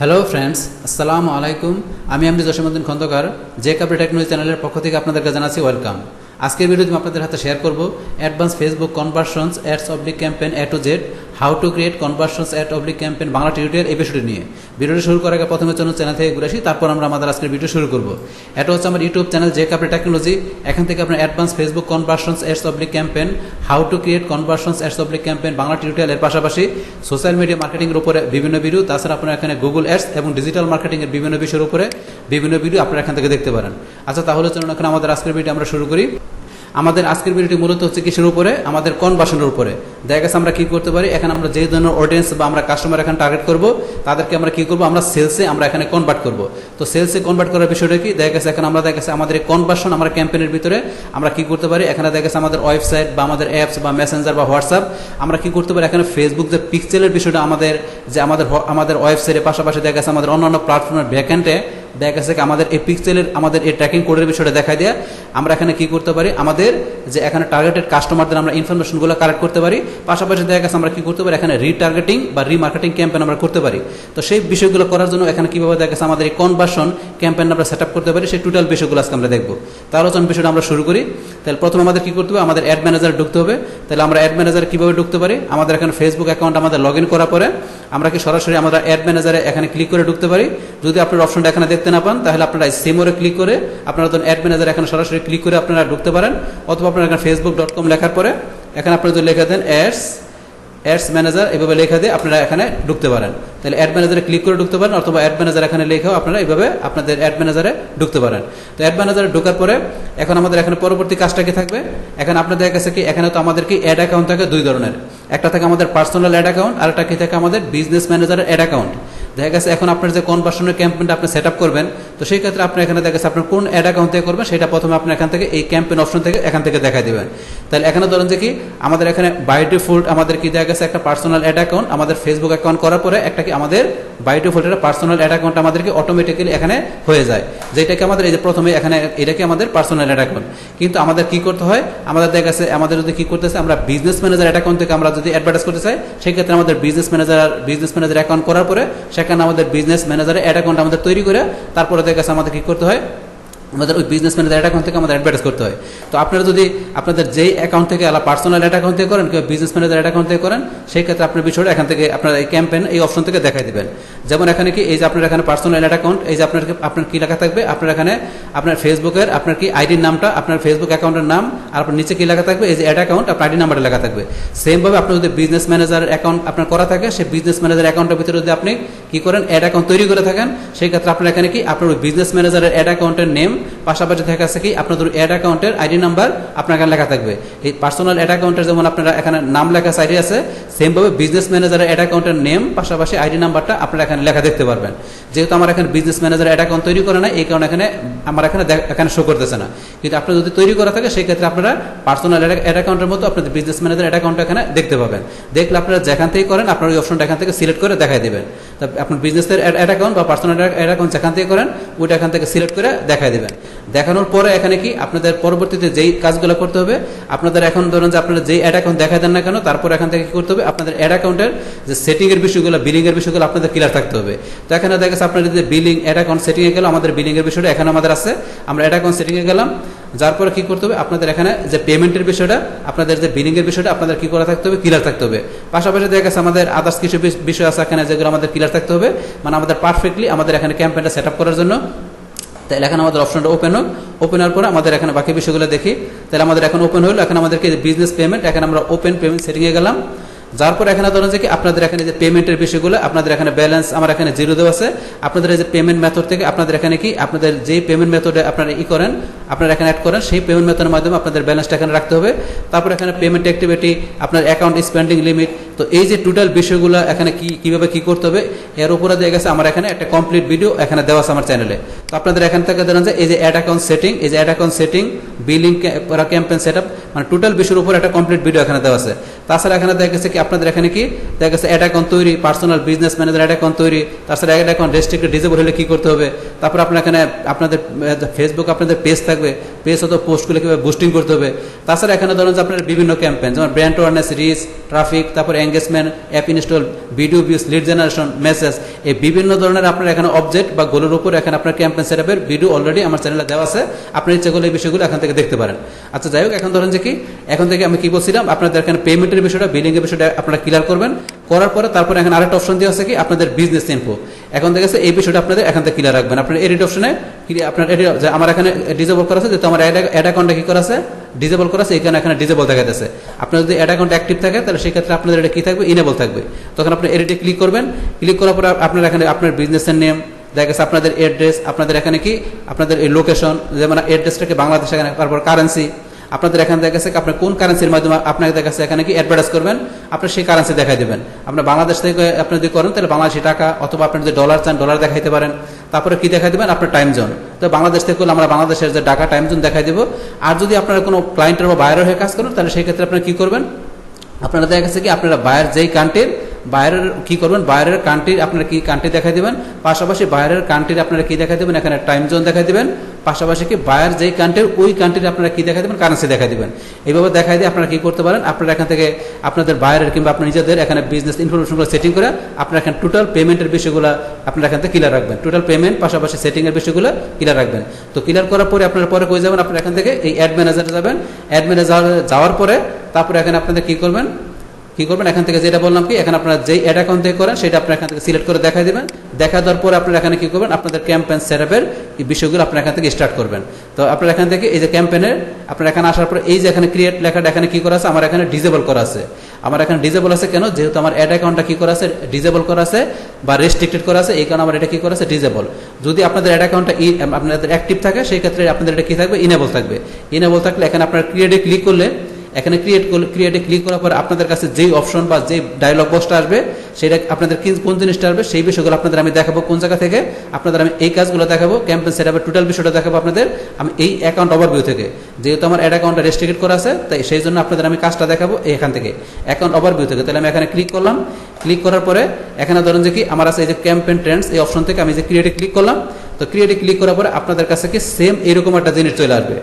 Hello friends, আসসালামু আলাইকুম। আমি এমডি জসীমউদ্দিন খন্দকার, যে কাপড় টেকনোলজি চ্যানেলের পক্ষ থেকে আপনাদেরকে জানাচ্ছি ওয়েলকাম। আজকের ভিডিওতে আমি আপনাদের হাতে শেয়ার করব অ্যাডভান্স ফেসবুক কনভার্সনস অ্যাডস অবলিক campaign A to Z, how to create conversions ad অবলিক ক্যাম্পেইন বাংলা টিউটোরিয়াল এই বিষয়টি নিয়ে। ভিডিওটি শুরু করার আগে প্রথমে চ্যানেল থেকে ঘুরে আসি, তারপর আমরা আমাদের আজকের ভিডিও শুরু করব। এটা হচ্ছে আমার ইউটিউব চ্যানেল যে কাপড় টেকনোলজি। এখান থেকে আপনার অ্যাডভান্স ফেসবুক কনভার্সনস অ্যাডস অবলিক campaign, how to create conversions ads অবলিক ক্যাম্পেইন বাংলা টিউটোরিয়াল এর পাশাপাশি সোশ্যাল মিডিয়া মার্কেটিংয়ের উপরে বিভিন্ন ভিডিও, তাছাড়া আপনারা এখানে গুগল অ্যাডস এবং ডিজিটাল মার্কেটিংয়ের বিভিন্ন বিষয়ের উপরে বিভিন্ন ভিডিও আপনারা এখান থেকে দেখতে পারেন। আচ্ছা, তাহলে চলুন এখন আমাদের আজকের ভিডিও আমরা শুরু করি। আমাদের আজকের ভিডিওটি মূলত হচ্ছে কিসের উপরে? আমাদের কনভার্সনের উপরে। দেখা গেছে আমরা কি করতে পারি, এখানে আমরা যে ধরনের অডিয়েন্স বা আমরা কাস্টমার এখানে টার্গেট করব, তাদেরকে আমরা কি করব, আমরা সেলসে আমরা এখানে কনভার্ট করব। তো সেলসে কনভার্ট করার বিষয়টা কি? দেখা গেছে এখন আমরা দেখা গেছে আমাদের এই কনভার্সন আমরা ক্যাম্পেইনের ভিতরে আমরা কি করতে পারি, এখানে দেখা গেছে আমাদের ওয়েবসাইট বা আমাদের অ্যাপস বা মেসেঞ্জার বা হোয়াটসঅ্যাপ আমরা কি করতে পারি, এখানে ফেসবুক যে পিক্সেলের বিষয়টা আমাদের ওয়েবসাইটের পাশাপাশি দেখা গেছে আমাদের অন্যান্য প্ল্যাটফর্মের ব্যাকএন্ডে দেখা গেছে আমাদের এই পিক্সেলের আমাদের এই ট্র্যাকিং কোডের বিষয়টা দেখা দেয়া আমরা এখানে কি করতে পারি, আমাদের যে এখানে টার্গেটেড কাস্টমারদের আমরা ইনফরমেশনগুলো কালেক্ট করতে পারি। পাশাপাশি দেখা গেছে আমরা কি করতে পারি, এখানে রিটার্গেটিং বা রিমার্কেটিং ক্যাম্পেইন আমরা করতে পারি। তো সেই বিষয়গুলো করার জন্য এখানে কিভাবে দেখা গেছে আমাদের এই কনভার্সন ক্যাম্পেইন আমরা সেট আপ করতে পারি, সেই টোটাল বিষয়গুলো আজকে আমরা দেখবো। তাহলে চলুন বিষয়টা আমরা শুরু করি। তাহলে প্রথমে আমাদের কি করতে হবে, আমাদের অ্যাড ম্যানেজারে ঢুকতে হবে। তাহলে আমরা অ্যাড ম্যানেজারে কিভাবে ঢুকতে পারি, আমাদের এখানে ফেসবুক অ্যাকাউন্ট আমাদের লগ ইন করার পরে আমরা কি সরাসরি আমরা অ্যাড ম্যানেজারে এখানে ক্লিক করে ঢুকতে পারি। যদি আপনার অপশনটা এখানে দেখতে না পান, তাহলে আপনারা সেমোরে ক্লিক করে আপনারা তখন অ্যাড ম্যানেজার এখানে সরাসরি ক্লিক করে আপনারা ঢুকতে পারেন। অথবা আপনারা এখানে facebook.com লেখার পরে এখানে আপনারা যদি লেখা দেন অ্যাডস ম্যানেজার এভাবে লেখা দিয়ে আপনারা এখানে ঢুকতে পারেন। তাহলে অ্যাড ম্যানেজারে ক্লিক করে ঢুকতে পারেন, অথবা অ্যাড ম্যানেজার এখানে লেখাও আপনারা এইভাবে আপনাদের অ্যাড ম্যানেজারে ঢুকতে পারেন। তো অ্যাড ম্যানেজারে ঢোকার পরে এখন আমাদের এখানে পরবর্তী কাজটা কি থাকবে, এখানে আপনাদের কাছে কি এখানে তো আমাদের কি অ্যাড অ্যাকাউন্ট থাকে দুই ধরনের। একটা থাকে আমাদের পার্সোনাল অ্যাড অ্যাকাউন্ট, আর একটা কি থাকে আমাদের বিজনেস ম্যানেজারের অ্যাড অ্যাকাউন্ট। দেখা গেছে এখন আপনার যে কনভার্সনের ক্যাম্পেইনটা আপনি সেট আপ করবেন, তো সেই ক্ষেত্রে আপনি এখানে দেখা গেছে আপনার কোন অ্যাড অ্যাকাউন্ট থেকে করবেন সেটা প্রথমে আপনি এখান থেকে এই ক্যাম্পেইন অপশন থেকে এখান থেকে দেখাই দেবেন। তাহলে এখানে ধরেন যে কি আমাদের এখানে বাই ডিফল্ট আমাদের কি দেখা গেছে একটা পার্সোনাল অ্যাড অ্যাকাউন্ট, আমাদের ফেসবুক অ্যাকাউন্ট করার পরে একটা কি আমাদের বাই ডিফল্ট একটা পার্সোনাল অ্যাড অ্যাকাউন্ট আমাদেরকে অটোমেটিক্যালি এখানে হয়ে যায়, যেটাকে আমাদের এই যে প্রথমে এখানে এটাকে আমাদের পার্সোনাল অ্যাড অ্যাকাউন্ট। কিন্তু আমাদের কি করতে হয়, আমাদের দেখা গেছে আমাদের যদি কি করতেছে, আমরা বিজনেস ম্যানেজার অ্যাড অ্যাকাউন্ট থেকে আমরা যদি অ্যাডভার্টাইজ করতে চাই, সেই ক্ষেত্রে আমাদের বিজনেস ম্যানেজার অ্যাকাউন্ট করার পরে সেখানে আমাদের বিজনেস ম্যানেজারের অ্যাড অ্যাকাউন্ট আমাদের তৈরি করে তারপরে দেখা গেছে আমাদের কি করতে হয়, আমাদের ওই বিজনেস ম্যানেজার অ্যাকাউন্ট থেকে আমাদের অ্যাডভার্টাইজ করতে হয়। তো আপনারা যদি আপনাদের যেই অ্যাকাউন্ট থেকে পার্সোনাল অ্যাকাউন্ট থেকে করেন কিংবা বিজনেস ম্যানেজার অ্যাকাউন্ট থেকে করেন, সেই ক্ষেত্রে আপনার বিষয়টা এখান থেকে আপনার এই ক্যাম্পেইন এই অপশন থেকে দেখাই দেবেন। যেমন এখানে কি এই যে আপনার এখানে পার্সোনাল অ্যাকাউন্ট, এই যে আপনার কি লেখা থাকবে, আপনার এখানে আপনার ফেসবুকের আপনার কি আইডির নামটা, আপনার ফেসবুক অ্যাকাউন্টের নাম, আর আপনার নিচে কি লেখা থাকবে, এই যে অ্যাড অ্যাকাউন্ট আপনার আইডি নাম্বারটা লেখা থাকবে। সেমভাবে আপনার যদি বিজনেস ম্যানেজার অ্যাকাউন্ট আপনার করা থাকে, সেই বিজনেস ম্যানেজার অ্যাকাউন্টের ভিতরে যদি আপনি কি করেন অ্যাড অ্যাকাউন্ট তৈরি করে থাকেন, সেই ক্ষেত্রে আপনার এখানে কি আপনার ওই বিজনেস ম্যানেজারের অ্যাড অ্যাকাউন্টের নেম পাশাপাশি দেখা আছে কি আপনাদের অ্যাড অ্যাকাউন্টের আইডি নাম্বার আপনার এখানে লেখা থাকবে। এই পার্সোনাল অ্যাড অ্যাকাউন্টের যেমন আপনারা এখানে নাম লেখা সাইডে আছে, সেমভাবে বিজনেস ম্যানেজারের অ্যাড অ্যাকাউন্টের নেম পাশাপাশি আইডি নাম্বারটা আপনারা এখানে লেখা দেখতে পারবেন। যেহেতু আমার এখানে বিজনেস ম্যানেজার অ্যাড অ্যাকাউন্ট তৈরি করে না, এই কারণে এখানে আমার এখানে শো করতেছে না। কিন্তু আপনার যদি তৈরি করা থাকে, সেই ক্ষেত্রে আপনারা পার্সোনাল অ্যাড অ্যাকাউন্টের মতো আপনাদের বিজনেস ম্যানেজার অ্যাড অ্যাকাউন্ট এখানে দেখতে পাবেন। দেখলে আপনারা যেখান থেকে করেন আপনার ওই অপশনটা এখান থেকে সিলেক্ট করে দেখাই দেবেন। আপনার বিজনেসের অ্যাড অ্যাকাউন্ট বা পার্সোনাল অ্যাড অ্যাকাউন্ট যেখান থেকে করেন ওইটা এখান থেকে সিলেক্ট করে দেখাই দেবেন। দেখানোর পরে এখানে কি আপনাদের পরবর্তীতে যেই কাজগুলো করতে হবে, আপনাদের এখন ধরুন যে আপনারা যেই অ্যাড অ্যাকাউন্ট দেখা দেন না কেন, তারপর এখান থেকে কি করতে হবে, আপনাদের অ্যাড অ্যাকাউন্টের যে সেটিং এর বিষয়গুলো, বিলিং এর বিষয়গুলো আপনাদের ক্লিয়ার থাকতে হবে। তো এখানে দেখা গেছে আপনার যদি বিলিং অ্যাড অ্যাকাউন্ট সেটিং এ গেল, আমাদের বিলিং এর বিষয়টা এখানে আমাদের আছে, আমরা অ্যাড অ্যাকাউন্ট সেটিং এ গেলাম। যার পরে কি করতে হবে, আপনাদের এখানে যে পেমেন্টের বিষয়টা, আপনাদের যে বিলিং এর বিষয়টা আপনাদের কি করা থাকতে হবে, ক্লিয়ার থাকতে হবে। পাশাপাশি দেখা গেছে আমাদের আদার্স কিছু বিষয় আছে এখানে যেগুলো আমাদের ক্লিয়ার থাকতে হবে, মানে আমাদের পারফেক্টলি আমাদের এখানে ক্যাম্পেইনটা সেট আপ করার জন্য। তাহলে এখানে আমাদের অপশনটা ওপেন হোক, ওপেন হওয়ার পরে আমাদের এখানে বাকি বিষয়গুলো দেখি। তাহলে আমাদের এখন ওপেন হলো, এখন আমাদেরকে বিজনেস পেমেন্ট, এখানে আমরা ওপেন পেমেন্ট সেটিংয়ে গেলাম। যার পর এখানে ধরুন যে কি আপনাদের এখানে যে পেমেন্টের বিষয়গুলো, আপনাদের এখানে ব্যালেন্স আমার এখানে জিরো দেওয়া আছে। আপনাদের এই যে পেমেন্ট মেথড থেকে আপনাদের এখানে কি আপনাদের যেই পেমেন্ট মেথডে আপনারা করেন, আপনারা এখানে অ্যাড করেন, সেই পেমেন্ট মেথডের মাধ্যমে আপনাদের ব্যালেন্সটা এখানে রাখতে হবে। তারপর এখানে পেমেন্ট অ্যাক্টিভিটি, আপনার অ্যাকাউন্ট স্পেন্ডিং লিমিট, তো এই যে টোটাল বিষয়গুলো এখানে কিভাবে কি করতে হবে এর উপরে দিয়ে গেছে আমার এখানে একটা কমপ্লিট ভিডিও এখানে দেওয়া আছে আমার চ্যানেলে। তো আপনাদের এখান থেকে ধরেন যে এই যে অ্যাড অ্যাকাউন্ট সেটিং, এই যে ad account setting, billing campaign setup, মানে টোটাল বিষয়ের উপর একটা কমপ্লিট ভিডিও এখানে দেওয়া আছে। তাছাড়া এখানে দেখা গেছে কি আপনাদের এখানে কি দেখা গেছে অ্যাড অ্যাকাউন্ট তৈরি, personal business manager ad account তৈরি, তাছাড়া অ্যাড অ্যাকাউন্ট রেস্ট্রিক্টেড ডিসেবল হলে কি করতে হবে, তারপর আপনার এখানে আপনাদের ফেসবুক আপনাদের পেজ থাকবে, পেজ অথবা পোস্টগুলো কীভাবে বুস্টিং করতে হবে। তাছাড়া এখানে ধরুন যে আপনার বিভিন্ন ক্যাম্পেইন যেমন ব্র্যান্ড অ্যাওয়ারনেস, রিচ, ট্রাফিক, তারপর engagement, app install, video views, lead generation, message, এই বিভিন্ন ধরনের আপনার এখানে অবজেক্ট বা গোলের উপর এখানে আপনার ক্যাম্পেইন সেটআপের ভিডিও অলরেডি আমার চ্যানেলে দেওয়া আছে। আপনার ইচ্ছা করলে এই বিষয়গুলো এখান থেকে দেখতে পারেন। আচ্ছা যাই হোক, এখন ধরেন যে কি এখন থেকে আমি কি বলছিলাম, আপনাদের এখানে পেমেন্টের বিষয়টা, বিলিং এর বিষয়টা আপনারা ক্লিয়ার করবেন। করার পরে তারপরে এখানে আরেকটা অপশন দেওয়া আছে কি আপনাদের বিজনেস ইনফো। এখন থেকে এই বিষয়টা আপনাদের এখান থেকে ক্লিয়ার রাখবেন। আপনার এডিট অপশনে আপনার আমার এখানে ডিজেবল করা আছে, যেহেতু আমার অ্যাড অ্যাকাউন্টে কি করা আছে, ডিজেবল করা আছে, এখানে ডিজেবল দেখাতেছে। আপনার যদি অ্যাড অ্যাকাউন্ট অ্যাক্টিভ থাকে তাহলে সেই ক্ষেত্রে আপনাদের এটা কি থাকবে, ইনেবল থাকবে। তখন আপনি এডিটে ক্লিক করবেন। ক্লিক করার পরে আপনার এখানে আপনার বিজনেসের নেম দেখা গেছে, আপনাদের অ্যাড্রেস, আপনাদের এখানে কি আপনাদের এই লোকেশন, যেমন অ্যাড্রেসটাকে বাংলাদেশ, এখানে তারপর কারেন্সি, আপনাদের এখানে দেখা গেছে আপনার কোন কারেন্সির মাধ্যমে আপনাকে দেখা গেছে এখানে কি অ্যাডভার্টাইজ করবেন, আপনি সেই কারেন্সি দেখাই দেবেন। আপনার বাংলাদেশ থেকে আপনি যদি করেন তাহলে বাংলাদেশি টাকা, অথবা আপনি যদি ডলার চান ডলার দেখাইতে পারেন। তারপরে কি দেখাই দেবেন, আপনার টাইম জোন। তো বাংলাদেশ থেকে করলে আমরা বাংলাদেশের যে ঢাকা টাইম জোন দেখাই দেবো। আর যদি আপনারা কোনো ক্লায়েন্টের বা বায়ারের হয়ে কাজ করেন তাহলে সেই ক্ষেত্রে আপনারা কি করবেন, আপনারা দেখা গেছে কি আপনারা বায়ার যেই কান্ট্রির, বাইরের কি করবেন, বাইরের কান্ট্রির আপনারা কি কান্ট্রি দেখাই দেবেন, পাশাপাশি বাইরের কান্ট্রির আপনারা কি দেখাই দেবেন, এখানে টাইম জোন দেখাই দেবেন। পাশাপাশি কি বায়ার যেই কান্ট্রির ওই কান্ট্রির আপনারা কি দেখাই দেবেন, কারেন্সি দেখাই দেবেন। এইভাবে দেখাই দিয়ে আপনারা কি করতে পারেন, আপনারা এখান থেকে আপনাদের বাইরের কিংবা আপনার নিজেদের এখানে বিজনেস ইনফরমেশনগুলো সেটিং করে আপনারা এখানে টোটাল পেমেন্টের বিষয়গুলো আপনারা এখান থেকে ক্লিয়ার রাখবেন। টোটাল পেমেন্ট পাশাপাশি সেটিংয়ের বিষয়গুলো ক্লিয়ার রাখবেন। তো ক্লিয়ার করার পরে আপনারা পরে কই যাবেন, আপনারা এখান থেকে এই অ্যাড ম্যানেজারে যাবেন। অ্যাড ম্যানেজারে যাওয়ার পরে তারপরে এখানে আপনাদের কি করবেন, এখান থেকে যেটা বললাম কি এখানে আপনারা যেই অ্যাড অ্যাকাউন্ট থেকে করেন সেটা আপনারা এখান থেকে সিলেক্ট করে দেখাই দেবেন। দেখা দেওয়ার পরে আপনারা এখানে কি করবেন, আপনাদের ক্যাম্পেইন সেটআপের এই বিষয়গুলো আপনারা এখান থেকে স্টার্ট করবেন। তো আপনারা এখান থেকে এই যে ক্যাম্পেইনের আপনারা এখানে আসার পরে এই যে এখানে ক্রিয়েট লেখাটা এখানে কি করা আছে, আমার এখানে ডিসেবল করা আছে। আমার এখানে ডিসেবল আছে কেন, যেহেতু আমার অ্যাড অ্যাকাউন্টটা কি করা আছে, ডিসেবল করা আছে বা রেস্ট্রিক্টেড করা আছে, এই কারণে আমার এটা কি করা আছে, ডিসেবল। যদি আপনাদের অ্যাড অ্যাকাউন্টটা আপনাদের অ্যাক্টিভ থাকে সেই ক্ষেত্রে আপনাদের এটা কি থাকবে, ইনেবল থাকবে। ইনেবল থাকলে এখানে আপনারা ক্রিয়েটে ক্লিক করলে, এখানে ক্রিয়েটে ক্লিক করার পর আপনাদের কাছে যেই অপশন বা যেই ডায়লগ বক্সটা আসবে সেটা আপনাদের কোন জিনিসটা আসবে সেই বিষয়গুলো আপনাদের আমি দেখাবো। কোন জায়গা থেকে আপনাদের আমি এই কাজগুলো দেখাবো, ক্যাম্পেইন সেটআপের টোটাল বিষয়টা দেখাবো আপনাদের আমি এই অ্যাকাউন্ট ওভারভিউ থেকে। যেহেতু আমার অ্যাড অ্যাকাউন্টটা রেস্ট্রিক্টেড করা আছে তাই সেই জন্য আপনাদের আমি কাজটা দেখাবো এখান থেকে অ্যাকাউন্ট ওভারভিউ থেকে। তাহলে আমি এখানে ক্লিক করলাম। ক্লিক করার পরে এখানে ধরুন যে কি আমার আছে এই যে ক্যাম্পেইন ট্রেন্ডস, এই অপশন থেকে আমি যে ক্রিয়েটে ক্লিক করলাম। তো ক্রিয়েটে ক্লিক করার পরে আপনাদের কাছে কি সেম এরকম একটা জিনিস চলে আসবে।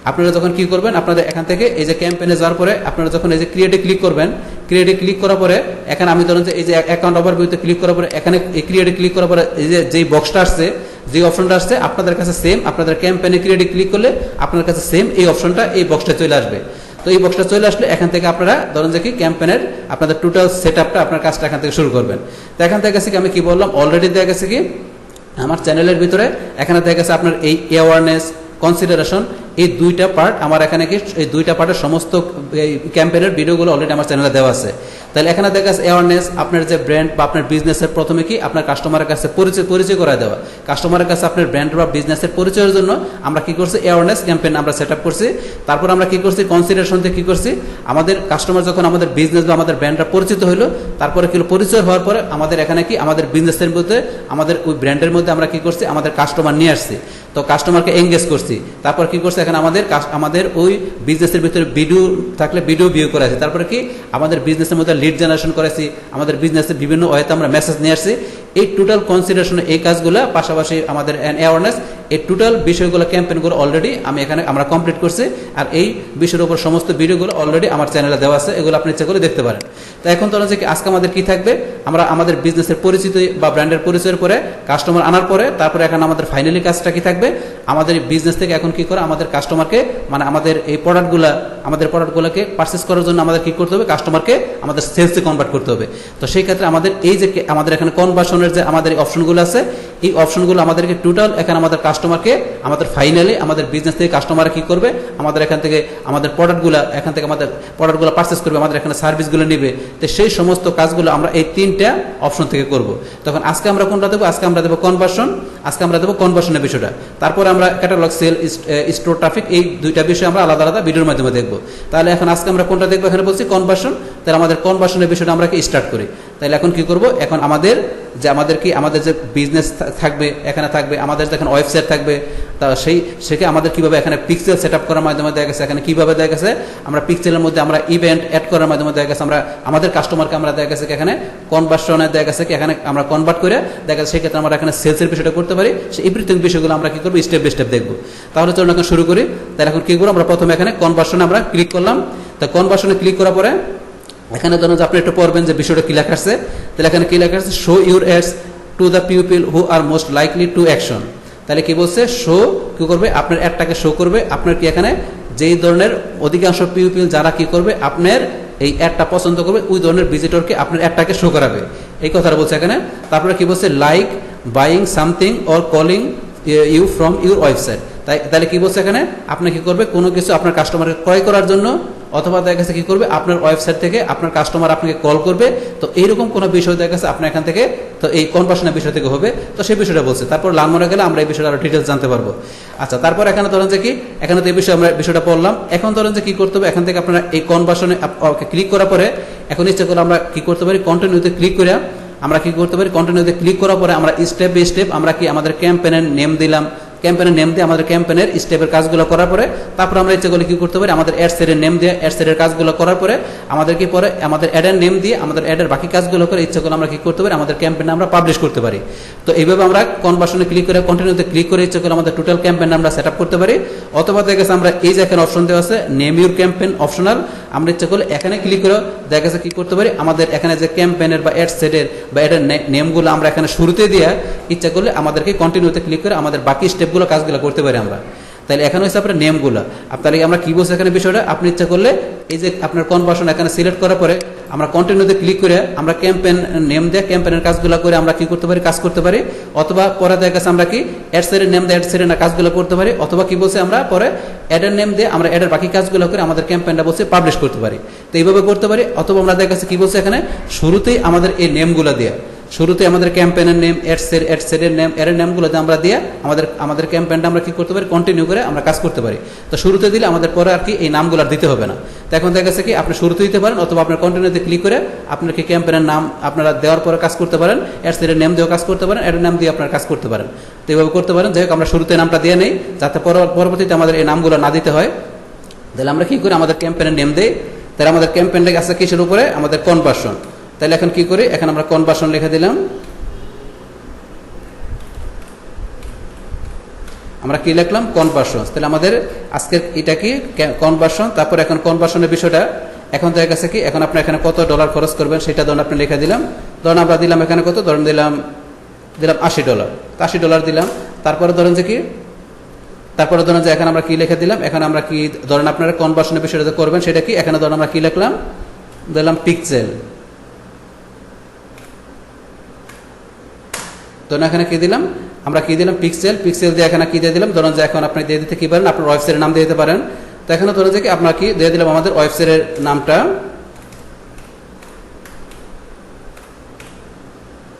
আপনারা যখন কি করবেন, আপনাদের এখান থেকে এই যে ক্যাম্পেইনে যাওয়ার পরে আপনারা যখন এই যে ক্রিয়েটে ক্লিক করবেন, ক্রিয়েটে ক্লিক করার পরে এখানে আমি ধরুন যে এই যে অ্যাকাউন্ট ওভারভিউতে ক্লিক করার পরে এখানে এই ক্রিয়েটে ক্লিক করার পরে এই যে যেই বক্সটা আসছে, যে অপশনটা আসছে আপনাদের কাছে সেম, আপনাদের ক্যাম্পেইনে ক্রিয়েটে ক্লিক করলে আপনার কাছে সেম এই অপশনটা এই বক্সটা চলে আসবে। তো এই বক্সটা চলে আসলে এখান থেকে আপনারা ধরুন যে কি ক্যাম্পেইনের আপনাদের টোটাল সেটআপটা আপনার কাজটা এখান থেকে শুরু করবেন। তো এখান থেকে গেছে কি আমি কি বললাম, অলরেডি দেখা গেছে কি আমার চ্যানেলের ভিতরে এখানে দেখা গেছে আপনার এই অ্যাওয়ারনেস, কনসিডারেশন, এই দুইটা পার্ট আমার এখানে কি এই দুইটা পার্টের সমস্ত ক্যাম্পেইনের ভিডিওগুলো অলরেডি আমার চ্যানেলে দেওয়া আছে। তাহলে এখানে দেখা যাচ্ছে অ্যাওয়ারনেস, আপনার যে ব্র্যান্ড বা আপনার বিজনেসের প্রথমে কি আপনার কাস্টমারের কাছে পরিচয় করা দেওয়া, কাস্টমারের কাছে আপনার ব্র্যান্ড বা বিজনেসের পরিচয়ের জন্য আমরা কি করছি, অ্যাওয়ারনেস ক্যাম্পেইন আমরা সেট আপ করছি। তারপর আমরা কি করছি, কনসিডারেশনতে কি করছি, আমাদের কাস্টমার যখন আমাদের বিজনেস বা আমাদের ব্র্যান্ডটা পরিচিত হলো, তারপরে কি পরিচয় হওয়ার পরে আমাদের এখানে কি আমাদের বিজনেসের মধ্যে আমাদের ওই ব্র্যান্ডের মধ্যে আমরা কি করছি, আমাদের কাস্টমার নিয়ে আসছি। তো কাস্টমারকে এঙ্গেজ করছি। তারপর কি করছে, এখানে আমাদের ওই বিজনেসের ভিতরে ভিডিও থাকলে ভিডিও ভিউ করা আছে। তারপরে কি আমাদের বিজনেসের মধ্যে লিড জেনারেশন করেছি, আমাদের বিজনেসের বিভিন্ন ওয়েতে আমরা মেসেজ নিয়ে আসছি। এই টোটাল কনসিডারেশন এই কাজগুলো পাশাপাশি আমাদের অ্যাওয়ারনেস, এই টোটাল বিষয়গুলো ক্যাম্পেইনগুলো অলরেডি আমরা কমপ্লিট করছি। আর এই বিষয়ের উপর সমস্ত ভিডিওগুলো অলরেডি আমার চ্যানেলে দেওয়া আছে, এগুলো আপনি ইচ্ছা করে দেখতে পারেন। তো এখন তো হচ্ছে কি আজকে আমাদের কি থাকবে, আমরা আমাদের বিজনেসের পরিচিতি বা ব্র্যান্ডের পরিচয়ের পরে কাস্টমার আনার পরে তারপরে এখন আমাদের ফাইনালি কাজটা কি থাকবে, আমাদের বিজনেস থেকে এখন কি করে আমাদের কাস্টমারকে মানে আমাদের এই প্রোডাক্টগুলোকে পারচেস করার জন্য আমাদের কি করতে হবে, কাস্টমারকে আমাদের সেলসে কনভার্ট করতে হবে। তো সেই ক্ষেত্রে আমাদের এই যে আমাদের এখানে কনভার্সনের যে আমাদের এই অপশনগুলো আছে, এই অপশনগুলো আমাদেরকে টোটাল এখানে আমাদের কাস্টমারকে আমাদের ফাইনালি আমাদের বিজনেস থেকে কাস্টমার কি করবে, আমাদের এখান থেকে আমাদের প্রোডাক্টগুলো পারচেস করবে, আমাদের এখানে সার্ভিসগুলো নেবে। তো সেই সমস্ত কাজগুলো আমরা এই তিনটা অপশন থেকে করব। তখন আজকে আমরা কোনটা দেবো, আজকে আমরা দেবো কনভার্সনের বিষয়টা। তারপরে আমরা ক্যাটালগ, সেল, স্টোর ট্রাফিক, এই দুইটা বিষয় আমরা আলাদা আলাদা ভিডিওর মাধ্যমে দেখবো। তাহলে এখন আজকে আমরা কোনটা দেখবো, এখানে বলছি কনভার্সন। তাহলে আমাদের কনভার্সনের বিষয়টা আমরা কি স্টার্ট করি। তাহলে এখন কি করব, এখন আমাদের যে বিজনেস থাকবে, এখানে থাকবে আমাদের যেখানে ওয়েবসাইট থাকবে, তা সেকে আমাদের কিভাবে এখানে পিক্সেল সেট আপ করার মাধ্যমে দেখা গেছে, এখানে কিভাবে দেখা গেছে আমরা পিক্সেলের মধ্যে আমরা ইভেন্ট অ্যাড করার মাধ্যমে দেখা গেছে আমরা আমাদের কাস্টমারকে আমরা দেখা গেছে এখানে কনভার্সনে দেখা গেছে এখানে আমরা কনভার্ট করে দেখা গেছে সেক্ষেত্রে আমরা এখানে সেলসের বিষয়টা করতে পারি। সেই এভরিথিং বিষয়গুলো আমরা কি করবো, স্টেপ বাই স্টেপ দেখবো। তাহলে চলুন এখন শুরু করি। তাহলে এখন কি করবো, আমরা প্রথমে এখানে কনভার্সনে আমরা ক্লিক করলাম। তা কনভার্সনে ক্লিক করার পরে এখানে ধরুন যে আপনি একটু পড়বেন যে বিষয়টা কি লেখা আছে, তাহলে এখানে কি লেখা আছে, show your ads to the people who are most likely to action. তাহলে কি বলছে, শো কি করবে, আপনার অ্যাডটাকে শো করবে, আপনার কি এখানে যেই ধরনের অধিকাংশ পিপল যারা কি করবে আপনার এই অ্যাডটা পছন্দ করবে, ওই ধরনের ভিজিটরকে আপনার অ্যাডটাকে শো করাবে, এই কথাটা বলছে এখানে। তারপরে কি বলছে, like buying something or calling you from your website. তাহলে কি বলছে এখানে, আপনি কি করবে, কোনো কিছু আপনার কাস্টমারকে ক্রয় করার জন্য, অথবা দেখা গেছে কি করবে, আপনার ওয়েবসাইট থেকে আপনার কাস্টমার আপনাকে কল করবে, তো এইরকম কোনো বিষয় দেখা গেছে আপনার এখান থেকে, তো এই কনভার্সনের বিষয় থেকে হবে, তো সেই বিষয়টা বলছে। তারপর লালমোড়া গেলে আমরা এই বিষয়টা আরো ডিটেলস জানতে পারবো। আচ্ছা, তারপর এখানে ধরেন যে কি, এখানে তো এই বিষয়ে আমরা বিষয়টা পড়লাম। এখন ধরেন যে কি করতে হবে, এখান থেকে আপনারা এই কনভার্সনে ক্লিক করার পরে, এখন ইচ্ছা করে আমরা কি করতে পারি, কন্টিনিউতে ক্লিক করে আমরা কি করতে পারি, কন্টিনিউতে ক্লিক করার পরে আমরা স্টেপ বাই স্টেপ আমরা কি আমাদের ক্যাম্পেনের নেম দিলাম, ক্যাম্পেনের নেম দিয়ে আমাদের ক্যাম্পেনের স্টেপের কাজগুলো করার পরে, তারপর আমরা ইচ্ছা করলে কি করতে পারি, আমাদের অ্যাডসের নেম দিয়ে অ্যাডসের কাজগুলো করার পরে আমাদের কি পরে আমাদের অ্যাডের নেম দিয়ে আমাদের অ্যাডের বাকি কাজগুলো করে ইচ্ছা করলে আমরা কি করতে পারি, আমাদের ক্যাম্পেনে আমরা পাবলিশ করতে পারি। তো এইভাবে আমরা কনভার্সনে ক্লিক করে কন্টিনিউতে ক্লিক করে ইচ্ছা করলে আমাদের টোটাল ক্যাম্পেন আমরা সেট আপ করতে পারি। অথবা দেখা গেছে আমরা এই যে এখানে অপশন দেওয়া আছে নেম ইউর ক্যাম্পেন অপশনাল, আমরা ইচ্ছা করলে এখানে ক্লিক করে দেখা গেছে কি করতে পারি, আমাদের এখানে যে ক্যাম্পেনের বা অ্যাড সেটের বা অ্যাডের নেমগুলো আমরা এখানে শুরুতে দিয়ে ইচ্ছা করলে আমাদেরকে কন্টিনিউতে ক্লিক করে আমাদের বাকি স্টেপগুলো কাজগুলো করতে পারি আমরা। তাহলে এখানে হচ্ছে আপনার নেমগুলো, তাহলে আমরা কি বলছি এখানে বিষয়টা, আপনি ইচ্ছা করলে এই যে আপনার কনভার্সন এখানে সিলেক্ট করার পরে আমরা কন্টিনিউতে ক্লিক করে আমরা ক্যাম্পেন নেম দিয়ে ক্যাম্পেনের কাজগুলো করে আমরা কি করতে পারি, কাজ করতে পারি। অথবা পরে দেখা গেছে আমরা কি অ্যাডসের নেম দিয়ে অ্যাডসের কাজগুলো করতে পারি। অথবা কি বলছে, আমরা পরে অ্যাডের নেম দিয়ে আমরা অ্যাডের বাকি কাজগুলো করে আমাদের ক্যাম্পেনটা বলছে পাবলিশ করতে পারি। তো এইভাবে করতে পারি। অথবা আমরা দেখা গেছে কি বলছে এখানে, শুরুতেই আমাদের এই নেমগুলো দিয়ে, শুরুতে আমাদের ক্যাম্পেনের নেম অ্যাডসের নেম এর নেমগুলোতে আমরা দিয়ে আমাদের ক্যাম্পেনটা আমরা কি করতে পারি, কন্টিনিউ করে আমরা কাজ করতে পারি। তো শুরুতে দিলে আমাদের পরে আর কি এই নামগুলো আর দিতে হবে না। তো এখন দেখা গেছে কি আপনি শুরুতে দিতে পারেন, অথবা আপনার কন্টিনিউতে ক্লিক করে আপনার কি ক্যাম্পেনের নাম আপনারা দেওয়ার পরে কাজ করতে পারেন, অ্যাডসের নেম দিয়েও কাজ করতে পারেন, অ্যাডের নাম দিয়ে আপনার কাজ করতে পারেন। তো এইভাবে করতে পারেন। যাই হোক, আমরা শুরুতে নামটা দিয়ে নেই যাতে পরবর্তীতে আমাদের এই নামগুলো না দিতে হয়। তাহলে আমরা কি করি, আমাদের ক্যাম্পেনের নেম দেই। তাহলে আমাদের ক্যাম্পেনটা আছে কিসের উপরে, আমাদের কনভার্সন। তাহলে এখন কি করি, এখন আমরা কনভার্সন লিখে দিলাম। আমরা কি লিখলাম, কনভার্সন। তাহলে আমাদের আজকের এটা কি কনভার্সন। তারপর এখন কনভার্সনের বিষয়টা এখন দেখা গেছে কি, এখন আপনি এখানে কত ডলার খরচ করবেন সেটা ধরুন আপনি লিখে দিলাম। ধরুন আমরা দিলাম এখানে কত, ধরুন দিলাম $80, $80 দিলাম। তারপরে ধরেন যে কি, তারপরে ধরেন যে এখন আমরা কি লিখে দিলাম, এখন আমরা কি ধরেন আপনারা কনভার্সনের বিষয়টা করবেন সেটা কি, এখানে ধরেন আমরা কি লিখলাম, দিলাম পিক্সেল। ধরুন এখানে কি দিলাম, আমরা কি দিলাম, পিক্সেল। পিক্সেল দিয়ে এখানে কি দিয়ে দিলাম, ধরুন যে এখন আপনি দিয়ে দিতে কি পারেন, আপনার ওয়েবসাইটের নাম দিয়ে দিতে পারেন। তো এখানে ধরুন যে কি আপনার কি দিয়ে দিলাম আমাদের ওয়েবসাইটের নামটা,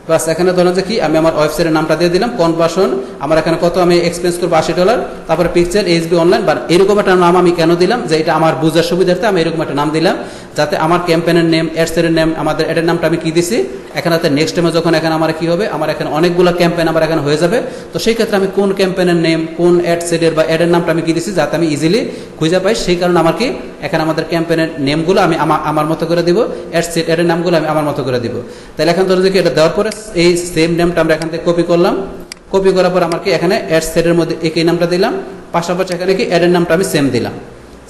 বাস। এখানে ধরুন যে কি আমি আমার ওয়েবসাইটের নামটা দিয়ে দিলাম, কনভার্সন আমার এখানে কত আমি এক্সপেন্স করবো $80। তারপরে পিক্সেল এইচবি অনলাইন, বা এরকম একটা নাম আমি কেন দিলাম, যে এটা আমার বোঝার সুবিধার্থে আমি এরকম একটা নাম দিলাম, যাতে আমার ক্যাম্পেনের নেম অ্যাডসের নেম আমাদের অ্যাডের নামটা আমি কি দিছি এখানে, নেক্সট টাইমে যখন এখানে আমার কি হবে, আমার এখানে অনেকগুলো ক্যাম্পেন আমার এখানে হয়ে যাবে। তো সেই ক্ষেত্রে আমি কোন ক্যাম্পেনের নেম, কোন অ্যাডসের বা অ্যাডের নামটা আমি কি দিছি, যাতে আমি ইজিলি খুঁজে পাই। সেই কারণে আমার কি এখানে আমাদের ক্যাম্পেনের নেমগুলো আমি আমার মতো করে দিব, অ্যাডের নামগুলো আমি আমার মতো করে দিব। তাহলে এখন ধরুন যে কি এটা দেওয়ার পরে এই সেম নেমটা আমরা এখান থেকে কপি করলাম। কপি করার পর আমার কি এখানে অ্যাড সেটের মধ্যে একই নামটা দিলাম, পাশাপাশি এখানে কি অ্যাডের নামটা আমি সেম দিলাম,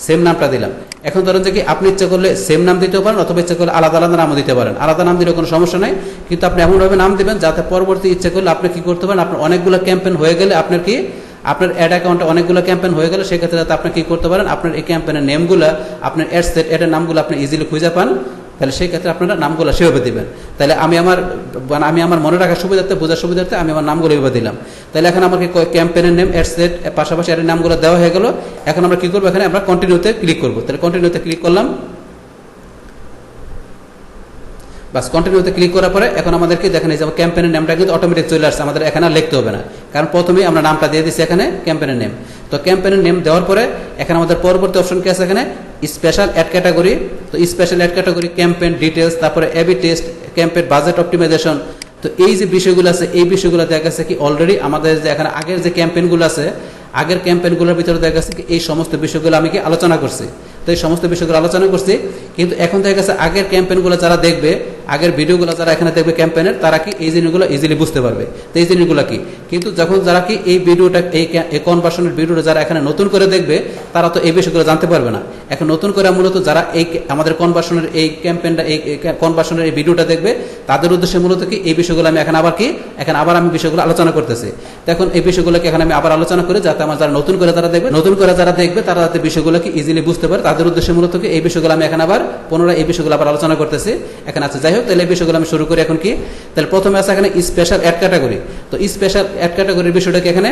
সেম নামটা দিলাম। এখন ধরেন যে কি আপনি ইচ্ছা করলে সেম নাম দিতে পারেন, অথবা ইচ্ছা করলে আলাদা আলাদা নামও দিতে পারেন। আলাদা নাম দিলে কোনো সমস্যা নাই, কিন্তু আপনি এমনভাবে নাম দিবেন যাতে পরবর্তী ইচ্ছা করলে আপনি কি করতে পারেন, আপনার অনেকগুলো ক্যাম্পেন হয়ে গেলে আপনার কি আপনার অ্যাড অ্যাকাউন্টে অনেকগুলো ক্যাম্পেন হয়ে গেলে সেক্ষেত্রে যাতে আপনি কি করতে পারেন, আপনার এই ক্যাম্পেনের নেমগুলো, আপনার অ্যাড সেট অ্যাডের নামগুলো আপনি ইজিলি খুঁজে পান। তাহলে সেই ক্ষেত্রে আপনারা নামগুলো সেভাবে দিবেন। তাহলে আমি আমার মনে রাখার সুবিধার্থে, বোঝার সুবিধার্থে আমি আমার নামগুলো এভাবে দিলাম। তাহলে এখন আমাকে ক্যাম্পেনের নেম অ্যাড সেট পাশাপাশি অ্যাডের নামগুলো দেওয়া হয়ে গেল। এখন আমরা কি করবো, এখানে আমরা কন্টিনিউতে ক্লিক করবো। তাহলে কন্টিনিউতে ক্লিক করলাম, বাস। কন্টিনিউতে ক্লিক করার পরে এখন আমাদেরকে দেখেন এই যে ক্যাম্পেনের নামটা কিন্তু অটোমেটিক চলে আসছে, আমাদের এখানে আর লিখতে হবে না, কারণ প্রথমেই আমরা নামটা দিয়ে দিচ্ছি এখানে ক্যাম্পেনের নেম। তো ক্যাম্পেনের নেম দেওয়ার পরে এখানে আমাদের পরবর্তী অপশন কি আছে, এখানে স্পেশাল অ্যাড ক্যাটাগরি। তো special ad category campaign details, তারপরে AB test, campaign budget optimisation. তো এই যে বিষয়গুলো আছে, এই বিষয়গুলো দেখা গেছে কি অলরেডি আমাদের যে এখানে আগের যে ক্যাম্পেনগুলো আছে, আগের ক্যাম্পেনগুলোর ভিতরে দেখা গেছে কি এই সমস্ত বিষয়গুলো আমি কি আলোচনা করছি। তো এই সমস্ত বিষয়গুলো আলোচনা করছি, কিন্তু এখন দেখা গেছে আগের ক্যাম্পেনগুলো যারা দেখবে, আগের ভিডিওগুলো যারা এখানে দেখবে ক্যাম্পেনের, তারা কি এই জিনিসগুলো ইজিলি বুঝতে পারবে। তো এই জিনিসগুলো কি, কিন্তু যখন যারা কি এই ভিডিওটা এই কনভার্সনের ভিডিওটা যারা এখানে নতুন করে দেখবে তারা তো এই বিষয়গুলো জানতে পারবে না। এখন নতুন করে মূলত যারা এই আমাদের কনভার্সনের এই ক্যাম্পেইনটা এই কনভার্সনের এই ভিডিওটা দেখবে তাদের উদ্দেশ্যে মূলত কি এই বিষয়গুলো আমি এখন আবার আমি বিষয়গুলো আলোচনা করতেছি। তো এখন এই বিষয়গুলোকে এখন আমি আবার আলোচনা করি যাতে আমার যারা নতুন করে যারা দেখবে তারা যাতে বিষয়গুলোকে ইজিলি বুঝতে পারে, তাদের উদ্দেশ্যে মূলত কি এই বিষয়গুলো আমি এখন আবার পুনরায় এই বিষয়গুলো আবার আলোচনা করতেছি। এখন আছে যাই হোক, তাহলে এই বিষয়গুলো আমি শুরু করি। এখন কি তাহলে প্রথমে আছে এখানে স্পেশাল অ্যাড ক্যাটাগরি। তো স্পেশাল অ্যাড ক্যাটাগরির বিষয়টা কি এখানে,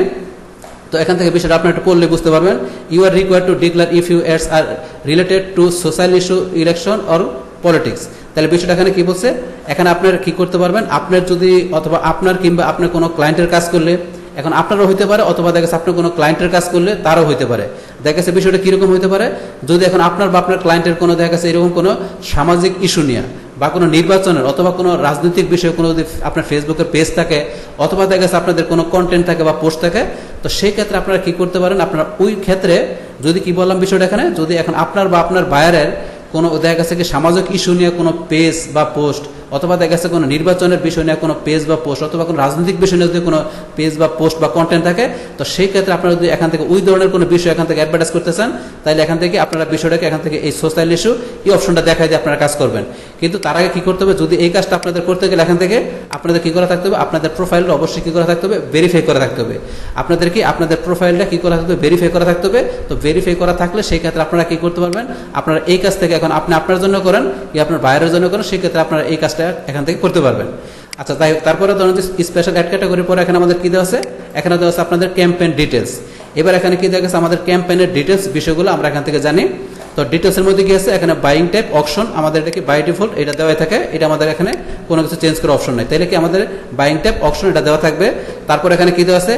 তো এখান থেকে বিষয়টা আপনি একটু পড়লে বুঝতে পারবেন। You are required to declare if you ads are related to social issue, election or politics. তাহলে বিষয়টা এখানে কি বলছে, এখানে আপনার কি করতে পারবেন, আপনার যদি অথবা আপনার কিংবা আপনার কোনো ক্লায়েন্টের কাজ করলে, এখন আপনারও হইতে পারে অথবা দেখা গেছে আপনার কোনো ক্লায়েন্টের কাজ করলে তারও হইতে পারে। দেখা গেছে বিষয়টা কীরকম হইতে পারে, যদি এখন আপনার বা আপনার ক্লায়েন্টের কোনো দেখা গেছে এরকম কোনো সামাজিক ইস্যু নিয়ে বা কোনো নির্বাচনের অথবা কোনো রাজনৈতিক বিষয়ে কোনো যদি আপনার ফেসবুকের পেজ থাকে অথবা দেখা গেছে আপনাদের কোনো কন্টেন্ট থাকে বা পোস্ট থাকে, তো সেই ক্ষেত্রে আপনারা কি করতে পারেন, আপনারা ওই ক্ষেত্রে যদি কি বললাম বিষয়টা এখানে, যদি এখন আপনার বা আপনার বায়ারের কোনো দেখা গেছে কি সামাজিক ইস্যু নিয়ে কোনো পেজ বা পোস্ট অথবা দেখা গেছে কোনো নির্বাচনের বিষয় নিয়ে কোনো পেজ বা পোস্ট অথবা কোনো রাজনৈতিক বিষয় নিয়ে যদি কোনো পেজ বা পোস্ট বা কন্টেন্ট থাকে, তো সেই ক্ষেত্রে আপনারা যদি এখান থেকে ওই ধরনের কোনো বিষয় এখান থেকে অ্যাডভার্টাইজ করতে চান, তাহলে এখান থেকে আপনারা বিষয়টাকে এখান থেকে এই সোশ্যাল ইস্যু এই অপশনটা দেখায় দিয়ে আপনারা কাজ করবেন। কিন্তু তার আগে কি করতে হবে, যদি এই কাজটা আপনাদের করতে গেলে এখান থেকে আপনাদের কি করা থাকতে হবে, আপনাদের প্রোফাইলটা অবশ্যই কি করা থাকতে হবে, ভেরিফাই করা থাকতে হবে। আপনাদের প্রোফাইলটা কি করা থাকতে হবে, ভেরিফাই করা থাকতে হবে। তো ভেরিফাই করা থাকলে সেই ক্ষেত্রে আপনারা কি করতে পারবেন, আপনারা এই কাজ থেকে এখন আপনি আপনার জন্য করেন কি আপনার বাইরের জন্য করেন, সেই ক্ষেত্রে আপনারা এই কাজটা এখান থেকে করতে পারবেন। আচ্ছা, তাই তারপরে ধরুন যে স্পেশাল অ্যাড ক্যাটাগরির পরে এখানে আমাদের কি দেওয়া আছে, এখানে দেওয়া আছে আপনাদের ক্যাম্পেইন ডিটেলস। এবার এখানে কি দেখা গেছে আমাদের ক্যাম্পেইনের ডিটেলস বিষয়গুলো আমরা এখান থেকে জানি। তো ডিটেলসের মধ্যে কি আছে, এখানে বাইং টাইপ অপশন আমাদের এটা কি বাই ডিফল্ট এটা দেওয়া থাকে, এটা আমাদের এখানে কোনো কিছু চেঞ্জ করার অপশন নাই, তাহলে কি আমাদের বাইং টাইপ অপশন এটা দেওয়া থাকবে। তারপর এখানে কি দেওয়া আছে,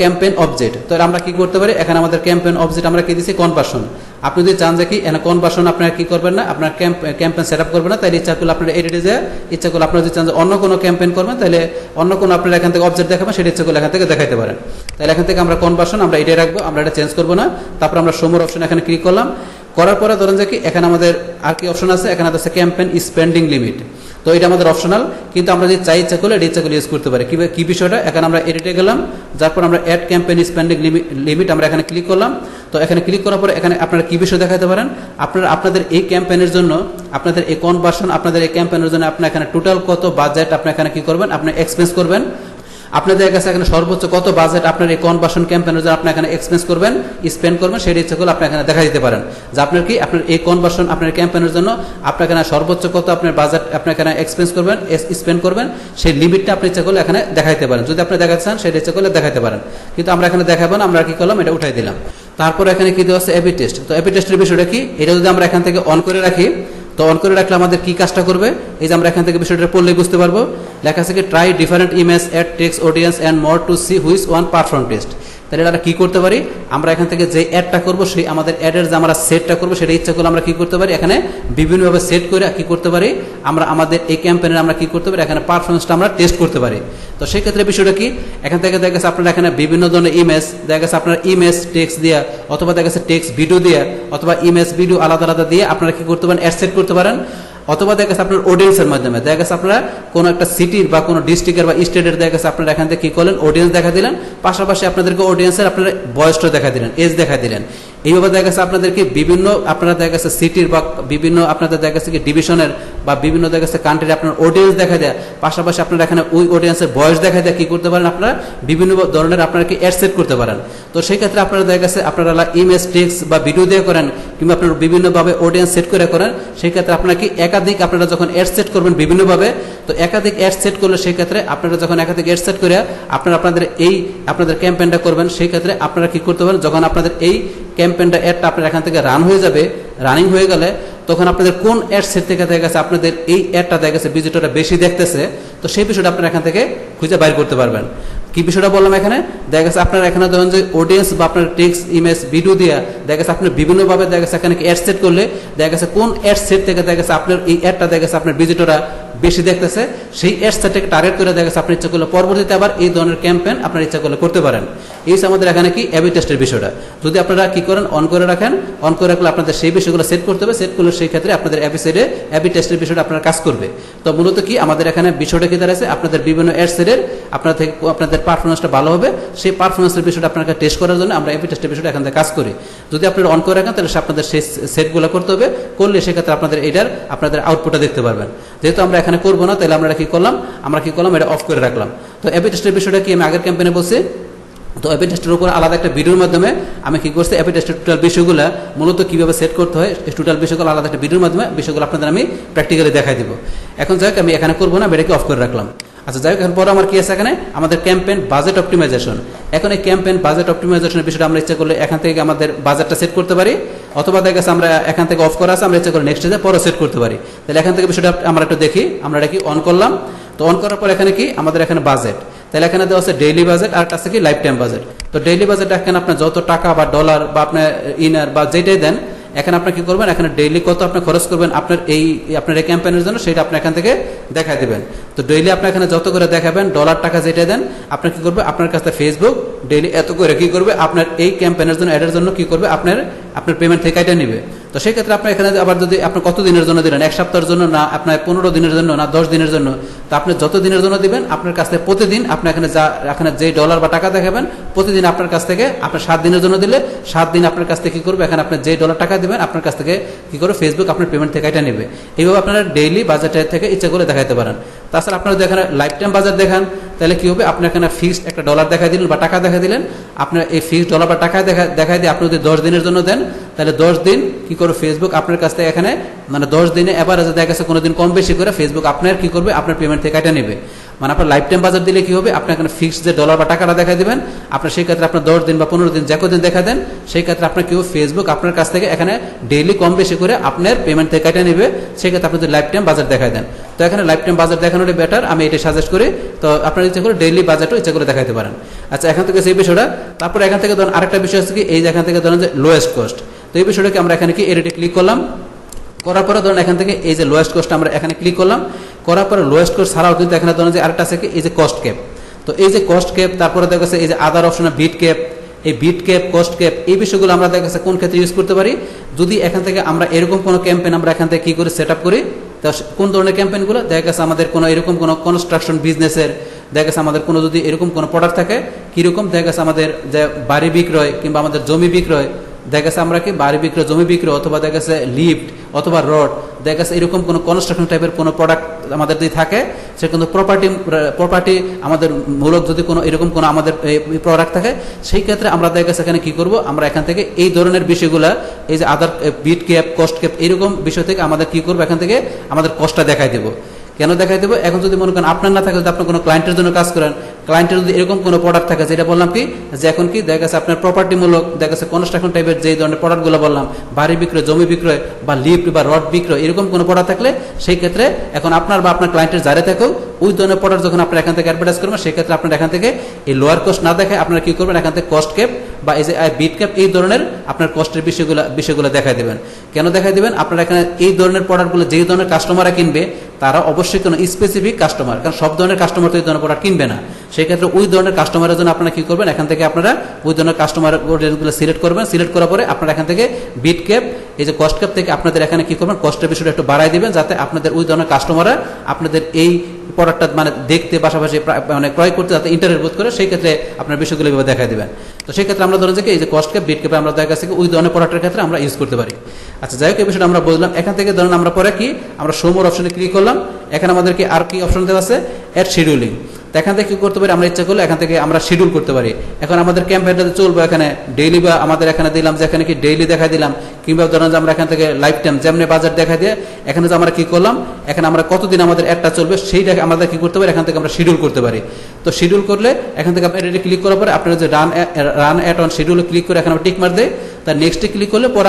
ক্যাম্পেইন অবজেক্ট। তো আমরা কি করতে পারি, এখানে আমাদের ক্যাম্পেইন অবজেক্ট আমরা কি দিচ্ছি, কনভার্সন। আপনি যদি চান যে কি এখানে কনভার্সন আপনারা কি করবেন না, আপনার ক্যাম্পেইন সেট আপ করবেন না, তাহলে ইচ্ছা করলে আপনারা এডিটে যায়, ইচ্ছা করলে আপনারা যদি চান যে অন্য কোনো ক্যাম্পেইন করবেন, তাহলে অন্য কোনো আপনারা এখান থেকে অবজেক্ট দেখাবেন, সেটা ইচ্ছা করলে এখান থেকে দেখাইতে পারেন। তাহলে এখান থেকে আমরা কনভার্সন আমরা এটাই রাখবো, আমরা এটা চেঞ্জ করবো না। তারপর আমরা সমর অপশন এখানে ক্লিক করলাম, করার পরে ধরেন যে কি এখানে আমাদের আর কি অপশন আছে, এখানে আছে ক্যাম্পেইন স্পেন্ডিং লিমিট। তো এটা আমাদের অপশনাল, কিন্তু আমরা যদি চাই ইচ্ছা করলে ইচ্ছা করলে ইউজ করতে পারি। কি বিষয়টা, এখানে আমরা এডিটে গেলাম, যারপর আমরা অ্যাড ক্যাম্পেইন স্পেন্ডিং লিমিট আমরা এখানে ক্লিক করলাম। তো এখানে ক্লিক করার পরে এখানে আপনারা কি বিষয় দেখাতে পারেন, আপনাদের এই ক্যাম্পেইনের জন্য, আপনাদের এই কনভার্সন, আপনাদের এই ক্যাম্পেইনের জন্য আপনার এখানে টোটাল কত বাজেট আপনি এখানে কি করবেন, আপনি এক্সপেন্স করবেন। আপনাদের কাছে এখানে সর্বোচ্চ কত বাজেট আপনার এই কনভার্সন ক্যাম্পেইনের জন্য আপনি এখানে এক্সপেন্স করবেন, স্পেন্ড করবেন, সেটা ইচ্ছা করলে আপনি এখানে দেখা দিতে পারেন যে আপনার কি আপনার এই কনভার্সন আপনার ক্যাম্পেইনের জন্য আপনার এখানে সর্বোচ্চ কত আপনার বাজেট আপনি এখানে এক্সপেন্স করবেন, স্পেন্ড করবেন, সেই লিমিটটা আপনি ইচ্ছা করলে এখানে দেখাইতে পারেন। যদি আপনি দেখাতে চান সেটা ইচ্ছা করলে দেখাইতে পারেন, কিন্তু আমরা এখানে দেখাবো না, আমরা কি করলাম এটা উঠাই দিলাম। তারপর এখানে কি দেওয়া আছে, এবি টেস্ট। তো এবি টেস্টের বিষয়টা কি, এটা যদি আমরা এখান থেকে অন করে রাখি, তো অন করে রাখলে আমাদের কি কাজটা করবে, এই যে আমরা এখান থেকে বিষয়টা পড়লেই বুঝতে পারবো। লেখা আছে কি try different image ad text audience and more to see which one perform test. তাহলে এটা কি করতে পারি, আমরা এখান থেকে যে অ্যাডটা করবো সেই আমাদের অ্যাডের যে আমরা সেটটা করবো সেটা ইচ্ছা করলে আমরা কি করতে পারি, এখানে বিভিন্নভাবে সেট করে কি করতে পারি, আমরা আমাদের এই ক্যাম্পেইনের আমরা কি করতে পারি, এখানে পারফরমেন্সটা আমরা টেস্ট করতে পারি। তো সেই ক্ষেত্রে বিষয়টা কি, এখান থেকে দেখা গেছে আপনারা এখানে বিভিন্ন ধরনের ইমেজ, দেখা গেছে আপনার ইমেজ টেক্সট দিয়া অথবা দেখা গেছে টেক্সট ভিডিও দিয়া অথবা ইমেজ ভিডিও আলাদা আলাদা দিয়ে আপনারা কি করতে পারেন, অ্যাড সেট করতে পারেন। অথবা দেখা গেছে আপনার অডিয়েন্সের মাধ্যমে, দেখা গেছে আপনারা কোনো একটা সিটির বা কোনো ডিস্ট্রিক্টের বা স্টেটের দেখা গেছে আপনারা এখান থেকে কি করলেন, অডিয়েন্স দেখা দিলেন, পাশাপাশি আপনাদেরকে অডিয়েন্সের আপনারা বয়সটা দেখা দিলেন, এজ দেখা দিলেন। এইভাবে দেখা গেছে আপনাদেরকে বিভিন্ন আপনারা দেখা গেছে সিটির বা বিভিন্ন আপনাদের দেখা গেছে কি ডিভিশনের বা বিভিন্ন দেখা গেছে কান্ট্রির আপনার অডিয়েন্স দেখা দেয়, পাশাপাশি আপনারা এখানে ওই অডিয়েন্সের বয়স দেখা দেয় কি করতে পারেন, আপনারা বিভিন্ন ধরনের আপনারা কি অ্যাড সেট করতে পারেন। তো সেই ক্ষেত্রে আপনারা দেখা গেছে আপনারা ইমেজ টেক্সট বা ভিডিও দিয়ে করেন কিংবা আপনারা বিভিন্নভাবে অডিয়েন্স সেট করে করেন, সেই ক্ষেত্রে আপনারা কি একাধিক আপনারা যখন অ্যাড সেট করবেন বিভিন্নভাবে, তো একাধিক অ্যাড সেট করলে সেই ক্ষেত্রে আপনারা যখন একাধিক অ্যাড সেট করে আপনারা আপনাদের ক্যাম্পেইনটা করবেন, সেই ক্ষেত্রে আপনারা কি করতে পারেন, যখন আপনাদের এই ক্যাম্পেইনটা অ্যাডটা আপনার এখান থেকে রান হয়ে যাবে, রানিং হয়ে গেলে তখন আপনাদের কোন অ্যাড সেট থেকে দেখা গেছে আপনাদের এই অ্যাডটা দেখা গেছে ভিজিটররা বেশি দেখতেছে, তো সেই বিষয়টা আপনারা এখান থেকে খুঁজে বাইর করতে পারবেন। কি বিষয়টা বললাম, এখানে দেখা গেছে আপনারা এখানে ধরেন যে অডিয়েন্স বা আপনার টেক্সট ইমেজ ভিডিও দিয়ে দেখা গেছে আপনি বিভিন্নভাবে দেখা গেছে এখানে অ্যাড সেট করলে দেখা গেছে কোন অ্যাড সেট থেকে দেখা গেছে আপনার এই অ্যাডটা দেখা গেছে আপনার ভিজিটররা বেশি দেখতেছে, সেই অ্যাড সেটটাকে টার্গেট করে দেখা গেছে আপনি ইচ্ছা করলে পরবর্তীতে আবার এই ধরনের ক্যাম্পেইন আপনার ইচ্ছা করলে করতে পারেন। এই হচ্ছে আমাদের এখানে কি এবি টেস্টের বিষয়টা। যদি আপনারা কি করেন অন করে রাখেন, অন করে রাখলে আপনাদের সেই বিষয়গুলো সেট করতে হবে, সেট করলে সেই ক্ষেত্রে আপনাদের এবি টেস্টের বিষয়টা আপনার কাজ করবে। তো মূলত কি আমাদের এখানে বিষয়টা কি দাঁড়াচ্ছে, আপনাদের বিভিন্ন অ্যাড সেটের আপনাদের পারফরমেন্সটা ভালো হবে, সেই পারফরমেন্সের বিষয়টা আপনাকে টেস্ট করার জন্য আমরা এবি টেস্টের বিষয়টা এখান থেকে কাজ করি। যদি আপনারা অন করে রাখেন তাহলে আপনাদের সেই সেটগুলো করতে হবে, করলে সেক্ষেত্রে আপনাদের আউটপুটটা দেখতে পারবেন। যেহেতু আমরা এখানে করবো না, তাহলে আমরা কি করলাম এটা অফ করে রাখলাম। তো এবি টেস্টের বিষয়টা কি আমি আগের ক্যাম্পেইনে বলছি। তো এবি টেস্টের উপর আলাদা একটা ভিডিওর মাধ্যমে আমি কি করছি, এবি টেস্টের টোটাল বিষয়গুলো মূলত কীভাবে সেট করতে হয়, টোটাল বিষয়গুলো আলাদা একটা ভিডিওর মাধ্যমে বিষয়গুলো আপনাদের আমি প্র্যাকটিক্যালি দেখাই দিব। এখন যাই হোক আমি এখানে করবো না, এটাকে অফ করে রাখলাম। আচ্ছা যাই হোক, এখন পরে আমার কি আছে এখানে আমাদের ক্যাম্পেইন বাজেট অপটিমাইজেশন। এখন এই ক্যাম্পেইন বাজেট অপটিমাইজেশনের বিষয়টা আমরা ইচ্ছা করলে এখান থেকে আমাদের বাজেটটা সেট করতে পারি, অথবা দেখা গেছে আমরা এখান থেকে অফ করা আছে, আমরা ইচ্ছা করলে নেক্সট স্টেজে পরে সেট করতে পারি। তাহলে এখান থেকে বিষয়টা আমরা একটু দেখি, আমরা এটা কি অন করলাম। তো অন করার পর এখানে কি আমাদের এখানে বাজেট, তাহলে এখানে দেওয়া আছে ডেইলি বাজেট আর কাছে কি লাইফ টাইম বাজেট। তো ডেইলি বাজেট এখানে আপনার যত টাকা বা ডলার বা আপনার ইনার বা যেটাই দেন, এখানে আপনি কি করবেন, এখানে ডেইলি কত আপনি খরচ করবেন আপনার এই ক্যাম্পেইনের জন্য, সেটা আপনি এখান থেকে দেখাই দেবেন। তো ডেইলি আপনি এখানে যত করে দেখাবেন, ডলার টাকা যেটা দেন, আপনি কি করবে, আপনার কাছে ফেসবুক ডেইলি এত করে কি করবে, আপনার এই ক্যাম্পেইনের জন্য অ্যাডের জন্য কি করবে, আপনার পেমেন্ট থেকে এটা নেবে। তো সেই ক্ষেত্রে আপনি এখানে আবার যদি আপনি কত দিনের জন্য দিলেন, এক সপ্তাহের জন্য না, আপনার 15 দিনের জন্য না 10 দিনের জন্য, তো আপনি যত দিনের জন্য দিবেন আপনার কাছ থেকে প্রতিদিন আপনি এখানে যে ডলার বা টাকা দেখাবেন, প্রতিদিন আপনার কাছ থেকে আপনার 7 দিনের জন্য দিলে 7 দিন আপনার কাছ থেকে কি করবে, এখানে আপনি যে ডলার টাকা দিবেন আপনার কাছ থেকে কি করবে, ফেসবুক আপনার পেমেন্ট থেকে এটা নেবে। এইভাবে আপনারা ডেইলি বাজেটের থেকে ইচ্ছা করে দেখাতে পারেন। তাছাড়া আপনারা যদি এখানে লাইফ টাইম বাজার দেখান, তাহলে কি হবে, আপনি এখানে ফিক্সড একটা ডলার দেখা দিলেন বা টাকা দেখা দিলেন, আপনার এই ফিক্সড ডলার বা টাকা দেখাই দিয়ে আপনি যদি 10 দিনের জন্য দেন, তাহলে 10 দিন কি করবে ফেসবুক আপনার কাছ থেকে এখানে 10 দিনে এভারেজে দেখা গেছে কোনোদিন কম বেশি করে ফেসবুক আপনার কি করবে, আপনার পেমেন্ট থেকে এটা নেবে। আপনার লাইফ টাইম বাজার দিলে কি হবে, আপনি এখানে ফিক্সড যে ডলার বা টাকাটা দেখা দিবেন, আপনার সেই ক্ষেত্রে আপনার 10 দিন বা 15 দিন যে কদিন দেখা দেন, সেই ক্ষেত্রে আপনার কি ফেসবুক আপনার কাছ থেকে এখানে ডেইলি কম বেশি করে আপনার পেমেন্ট থেকে এটা নেবে। সেই ক্ষেত্রে আপনি যদি লাইফ টাইম বাজার দেখাই দেন, তো এখানে লাইফ টাইম বাজার দেখানোটা বেটার, আমি এটা সাজেস্ট করি। তো আপনার ইচ্ছা করে ডেইলি বাজারও ইচ্ছা করে দেখাতে পারেন। আচ্ছা এখান থেকে সেই বিষয়টা, তারপর এখান থেকে ধরুন আরেকটা বিষয় আছে কি, এই যে এখান থেকে ধরেন যে লোয়েস্ট কস্ট। তো এই বিষয়টাকে আমরা এখানে কি এডিটে ক্লিক করলাম, করার পরে ধরুন এখান থেকে এই যে লোয়েস্ট কস্ট আমরা এখানে ক্লিক করলাম, করার পরে লোয়েস্ট কস্ট ছাড়াও কিন্তু এখানে ধরুন যে আরেকটা আছে কি, এই যে কস্ট ক্যাপ। তো এই যে কস্ট ক্যাপ, তারপরে দেখা গেছে এই যে আদার অপশনে বিট ক্যাপ, এই বিট ক্যাপ, কস্ট ক্যাপ, এই বিষয়গুলো আমরা দেখা গেছে কোন ক্ষেত্রে ইউজ করতে পারি, যদি এখান থেকে আমরা এরকম কোনো ক্যাম্পেইন আমরা এখান থেকে কি করে সেট আপ করি। তো কোন ধরনের ক্যাম্পেইনগুলো, দেখা গেছে আমাদের কোনো এরকম কোনো কনস্ট্রাকশন বিজনেসের, দেখা গেছে আমাদের কোনো যদি এরকম কোনো প্রোডাক্ট থাকে, কীরকম দেখা গেছে আমাদের যে বাড়ি বিক্রয় কিংবা আমাদের জমি বিক্রয়, দেখা গেছে আমরা কি বাড়ি বিক্রয়, জমি বিক্রয়, অথবা দেখা গেছে লিফট অথবা রড, দেখা গেছে এরকম কোনো কনস্ট্রাকশন টাইপের কোনো প্রোডাক্ট আমাদের যদি থাকে, সে কিন্তু প্রপার্টি আমাদের মূলক যদি কোনো এরকম কোনো আমাদের প্রোডাক্ট থাকে, সেই ক্ষেত্রে আমরা দেখা গেছে এখানে কি করব, আমরা এখান থেকে এই ধরনের বিষয়গুলা, এই যে আদার বিট ক্যাপ, কস্ট ক্যাপ, এরকম বিষয় থেকে আমাদের কি করবো, এখান থেকে আমাদের কস্টটা দেখাই দেবো। কেন দেখাই দেবো, এখন যদি মনে করেন আপনার না থাকে, যদি আপনার কোনো ক্লায়েন্টের জন্য কাজ করেন, ক্লায়েন্টের যদি এরকম কোনো প্রোডাক্ট থাকে, যেটা বললাম কি যে এখন কি দেখা গেছে আপনার প্রপার্টিমূলক, দেখা গেছে কনস্ট্রাকশন টাইপের যে ধরনের প্রোডাক্টগুলো বললাম, বাড়ি বিক্রয়, জমি বিক্রয় বা লিফট বা রড বিক্রয়, এরকম কোনো প্রোডাক্ট থাকলে সেই ক্ষেত্রে এখন আপনার বা আপনার ক্লায়েন্টের যারা থাকুক, ওই ধরনের প্রোডাক্ট যখন আপনার এখান থেকে অ্যাডভার্টাইজ করবেন, সেই ক্ষেত্রে আপনার এখান থেকে এই লোয়ার কস্ট না দেখে আপনারা কি করবেন, এখান থেকে কস্ট ক্যাপ বা এই যে বিট ক্যাপ, এই ধরনের আপনার কস্টের বিষয়গুলো দেখাই দেবেন। কেন দেখাই দেবেন, আপনারা এখানে এই ধরনের প্রোডাক্টগুলো যেই ধরনের কাস্টমাররা কিনবে, তারা অবশ্যই কোনো স্পেসিফিক কাস্টমার, কারণ সব ধরনের কাস্টমার তো এই ধরনের প্রোডাক্ট কিনবে না। সেই ক্ষেত্রে ওই ধরনের কাস্টমারের জন্য আপনারা কি করবেন, এখান থেকে আপনারা ওই ধরনের কাস্টমারগুলো সিলেক্ট করবেন। সিলেক্ট করার পরে আপনারা এখান থেকে বিট ক্যাপ, এই যে কস্ট ক্যাপ থেকে আপনাদের এখানে কি করবেন, কস্টের বিষয়টা একটু বাড়াই দিবেন, যাতে আপনাদের ওই ধরনের কাস্টমাররা আপনাদের এই প্রোডাক্টটা দেখতে পাশাপাশি ক্রয় করতে যাতে ইন্টারেস্ট বোধ করে, সেই ক্ষেত্রে আপনার বিষয়গুলো এভাবে দেখা দিবেন। তো সেই ক্ষেত্রে আমরা ধরেন যে এই যে কস্ট ক্যাপ, বিট ক্যাপ আমরা দেখা গেছে ওই ধরনের প্রোডাক্টের ক্ষেত্রে আমরা ইউজ করতে পারি। আচ্ছা যাই হোক, এই বিষয়টা আমরা বললাম। এখান থেকে ধরেন আমরা পরে কি, আমরা শো মোর অপশনে ক্লিক করলাম, এখানে আমাদেরকে আর কি অপশন দেওয়া আছে, অ্যাড শিডিউলিং। তো এখান থেকে কি করতে পারি, আমরা ইচ্ছা করলে এখান থেকে আমরা শিডিউল করতে পারি। এখন আমাদের ক্যাম্পেইনটা চলবে এখানে ডেইলি, বা আমাদের এখানে দিলাম যে এখানে কি ডেইলি দেখা দিলাম, কিংবা ধরেন যে আমরা এখান থেকে লাইফ টাইম যেমনি বাজার দেখা দিয়ে, এখানে যে আমরা কি করলাম, এখানে আমরা কতদিন আমাদের অ্যাডটা চলবে সেইটা আমাদের কি করতে পারি, এখান থেকে আমরা শিডিউল করতে পারি। তো শিডিউল করলে এখান থেকে আপনি এডিটে ক্লিক করার পরে আপনারা যে রান অ্যাড অন শিডিউলে ক্লিক করে এখানে টিক মার দেয়, তার নেক্সটে ক্লিক করলে পরে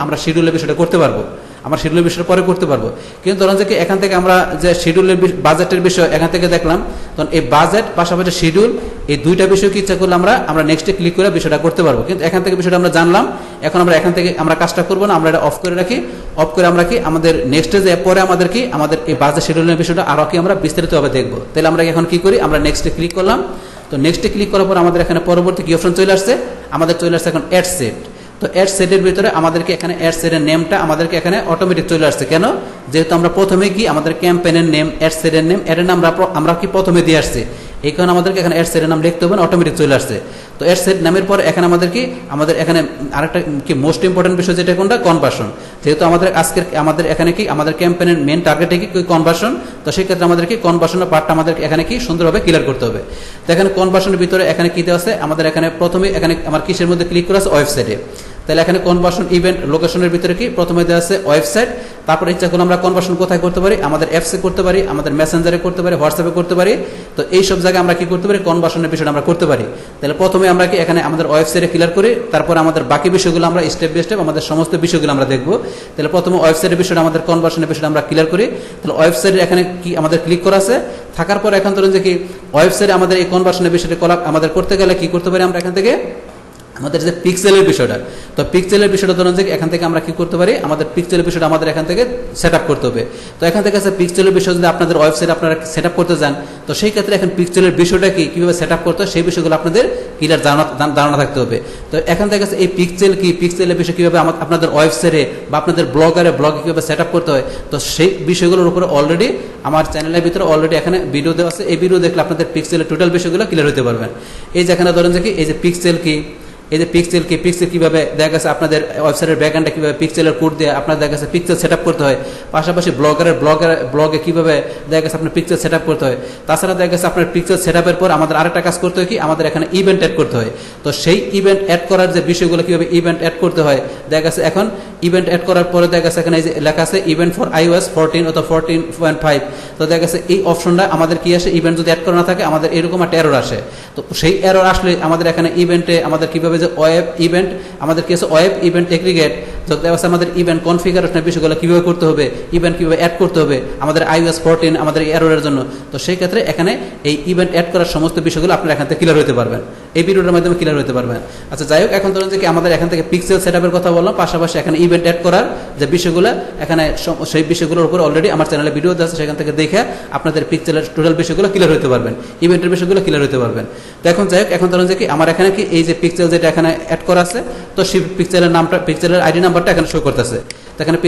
আমরা শিডিউলের বিষয়টা করতে পারবো। আমার শিডিউলের বিষয়টা পরে করতে পারবো। কিন্তু ধরুন যে কি এখান থেকে আমরা যে শিডিউলের বাজেটের বিষয় এখান থেকে দেখলাম, তখন এই বাজেট পাশাপাশি শিডিউল এই দুইটা বিষয় কি ইচ্ছা করলে আমরা নেক্সটে ক্লিক করে বিষয়টা করতে পারবো। কিন্তু এখান থেকে বিষয়টা আমরা জানলাম, এখন আমরা এখান থেকে আমরা কাজটা করবো না, আমরা এটা অফ করে রাখি। অফ করে আমরা কি আমাদের নেক্সটে যে পরে আমাদের কি আমাদের এই বাজেট শিডিউলের বিষয়টা আরও কি আমরা বিস্তারিতভাবে দেখবো। তাহলে আমরা এখন কি করি, আমরা নেক্সটে ক্লিক করলাম। তো নেক্সটে ক্লিক করার পর আমাদের এখানে পরবর্তী কি অপশন চলে আসছে, আমাদের চলে আসছে এখন অ্যাড সেট। তো অ্যাড সেটের ভিতরে আমাদেরকে এখানে অ্যাড সেটের নেমটা আমাদেরকে এখানে অটোমেটিক চলে আসছে। কেন? যেহেতু আমরা প্রথমে কি আমাদের ক্যাম্পেনের নেম, অ্যাড সেটের নেম, এর নাম আমরা কি প্রথমে দিয়ে আসছি, এই কারণে আমাদেরকে এখানে অ্যাড সেটের নাম লিখতে হবে না, অটোমেটিক চলে আসছে। তো অ্যাড সেট নামের পর এখানে আমাদের কি আমাদের এখানে আরেকটা কি মোস্ট ইম্পর্টেন্ট বিষয় যেটা কোনটা, কনভার্সন। যেহেতু আমাদের আজকের আমাদের এখানে কি আমাদের ক্যাম্পেনের মেন টার্গেটে কি কনভার্সন, তো সেই ক্ষেত্রে আমাদের কি কনভার্সনের পার্টটা আমাদের এখানে কি সুন্দরভাবে ক্লিয়ার করতে হবে। তো এখানে কনভার্সনের ভিতরে এখানে কি দেওয়া আছে, আমাদের এখানে প্রথমে এখানে আমার কিসের মধ্যে ক্লিক করা আছে, ওয়েবসাইটে। তাহলে এখানে কনভার্সন ইভেন্ট লোকেশনের ভিতরে কি প্রথমে দেওয়া আছে ওয়েবসাইট। তারপর ইচ্ছা করলে আমরা কনভার্সন কোথায় করতে পারি, আমাদের অ্যাপসে করতে পারি, আমাদের মেসেঞ্জারে করতে পারি, হোয়াটসঅ্যাপে করতে পারি। তো এই সব জায়গায় আমরা কি করতে পারি, কনভার্সনের বিষয়টা আমরা করতে পারি। তাহলে প্রথমে আমরা কি এখানে আমাদের ওয়েবসাইটে ক্লিয়ার করি, তারপর আমাদের বাকি বিষয়গুলো আমরা স্টেপ বাই স্টেপ আমাদের সমস্ত বিষয়গুলো আমরা দেখবো। তাহলে প্রথমে ওয়েবসাইটের বিষয়টা আমাদের কনভার্সনের বিষয়টা আমরা ক্লিয়ার করি। তাহলে ওয়েবসাইটে এখানে কি আমাদের ক্লিক করা আছে, থাকার পর এখন ধরুন যে কি ওয়েবসাইটে আমাদের এই কনভার্সনের বিষয়টা আমাদের করতে গেলে কি করতে পারি, আমরা এখান থেকে আমাদের যে পিক্সেলের বিষয়টা, তো পিক্সেলের বিষয়টা ধরুন যে এখান থেকে আমরা কি করতে পারি, আমাদের পিক্সেলের বিষয়টা আমাদের এখান থেকে সেট আপ করতে হবে। তো এখান থেকে আছে পিক্সেলের বিষয় যদি আপনাদের ওয়েবসাইট আপনারা সেট আপ করতে যান, তো সেই ক্ষেত্রে এখন পিক্সেলের বিষয়টা কি কীভাবে সেট আপ করতে হয় সেই বিষয়গুলো আপনাদের ক্লিয়ার ধারণা থাকতে হবে। তো এখান থেকে এই পিক্সেল কি, পিক্সেলের বিষয় কীভাবে আপনাদের ওয়েবসাইটে বা আপনাদের ব্লগে কীভাবে সেট আপ করতে হয়, তো সেই বিষয়গুলোর উপরে অলরেডি আমার চ্যানেলের ভিতরে অলরেডি এখানে ভিডিও দেওয়া আছে। এই ভিডিও দেখলে আপনাদের পিক্সেলের টোটাল বিষয়গুলো ক্লিয়ার হতে পারবেন। এই যে এখানে ধরেন যে কি এই যে পিক্সেল কি, এই যে পিক্সেল কীভাবে দেখা গেছে আপনাদের ওয়েবসাইটের ব্যাকএন্ডে কীভাবে পিক্সেলের কোড দিয়ে আপনার দেখা গেছে পিক্সেল সেট আপ করতে হয়। পাশাপাশি ব্লগে কীভাবে দেখা গেছে আপনার পিক্সেল সেট আপ করতে হয়। তাছাড়া দেখা গেছে আপনার পিক্সেল সেট আপের পর আমাদের আরেকটা কাজ করতে হয় কি, আমাদের এখানে ইভেন্ট অ্যাড করতে হয়। তো সেই ইভেন্ট অ্যাড করার যে বিষয়গুলো কীভাবে ইভেন্ট অ্যাড করতে হয়, দেখা গেছে এখন ইভেন্ট অ্যাড করার পরে দেখা গেছে এখানে এই যে লেখা আছে ইভেন্ট ফর iOS 14 অথবা 14.5। তো দেখা গেছে এই অপশনটা আমাদের কি আসে, ইভেন্ট যদি অ্যাড করা না থাকে আমাদের এরকম একটা এরর আসে। তো সেই এরর আসলে আমাদের এখানে ইভেন্টে আমাদের কীভাবে যে ওয়েব ইভেন্ট আমাদের কি আছে, ওয়েব ইভেন্ট এগ্রিগেট, তো দেখা যাচ্ছে আমাদের ইভেন্ট কনফিগারেশনের বিষয়গুলো কীভাবে করতে হবে, ইভেন্ট কীভাবে অ্যাড করতে হবে আমাদের iOS 14 আমাদের এররের জন্য। তো সেই ক্ষেত্রে এখানে এই ইভেন্ট অ্যাড করার সমস্ত বিষয়গুলো আপনারা এখান থেকে ক্লিয়ার হতে পারবেন, এই ভিডিওটার মাধ্যমে ক্লিয়ার হতে পারবেন। আচ্ছা যাই হোক, এখন ধরুন যে কি আমাদের এখান থেকে পিক্সেল সেট আপের কথা বললাম, পাশাপাশি এখানে ইভেন্ট অ্যাড করার যে বিষয়গুলো এখানে সেই বিষয়গুলোর উপর অলরেডি আমার চ্যানেলে ভিডিও দেওয়া আছে, সেখান থেকে দেখে আপনাদের পিক্সেলের টোটাল বিষয়গুলো ক্লিয়ার হতে পারবেন, ইভেন্টের বিষয়গুলো ক্লিয়ার হতে পারবেন। তো এখন যাই হোক, এখন ধরুন যে কি আমার এখানে কি এই যে পিক্সেল যেটা এখানে অ্যাড করা আছে, তো সেই পিক্সেলের নামটা, পিক্সেলের আইডি নাম্বারটা এখানে শো করতেছে। তো এখানে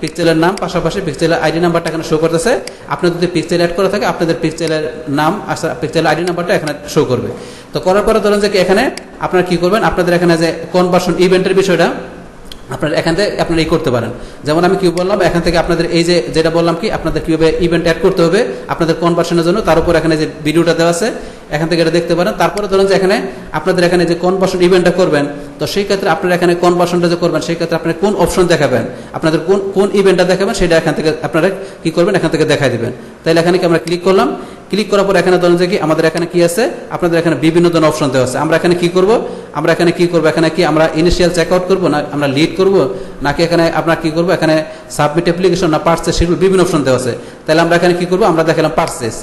পিক্সেলের নাম পাশাপাশি পিক্সেলের আইডি নাম্বারটা এখানে শো করতেছে। আপনার যদি পিক্সেল অ্যাড করা থাকে আপনাদের পিক্সেলের নাম পিক্সেলের আইডি নাম্বারটা এখানে শো করবে। তো করার পরে ধরুন যে এখানে আপনারা কি করবেন, আপনাদের এখানে যে কনভার্সন ইভেন্টের বিষয়টা আপনারা এখান থেকে আপনারা এই করতে পারেন। যেমন আমি কি বললাম, এখান থেকে আপনাদের এই যে যেটা বললাম কি আপনাদের কীভাবে ইভেন্ট অ্যাড করতে হবে আপনাদের কনভার্সনের জন্য, তার উপর এখানে যে ভিডিওটা দেওয়া আছে এখান থেকে এটা দেখতে পারেন। তারপরে ধরুন যে এখানে আপনাদের এখানে যে কনভার্সন ইভেন্টটা করবেন, তো সেই ক্ষেত্রে আপনারা এখানে কনভার্সনটা যে করবেন সেই ক্ষেত্রে আপনারা কোন অপশন দেখাবেন, আপনাদের কোন ইভেন্টটা দেখাবেন সেটা এখান থেকে আপনারা কি করবেন, এখান থেকে দেখাই দিবেন। তাহলে এখানে কি আমরা ক্লিক করলাম, ক্লিক করার পর এখানে ধরুন যে কি আমাদের এখানে কি আছে, আপনাদের এখানে বিভিন্ন ধরনের অপশন দেওয়া আছে। আমরা এখানে কি করব, এখানে কি আমরা ইনিশিয়াল চেক আউট করবো না আমরা লিড করব, নাকি এখানে আপনার কি করবো, এখানে সাবমিট অ্যাপ্লিকেশন না পারচেস, সেগুলো বিভিন্ন অপশন দেওয়া আছে। তাহলে আমরা এখানে কি করবো, আমরা দেখালাম পারচেস।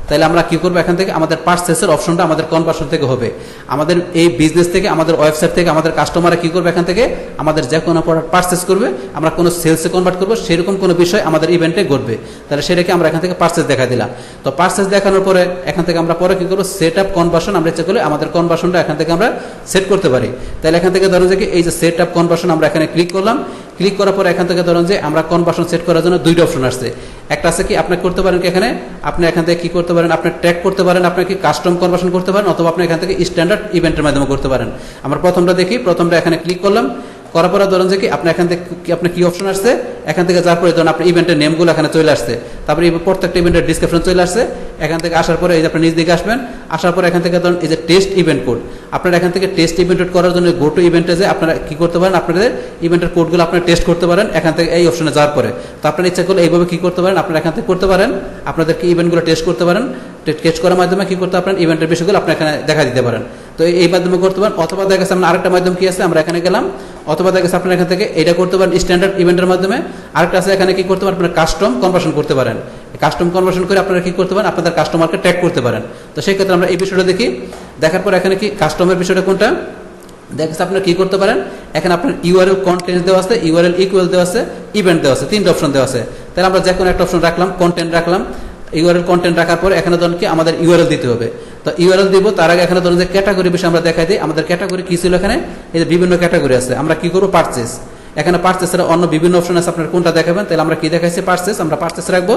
তাহলে আমরা কি করবো, এখান থেকে আমাদের পারচেসের অপশনটা আমাদের কনভার্সন থেকে হবে। আমাদের এই বিজনেস থেকে, আমাদের ওয়েবসাইট থেকে আমাদের কাস্টমাররা কি করবে, এখান থেকে আমাদের যে কোনো প্রোডাক্ট পারচেস করবে, আমরা কোনো সেলসে কনভার্ট করবো, সেরকম কোনো বিষয় আমাদের ইভেন্টে ঘটবে। তাহলে সেটাকে আমরা এখান থেকে পারচেস দেখা দিলাম। তো পারচেস দেখানোর পরে এখান থেকে আমরা পরে কি করবো, সেট আপ কনভার্সন, আমরা ইচ্ছা করলে আমাদের কনভার্সনটা এখান থেকে আমরা সেট করতে পারি। তাহলে এখান থেকে ধরুন যে এই যে সেট আপ কনভার্সন আমরা এখানে ক্লিক করলাম। ক্লিক করার পর এখান থেকে ধরুন যে আমরা কনভার্সন সেট করার জন্য দুইটা অপশন আসছে। একটা আছে কি আপনি করতে পারেন কি এখানে আপনি এখান থেকে কি করতে পারেন, আপনি ট্র্যাক করতে পারেন, আপনি কি কাস্টম কনভার্সন করতে পারেন, অথবা আপনি এখান থেকে স্ট্যান্ডার্ড ইভেন্টের মাধ্যমে করতে পারেন। আমরা প্রথমটা দেখি, প্রথমটা এখানে ক্লিক করলাম, করার পরে ধরুন যে কি আপনি এখান থেকে আপনি কি অপশন আসছে, এখান থেকে যার পরে ধরুন আপনার ইভেন্টের নেমগুলো এখানে চলে আসছে, তারপরে প্রত্যেকটা ইভেন্টের ডিসক্রিপশন চলে আসছে। এখান থেকে আসার পরে এই যে আপনি নিজ দিকে আসবেন, আসার পরে এখান থেকে ধরুন এই যে টেস্ট ইভেন্ট কোড, আপনারা এখান থেকে টেস্ট ইভেন্ট করার জন্য গো টু ইভেন্টে যে আপনারা কি করতে পারেন, আপনাদের ইভেন্টের কোডগুলো আপনারা টেস্ট করতে পারেন এখান থেকে এই অপশনে যাওয়ার পরে। তো আপনারা ইচ্ছা করলে এইভাবে কি করতে পারেন, আপনারা এখান থেকে করতে পারেন, আপনাদের কি ইভেন্টগুলো টেস্ট করতে পারেন, টেস্ট করার মাধ্যমে কি করতে পারেন, ইভেন্টের বিষয়গুলো আপনি এখানে দেখা দিতে পারেন। তো এই মাধ্যমে করতে পারেন, অথবা দেখা গেছে আমরা আরেকটা মাধ্যম কি আছে, আমরা এখানে গেলাম, অথবা দেখা গেছে আপনারা এখান থেকে এটা করতে পারেন স্ট্যান্ডার্ড ইভেন্টের মাধ্যমে। আরেকটা আছে এখানে কি করতে পারেন, আপনারা কাস্টম কনভার্সন করতে পারেন। কাস্টম কনভার্সন করে আপনারা কি করতে পারেন, আপনাদের কাস্টমারকে ট্র্যাক করতে পারেন। তো সেই ক্ষেত্রে আমরা এই বিষয়টা দেখি। দেখার পর এখানে কি কাস্টমের বিষয়টা কোনটা, দেখেন আপনারা কি করতে পারেন, এখানে আপনার ইউআরএল কন্টেন্ট দেওয়া আছে, ইউআরএল ইকুয়াল দেওয়া আছে, ইভেন্ট দেওয়া আছে, তিনটা অপশন দেওয়া আছে। তাহলে আমরা যে কোনো একটা অপশন রাখলাম, কন্টেন্ট রাখলাম। ইউআরএল কন্টেন্ট রাখার পরে এখানে ধরুন কি আমাদের ইউআরএল দিতে হবে। তো ইউআরএল দিব, তার আগে এখানে ধরুন যে ক্যাটাগরি বিষয় আমরা দেখাই দিই। আমাদের ক্যাটাগরি কি ছিল, এখানে এই যে বিভিন্ন ক্যাটাগরি আছে। আমরা কি করবো, পারচেস। এখানে পারচেসের অন্য বিভিন্ন অপশন আছে, আপনার কোনটা দেখাবেন। তাহলে আমরা কি দেখাইছি, পারচেস। আমরা পারচেস রাখবো,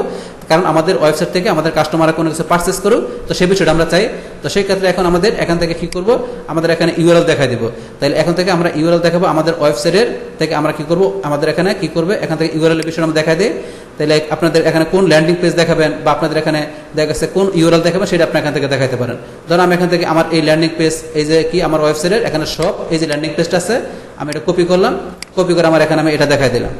কারণ আমাদের ওয়েবসাইট থেকে আমাদের কাস্টমাররা কোনো কিছু পারচেস করুক, তো সেই বিষয়টা আমরা চাই। তো সেই ক্ষেত্রে এখন আমাদের এখান থেকে কি করব, আমাদের এখানে ইউআরএল দেখাই দিব। তাহলে এখন থেকে আমরা ইউআরএল দেখাবো আমাদের ওয়েবসাইটের থেকে। আমরা কি করব, আমাদের এখানে কি করবে, এখান থেকে ইউআরএল এর বিষয়টা আমরা দেখাই দিই। তাহলে আপনাদের এখানে কোন ল্যান্ডিং পেজ দেখাবেন বা আপনাদের এখানে দেখা গেছে কোন ইউআরএল দেখাবেন, সেটা আপনি এখান থেকে দেখাইতে পারেন। ধরুন আমি এখান থেকে আমার এই ল্যান্ডিং পেজ, এই যে কি আমার ওয়েবসাইটের এখানে সব এই যে ল্যান্ডিং পেজটা আছে, আমি এটা কপি করলাম। কপি করে আমার এখানে আমি এটা দেখাই দিলাম।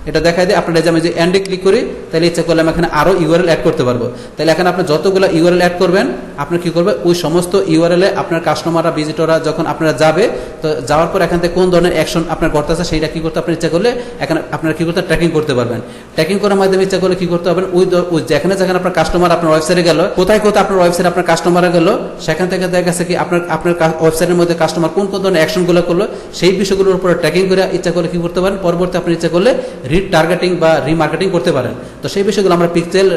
এটা দেখাই দিই আপনারা, যে আমি যে এন্ডে ক্লিক করি, তাহলে ইচ্ছা করলে আমি এখানে আরো ইউআরএল অ্যাড করতে পারবো। তাহলে এখানে আপনি যতগুলো ইউআরএল অ্যাড করবেন, আপনি কি করবে, ওই সমস্ত ইউআরএল এ আপনার কাস্টমাররা, ভিজিটররা যখন আপনারা যাবে, তো যাওয়ার পর এখান থেকে কোন ধরনের অ্যাকশন আপনার করতে আছে, সেইটা কি করতে আপনি ইচ্ছা করলে এখানে আপনারা কি করতে ট্র্যাকিং করতে পারবেন। ট্র্যাকিং করার মাধ্যমে ইচ্ছা করলে কি করতে পারবেন, ওই যেখানে যেখানে আপনার কাস্টমার আপনার ওয়েবসাইটে গেল, কোথায় কোথায় আপনার ওয়েবসাইটে আপনার কাস্টমাররা গেল, সেখান থেকে দেখা গেছে কি আপনার ওয়েবসাইটের মধ্যে কাস্টমার কোন কোন ধরনের অ্যাকশনগুলো করলো, সেই বিষয়গুলোর উপরে ট্র্যাকিং করে ইচ্ছা করলে কি করতে পারেন, পরবর্তী আপনি ইচ্ছা করলে রিড টার্গেটিং বা রিমার্কেটিং করতে পারেন। তো সেই বিষয়গুলো আমরা পিক্সেল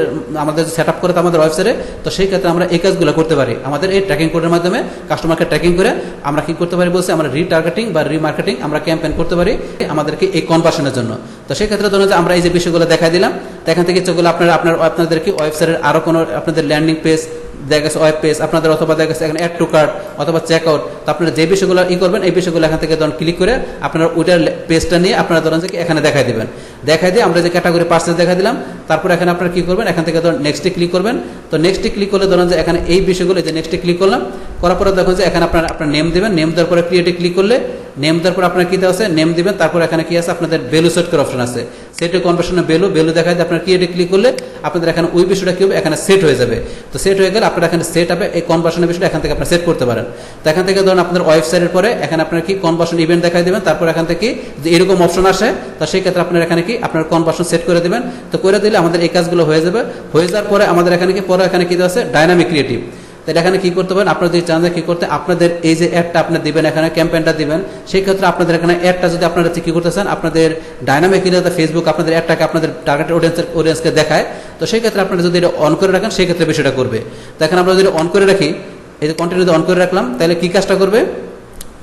আমাদের সেট আপ করে আমাদের ওয়েবসাইটে, তো সেই ক্ষেত্রে আমরা এই কাজগুলো করতে পারি। আমাদের এই ট্র্যাকিং কোডের মাধ্যমে কাস্টমারকে ট্র্যাকিং করে আমরা কি করতে পারি বলছি, আমরা রিটার্গেটিং বা রিমার্কেটিং আমরা ক্যাম্পেইন করতে পারি আমাদেরকে এই কনভার্সনের জন্য। তো সেই ক্ষেত্রে ধরুন যে আমরা এই যে বিষয়গুলো দেখাই দিলাম, তো এখান থেকে ইচ্ছা করলে আপনাদেরকে ওয়েবসাইটের আরো কোনো আপনাদের ল্যান্ডিং পেজ দেখা গেছে, ওয়েব পেজ আপনাদের, অথবা দেখা গেছে এখানে অ্যাড টু কার্ট অথবা চেক আউট, তো আপনারা যে বিষয়গুলো করবেন, এই বিষয়গুলো এখান থেকে ধরুন ক্লিক করে আপনারা ওইটার পেজটা নিয়ে আপনারা ধরুন যে এখানে দেখাই দিবেন। দেখাই দিয়ে আমরা যে ক্যাটাগরি পার্সেস দেখাই দিলাম, তারপর এখানে আপনারা কি করবেন, এখান থেকে ধরুন নেক্সটে ক্লিক করবেন। তো নেক্সটে ক্লিক করলে ধরুন যে এখানে এই বিষয়গুলো, যে নেক্সটে ক্লিক করলাম, করার পরে দেখুন যে এখানে আপনার নেম দিবেন। নেম দেওয়ার পরে ক্রিয়েটে ক্লিক করলে নেম দেওয়ার পর আপনার কি দেওয়া আছে, নেম দিবেন। তারপর এখানে কি আছে, আপনাদের ভ্যালু সেট করার অপশন আছে, সেট কনভার্সনের ভ্যালু দেখায় দিয়ে আপনার ক্রিয়েটে ক্লিক করলে আপনাদের এখানে ওই বিষয়টা কি হবে, এখানে সেট হয়ে যাবে। তো সেট হয়ে গেলে আপনারা এখানে সেট হবে এই কনভার্সনের বিষয়টা এখান থেকে আপনারা সেট করতে পারেন। তো এখান থেকে ধরুন আপনাদের ওয়েবসাইটের পরে এখানে আপনার কি কনভার্সন ইভেন্ট দেখাই দেবেন। তারপর এখান থেকে যে এরকম অপশন আসে, তো সেই ক্ষেত্রে আপনার এখানে কি আপনার কনভার্সন সেট করে দেবেন। তো করে দিলে আমাদের এই কাজগুলো হয়ে যাবে। হয়ে যাওয়ার পরে আমাদের এখানে কি পরে এখানে কি দেওয়া আছে, ডাইনামিক ক্রিয়েটিভ। তাহলে এখানে কি করতে পারেন, আপনারা যদি চান কি করতে, আপনাদের এই যে অ্যাডটা আপনি দিবেন, এখানে ক্যাম্পেইনটা দিবেন, সেই ক্ষেত্রে আপনাদের এখানে অ্যাডটা যদি আপনারা কি করতে চান, আপনাদের ডাইনামিকলি ফেসবুক আপনাদের অ্যাডটাকে আপনাদের টার্গেট অডিয়েন্সকে দেখায়, তো সেই ক্ষেত্রে আপনারা যদি এটা অন করে রাখেন, সেই ক্ষেত্রে বিষয়টা করবে। তো এখন আমরা যদি অন করে রাখি, এই যে কন্টিনিউ অন করে রাখলাম, তাহলে কি কাজটা করবে,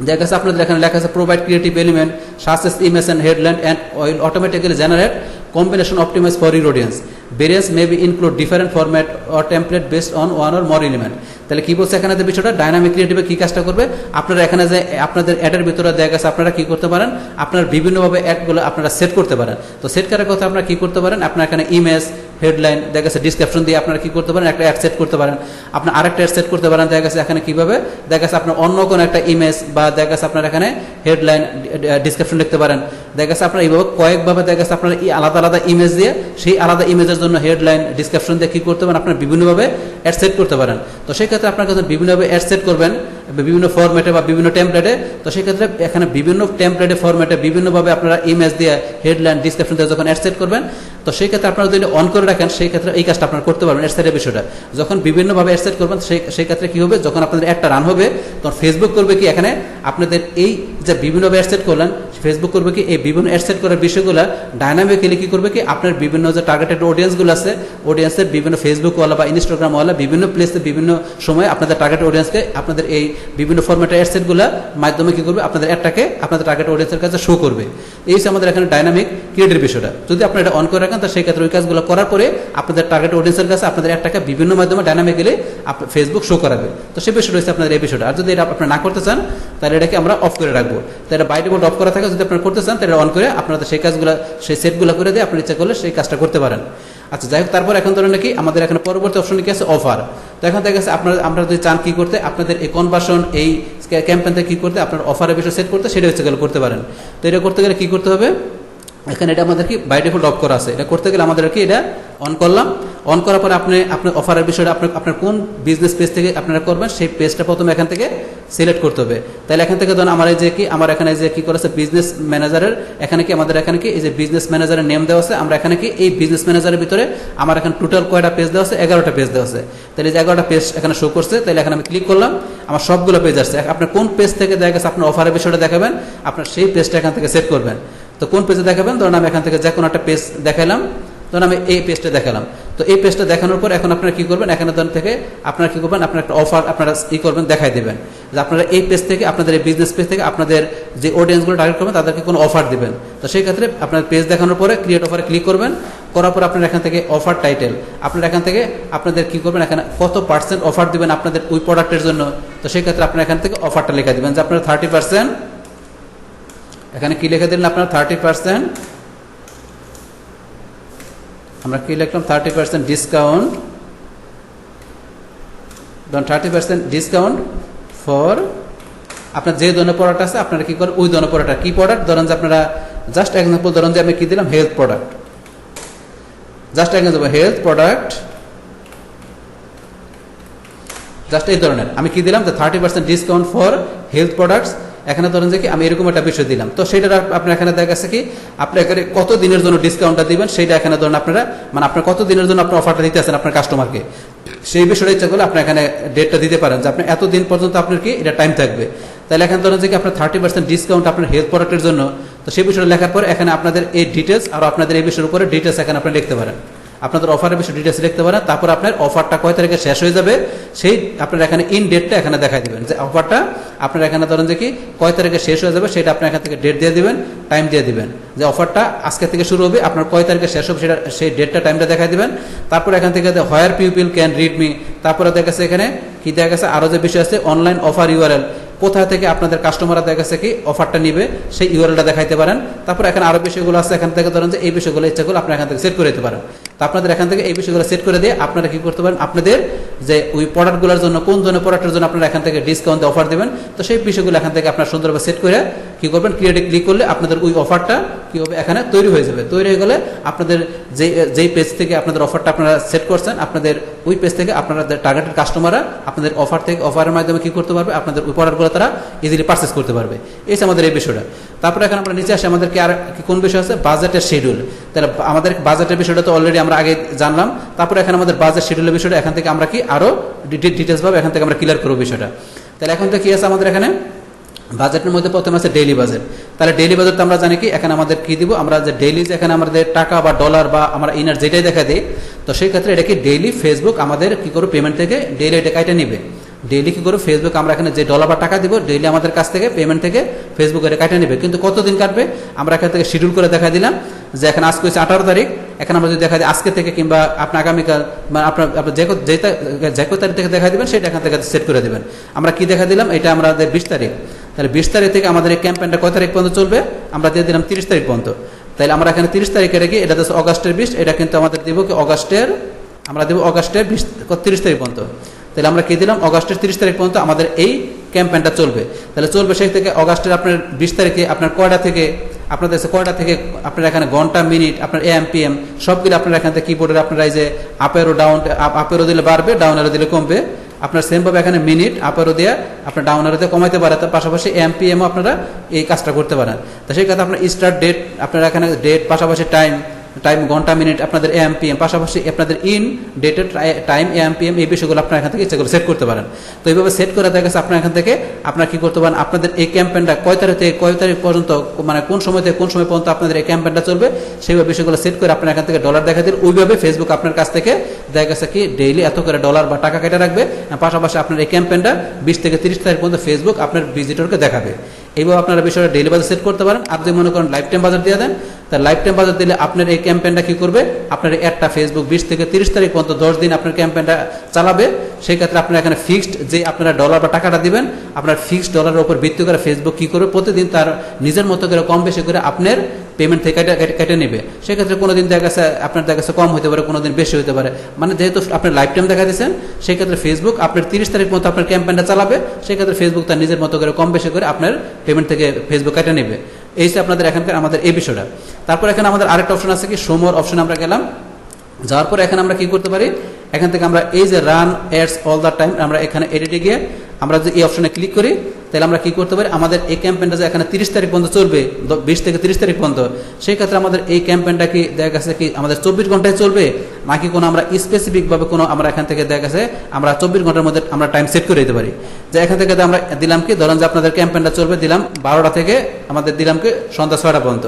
দেখা গেছে আপনাদের এখানে লেখা আছে provide creative element suggest image and headline and will automatically generate combination optimized for your audience. Variants may be include different format or template based on one or more element. তাহলে কি বলছে এখানে যে বিষয়টা, ডাইনামিক ক্রিয়েটিভে কি কাজটা করবে, আপনারা এখানে যে আপনাদের অ্যাডের ভিতরে দেখা গেছে আপনারা কি করতে পারেন, আপনার বিভিন্নভাবে অ্যাডগুলো আপনারা সেট করতে পারেন। তো সেট করার কথা আপনারা কি করতে পারেন, আপনার এখানে ইমেজ, হেডলাইন, দেখা গেছে ডিসক্রিপশন দিয়ে আপনারা কি করতে পারেন, একটা অ্যাড সেট করতে পারেন। আপনার আরেকটা অ্যাড সেট করতে পারেন, দেখা গেছে এখানে কিভাবে, দেখা গেছে আপনার অন্য কোনো একটা ইমেজ বা দেখা গেছে আপনার এখানে হেডলাইন, ডিসক্রিপশন লিখতে পারেন। দেখা গেছে আপনার এইভাবে কয়েকভাবে দেখা গেছে আপনার আলাদা আলাদা ইমেজ দিয়ে, সেই আলাদা ইমেজের জন্য হেডলাইন, ডিসক্রিপশন দিয়ে কি করতে পারেন, আপনার বিভিন্নভাবে অ্যাড সেট করতে পারেন। তো সেই ক্ষেত্রে আপনার কাছে বিভিন্নভাবে অ্যাড সেট করবেন, বিভিন্ন ফরম্যাটে বা বিভিন্ন টেমপ্লেটে। তো সেই ক্ষেত্রে এখানে বিভিন্ন টেমপ্লেটে ফরম্যাটে বিভিন্নভাবে আপনারা ইমেজ দিয়ে, হেডলাইন, ডিসক্রিপশন দিয়ে যখন অ্যাড সেট করবেন, তো সেই ক্ষেত্রে আপনারা যদি অন করে রাখেন, সেই ক্ষেত্রে এই কাজটা আপনারা করতে পারবেন। অ্যাড সেটের বিষয়টা যখন বিভিন্নভাবে অ্যাড সেট করবেন, সেই ক্ষেত্রে কি হবে, যখন আপনাদের অ্যাডটা রান হবে, তখন ফেসবুক করবে কি, এখানে আপনাদের এই যে বিভিন্নভাবে অ্যাড সেট করলেন, ফেসবুক করবে কি এই বিভিন্ন অ্যাড সেট করার বিষয়গুলো ডাইনামিক্যালি কি করবে কি, আপনার বিভিন্ন যে টার্গেটেড অডিয়েন্সগুলো আছে, অডিয়েন্সের বিভিন্ন ফেসবুকওয়ালা বা ইনস্টাগ্রামওয়ালা বিভিন্ন প্লেসে বিভিন্ন সময় আপনাদের টার্গেট অডিয়েন্সকে আপনাদের এই বিভিন্ন ফরম্যাটের অ্যাড সেটগুলো মাধ্যমে কি করবে, আপনাদের অ্যাডটাকে আপনাদের টার্গেট অডিয়েন্সের কাছে শো করবে। এই হচ্ছে আমাদের এখানে ডাইনামিক ক্রিয়েটিভ বিষয়টা। যদি আপনারা এটা অন করে রাখেন, তো সেই ক্ষেত্রে ওই কাজগুলো করার পরে আপনাদের টার্গেট অডিয়েন্সের কাছে আপনাদের অ্যাডটাকে বিভিন্ন মাধ্যমে ডাইনামিক্যালি ফেসবুক শো করাবে। তো সেই বিষয়টা হচ্ছে আপনাদের এই বিষয়টা। আর যদি এটা আপনারা না করতে চান, তাহলে এটাকে আমরা অফ করে রাখবো। তো এটা বাই ডিফল্ট অফ করা থাকে, যদি আপনারা করতে চান তাহলে অন করে আপনাদের সেই কাজগুলো, সেই সেটগুলো করে দিয়ে আপনি ইচ্ছা করলে সেই কাজটা করতে পারেন। আচ্ছা, যাই হোক, তারপর এখন ধরেন নাকি আমাদের এখানে পরবর্তী অপশন কি আছে, অফার। তো এখন দেখা গেছে আমরা যদি চান কি করতে, আপনাদের এই কনভার্সন এই ক্যাম্পেইন থেকে কি করতে, আপনার অফারের বিষয় সেট করতে, সেটা হচ্ছে গেলে করতে পারেন। তো এটা করতে গেলে কি করতে হবে, এখানে এটা আমাদের কি বাই ডিফল্ট অফ করা আছে। এটা করতে গেলে আমাদের কি এটা অন করলাম। অন করার পরে আপনার অফারের বিষয়টা আপনার কোন বিজনেস পেজ থেকে আপনারা করবেন সেই পেজটা প্রথমে এখান থেকে সিলেক্ট করতে হবে। তাহলে এখান থেকে ধরুন আমার এই যে কি আমার এখানে যে কি করেছে বিজনেস ম্যানেজারের এখানে কি আমাদের এখানে কি এই যে বিজনেস ম্যানেজারের নেম দেওয়া আছে। আমরা এখানে কি এই বিজনেস ম্যানেজারের ভিতরে আমার এখানে টোটাল কয়টা পেজ দেওয়া আছে, 11টা পেজ দেওয়া আছে। তাহলে এই যে 11টা পেজ এখানে শো করছে। তাহলে এখানে আমি ক্লিক করলাম, আমার সবগুলো পেজ আসছে। আপনার কোন পেজ থেকে দেখা গেছে আপনার অফারের বিষয়টা দেখাবেন, আপনার সেই পেজটা এখান থেকে সেট করবেন। তো কোন পেজে দেখাবেন, ধরুন আমি এখান থেকে যে কোনো একটা পেজ দেখালাম, ধরুন আমি এই পেজটা দেখালাম। তো এই পেজটা দেখানোর পর এখন আপনারা কি করবেন, এখানে ধরুন থেকে আপনারা কি করবেন, আপনার একটা অফার আপনারা করবেন, দেখাই দেবেন যে আপনারা এই পেজ থেকে আপনাদের এই বিজনেস পেজ থেকে আপনাদের যে অডিয়েন্সগুলো টার্গেট করবেন তাদেরকে কোনো অফার দিবেন। তো সেই ক্ষেত্রে আপনার পেজ দেখানোর পরে ক্রিয়েট অফারে ক্লিক করবেন। করার পর আপনার এখান থেকে অফার টাইটেল আপনারা এখান থেকে আপনাদের কি করবেন, এখানে কত পার্সেন্ট অফার দিবেন আপনাদের ওই প্রোডাক্টের জন্য। তো সেই ক্ষেত্রে আপনারা এখান থেকে অফারটা লিখে দিবেন যে আপনারা 30%, এখানে কি লিখে দিলেন আপনারা 30%, আমরা কি লিখলাম 30% ডিসকাউন্ট, 30% ডিসকাউন্ট ফর আপনার যে ধরনের প্রোডাক্ট আছে আপনারা কি করেন ওই ধরনের প্রোডাক্ট। কি প্রোডাক্ট, ধরেন যে আপনারা জাস্ট এক্সাম্পল ধরেন যে আমি কি দিলাম health product, just example health product, just এই ধরনের আমি কি দিলাম যে 30% ডিসকাউন্ট ফর হেলথ প্রোডাক্টস। এখানে ধরেন যে কি আমি এরকম একটা বিষয় দিলাম। তো সেটা আপনার এখানে দেখা গেছে কি আপনি এখানে কত দিনের জন্য ডিসকাউন্টটা দিবেন সেইটা এখানে ধরুন আপনারা মানে আপনার কত দিনের জন্য আপনার অফারটা দিতে আছেন আপনার কাস্টমারকে, সেই বিষয়টা ইচ্ছা করলে আপনি এখানে ডেটটা দিতে পারেন যে আপনি এতদিন পর্যন্ত আপনার কি এটা টাইম থাকবে। তাহলে এখানে ধরেন যে কি আপনার 30% ডিসকাউন্ট আপনার হেলথ প্রোডাক্টের জন্য। তো সেই বিষয়টা লেখার পর এখানে আপনাদের এই ডিটেলস আর আপনাদের এই বিষয়ের উপরে ডিটেলস এখানে আপনি লিখতে পারেন, আপনাদের অফারের বিষয়ে ডিটেলস লিখতে পারেন। তারপর আপনার অফারটা কয় তারিখে শেষ হয়ে যাবে সেই আপনারা এখানে ইন ডেটটা এখানে দেখাই দিবেন যে অফারটা আপনারা এখানে ধরেন যে কি কয় তারিখে শেষ হয়ে যাবে সেটা আপনি এখান থেকে ডেট দিয়ে দিবেন, টাইম দিয়ে দিবেন যে অফারটা আজকে থেকে শুরু হবে, আপনার কয় তারিখে শেষ হবে সেটা সেই ডেটটা টাইমটা দেখাই দিবেন। তারপর এখান থেকে where people can read me, তারপরে দেখা গেছে এখানে কি দেখা গেছে আরও যে বিষয় আছে অনলাইন অফার ইউআরএল, কোথা থেকে আপনাদের কাস্টমাররা দেখা গেছে কি অফারটা নিবে সেই ইউআরএলটা দেখাইতে পারেন। তারপর এখানে আরো বিষয়গুলো আছে এখান থেকে ধরেন যে এই বিষয়গুলো ইচ্ছা করলে আপনারা এখান থেকে সেট করে দিতে পারেন। তো আপনাদের এখান থেকে এই বিষয়গুলো সেট করে দিয়ে আপনারা কি করতে পারেন, আপনাদের যে ওই প্রোডাক্টগুলোর জন্য কোন ধরনের প্রোডাক্টের জন্য আপনারা এখান থেকে ডিসকাউন্ট অফার দেবেন তো সেই বিষয়গুলো এখান থেকে আপনারা সুন্দরভাবে সেট করে কি করবেন, ক্রিয়েটে ক্লিক করলে আপনাদের ওই অফারটা কি হবে এখানে তৈরি হয়ে যাবে। তৈরি হয়ে গেলে আপনাদের যেই পেজ থেকে আপনাদের অফারটা আপনারা সেট করছেন আপনাদের ওই পেজ থেকে আপনাদের টার্গেটেড কাস্টমাররা আপনাদের অফার থেকে অফারের মাধ্যমে কি করতে পারবে, আপনাদের ওই প্রোডাক্টগুলো তারা ইজিলি পারচেস করতে পারবে। এই আমাদের এই বিষয়টা। তারপরে এখন আমরা নিচে আসি, আমাদেরকে আর কোন বিষয় আছে, বাজেটের শিডিউল। তাহলে আমাদের বাজেটের বিষয়টা তো অলরেডি আমরা আগে জানলাম। তারপরে এখানে আমাদের বাজেট শিডিউলের বিষয়টা এখান থেকে আমরা কি আরো ডিটেলস ভাবে এখান থেকে আমরা ক্লিয়ার করবো বিষয়টা। তাহলে এখন তো কি আছে আমাদের এখানে বাজেটের মধ্যে প্রথমে আছে ডেইলি বাজেট। তাহলে ডেইলি বাজেট আমরা জানি কি এখানে আমাদের কি দিব, আমরা যে ডেইলি যেখানে আমাদের টাকা বা ডলার বা আমরা ইনার যেটাই দেখা দিই তো সেই ক্ষেত্রে এটা কি ডেইলি ফেসবুক আমাদের কি করবে পেমেন্ট থেকে ডেইলি এটা কাইটা নিবে। ডেইলি কি করবে ফেসবুক আমরা এখানে যে ডলার বা টাকা দিব ডেইলি আমাদের কাছ থেকে পেমেন্ট থেকে ফেসবুক এটা কাইটা নিবে। কিন্তু কতদিন কাটবে আমরা এখান থেকে শিডিউল করে দেখা দিলাম যে এখন আজকে হচ্ছে 18 তারিখ, এখন আমরা যদি দেখা দিই আজকে থেকে কিংবা আপনার আগামীকাল মানে আপনার যে কত তারিখ থেকে দেখা দিবেন সেটা এখান থেকে সেট করে দেবেন। আমরা কি দেখা দিলাম এটা আমাদের 20 তারিখ, তাহলে 20 তারিখ থেকে আমাদের এই ক্যাম্পেইনটা কয় তারিখ পর্যন্ত চলবে আমরা দিয়ে দিলাম 30 তারিখ পর্যন্ত। তাহলে আমরা এখানে 30 তারিখে রেখে এটা হচ্ছে অগাস্টের 20, এটা কিন্তু আমাদের দিব কি অগাস্টের আমরা দেবো অগাস্টের 30 তারিখ পর্যন্ত। তাহলে আমরা কি দিলাম অগাস্টের 30 তারিখ পর্যন্ত আমাদের এই ক্যাম্পেইনটা চলবে। তাহলে চলবে সেই থেকে অগাস্টের আপনার 20 তারিখে আপনার কয়টা থেকে আপনাদের কয়টা থেকে আপনার এখানে ঘন্টা মিনিট আপনার AM PM সবগুলো আপনার এখান থেকে কিবোর্ডের আপনারা এই যে আপেরও ডাউন আপেরও দিলে বাড়বে ডাউন এরও দিলে কমবে। আপনার সেমভাবে এখানে মিনিট আপেরও দিয়ে আপনার ডাউন এরোতে কমাইতে পারে, তার পাশাপাশি AM PM আপনারা এই কাজটা করতে পারেন। তো সেই ক্ষেত্রে আপনার স্টার্ট ডেট আপনারা এখানে ডেট পাশাপাশি টাইম ঘন্টা মিনিট আপনাদের AM PM পাশাপাশি আপনাদের ইন ডেটের টাইম AM PM এই বিষয়গুলো আপনারা এখান থেকে ইচ্ছা করে সেট করতে পারেন। তো এইভাবে সেট করে দেখা গেছে আপনার এখান থেকে আপনারা কি করতে পারেন আপনাদের এই ক্যাম্পেইনটা কয় তারিখ থেকে কয় তারিখ পর্যন্ত মানে কোন সময় থেকে কোন সময় পর্যন্ত আপনাদের এই ক্যাম্পেইনটা চলবে সেইভাবে বিষয়গুলো সেট করে আপনার এখান থেকে ডলার দেখা দিন। ওইভাবে ফেসবুক আপনার কাছ থেকে দেখা গেছে কি ডেইলি এত করে ডলার বা টাকা কেটে রাখবে, পাশাপাশি আপনার এই ক্যাম্পেইনটা 20 থেকে 30 তারিখ পর্যন্ত ফেসবুক আপনার ভিজিটরকে দেখাবে। এইভাবে আপনারা বিষয়টা ডেইলি বাজার সেট করতে পারেন। আর যদি মনে করেন লাইফ টাইম বাজার দিয়ে দেন তার লাইফ টাইম বাজার দিলে আপনার এই ক্যাম্পেইনটা কি করবে আপনার একটা ফেসবুক 20 থেকে 30 তারিখ পর্যন্ত 10 দিন আপনার ক্যাম্পেইনটা চালাবে। সেই ক্ষেত্রে আপনারা এখানে ফিক্সড যে আপনারা ডলার বা টাকাটা দিবেন আপনার ফিক্সড ডলারের উপর ভিত্তি করে ফেসবুক কি করবে প্রতিদিন তার নিজের মতো করে কম বেশি করে আপনার পেমেন্ট থেকে কেটে নেবে। সেক্ষেত্রে কোনোদিন দেখা গেছে আপনার দেখা গেছে কম হতে পারে, কোনোদিন বেশি হতে পারে, মানে যেহেতু আপনি লাইফ টাইম দেখা দিচ্ছেন সেই ক্ষেত্রে ফেসবুক আপনার 30 তারিখ মতো আপনার ক্যাম্পেইনটা চালাবে। সেক্ষেত্রে ফেসবুক তার নিজের মতো করে কম বেশি করে আপনার পেমেন্ট থেকে ফেসবুক কেটে নেবে। এই যে আপনাদের এখানকার আমাদের এই বিষয়টা। তারপর এখানে আমাদের আরেকটা অপশন আছে কি শো মোর অপশন আমরা গেলাম, যাওয়ার পরে এখানে আমরা কি করতে পারি, এখান থেকে আমরা এই যে run ads all the time আমরা এখানে এডিটে গিয়ে আমরা যদি এই অপশনে ক্লিক করি তাহলে আমরা কি করতে পারি, আমাদের এই ক্যাম্পেইনটা যে এখানে 30 তারিখ পর্যন্ত চলবে, 20 থেকে 30 তারিখ পর্যন্ত, সেই ক্ষেত্রে আমাদের এই ক্যাম্পেইনটা কি দেখা গেছে কি আমাদের 24 ঘন্টায় চলবে নাকি কোনো আমরা স্পেসিফিকভাবে কোনো আমরা এখান থেকে দেখা গেছে আমরা 24 ঘন্টার মধ্যে আমরা টাইম সেট করে দিতে পারি। যে এখান থেকে আমরা দিলাম কি, ধরেন যে আপনাদের ক্যাম্পেইনটা চলবে দিলাম 12টা থেকে আমাদের দিলাম কি সন্ধ্যা 6টা পর্যন্ত,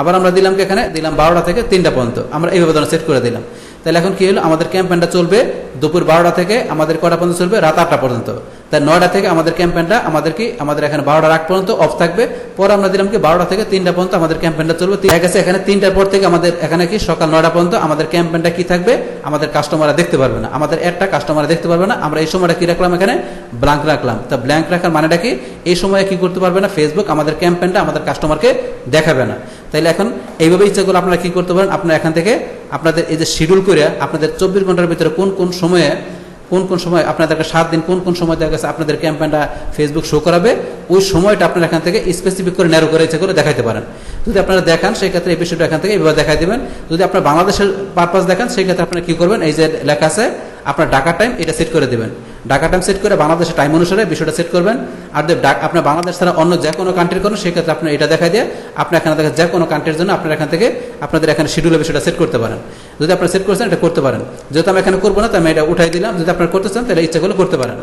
আবার আমরা দিলাম কি এখানে দিলাম 12টা থেকে 3টা পর্যন্ত, আমরা এইভাবে ধরুন সেট করে দিলাম। তাহলে এখন কি হলো, আমাদের ক্যাম্পেইনটা চলবে দুপুর 12টা থেকে আমাদের কটা পর্যন্ত চলবে, রাত 8টা পর্যন্ত। তাই 9টা থেকে আমাদের ক্যাম্পেইনটা আমাদের কি আমাদের এখানে 12টার আগ পর্যন্ত অফ থাকবে, পরে আমরা দিলাম কি 12টা থেকে 3টা পর্যন্ত আমাদের ক্যাম্পেইনটা চলবে। ঠিক আছে, এখানে 3টার পর থেকে আমাদের এখানে কি সকাল 9টা পর্যন্ত আমাদের ক্যাম্পেইনটা কি থাকবে, আমাদের কাস্টমাররা দেখতে পারবে না, আমাদের একটা কাস্টমাররা দেখতে পারবে না। আমরা এই সময়টা কি রাখলাম, এখানে ব্ল্যাঙ্ক রাখলাম। তা ব্ল্যাঙ্ক রাখার মানেটা কি, এই সময়ে কি করতে পারবে না ফেসবুক আমাদের ক্যাম্পেইনটা আমাদের কাস্টমারকে দেখাবে না। তাইলে এখন এইভাবে ইচ্ছা করলে আপনারা কি করতে পারেন, আপনারা এখান থেকে আপনাদের এই যে শিডিউল করে আপনাদের 24 ঘন্টার ভিতরে কোন কোন সময় আপনাদেরকে 7 দিন কোন সময় দেখা গেছে আপনাদের ক্যাম্পেইনটা ফেসবুক শো করাবে, ওই সময়টা আপনারা এখান থেকে স্পেসিফিক করে ন্যারো করে ইচ্ছা করে দেখাইতে পারেন। যদি আপনারা দেখান সেই ক্ষেত্রে এই বিষয়টা এখান থেকে এইভাবে দেখাই দেবেন। যদি আপনার বাংলাদেশের পারপাস দেখান সেই ক্ষেত্রে আপনারা কি করবেন, এই যে লেখা আছে আপনার ঢাকা টাইম এটা সেট করে দেবেন, ঢাকা টাইম সেট করে বাংলাদেশের টাইম অনুসারে বিষয়টা সেট করবেন। আর আপনার বাংলাদেশ ছাড়া অন্য যে কোনো কান্ট্রির করেন সেক্ষেত্রে আপনি এটা দেখাই দিয়ে আপনি এখানে দেখেন যে কোনো কান্ট্রির জন্য আপনার এখান থেকে আপনাদের এখানে শিডিউলের বিষয়টা সেট করতে পারেন। যদি আপনারা সেট করছেন এটা করতে পারেন, যেহেতু আমি এখানে করবো না তাই আমি এটা উঠাই দিলাম, যদি আপনারা করতে চান তাহলে ইচ্ছা করলে করতে পারেন।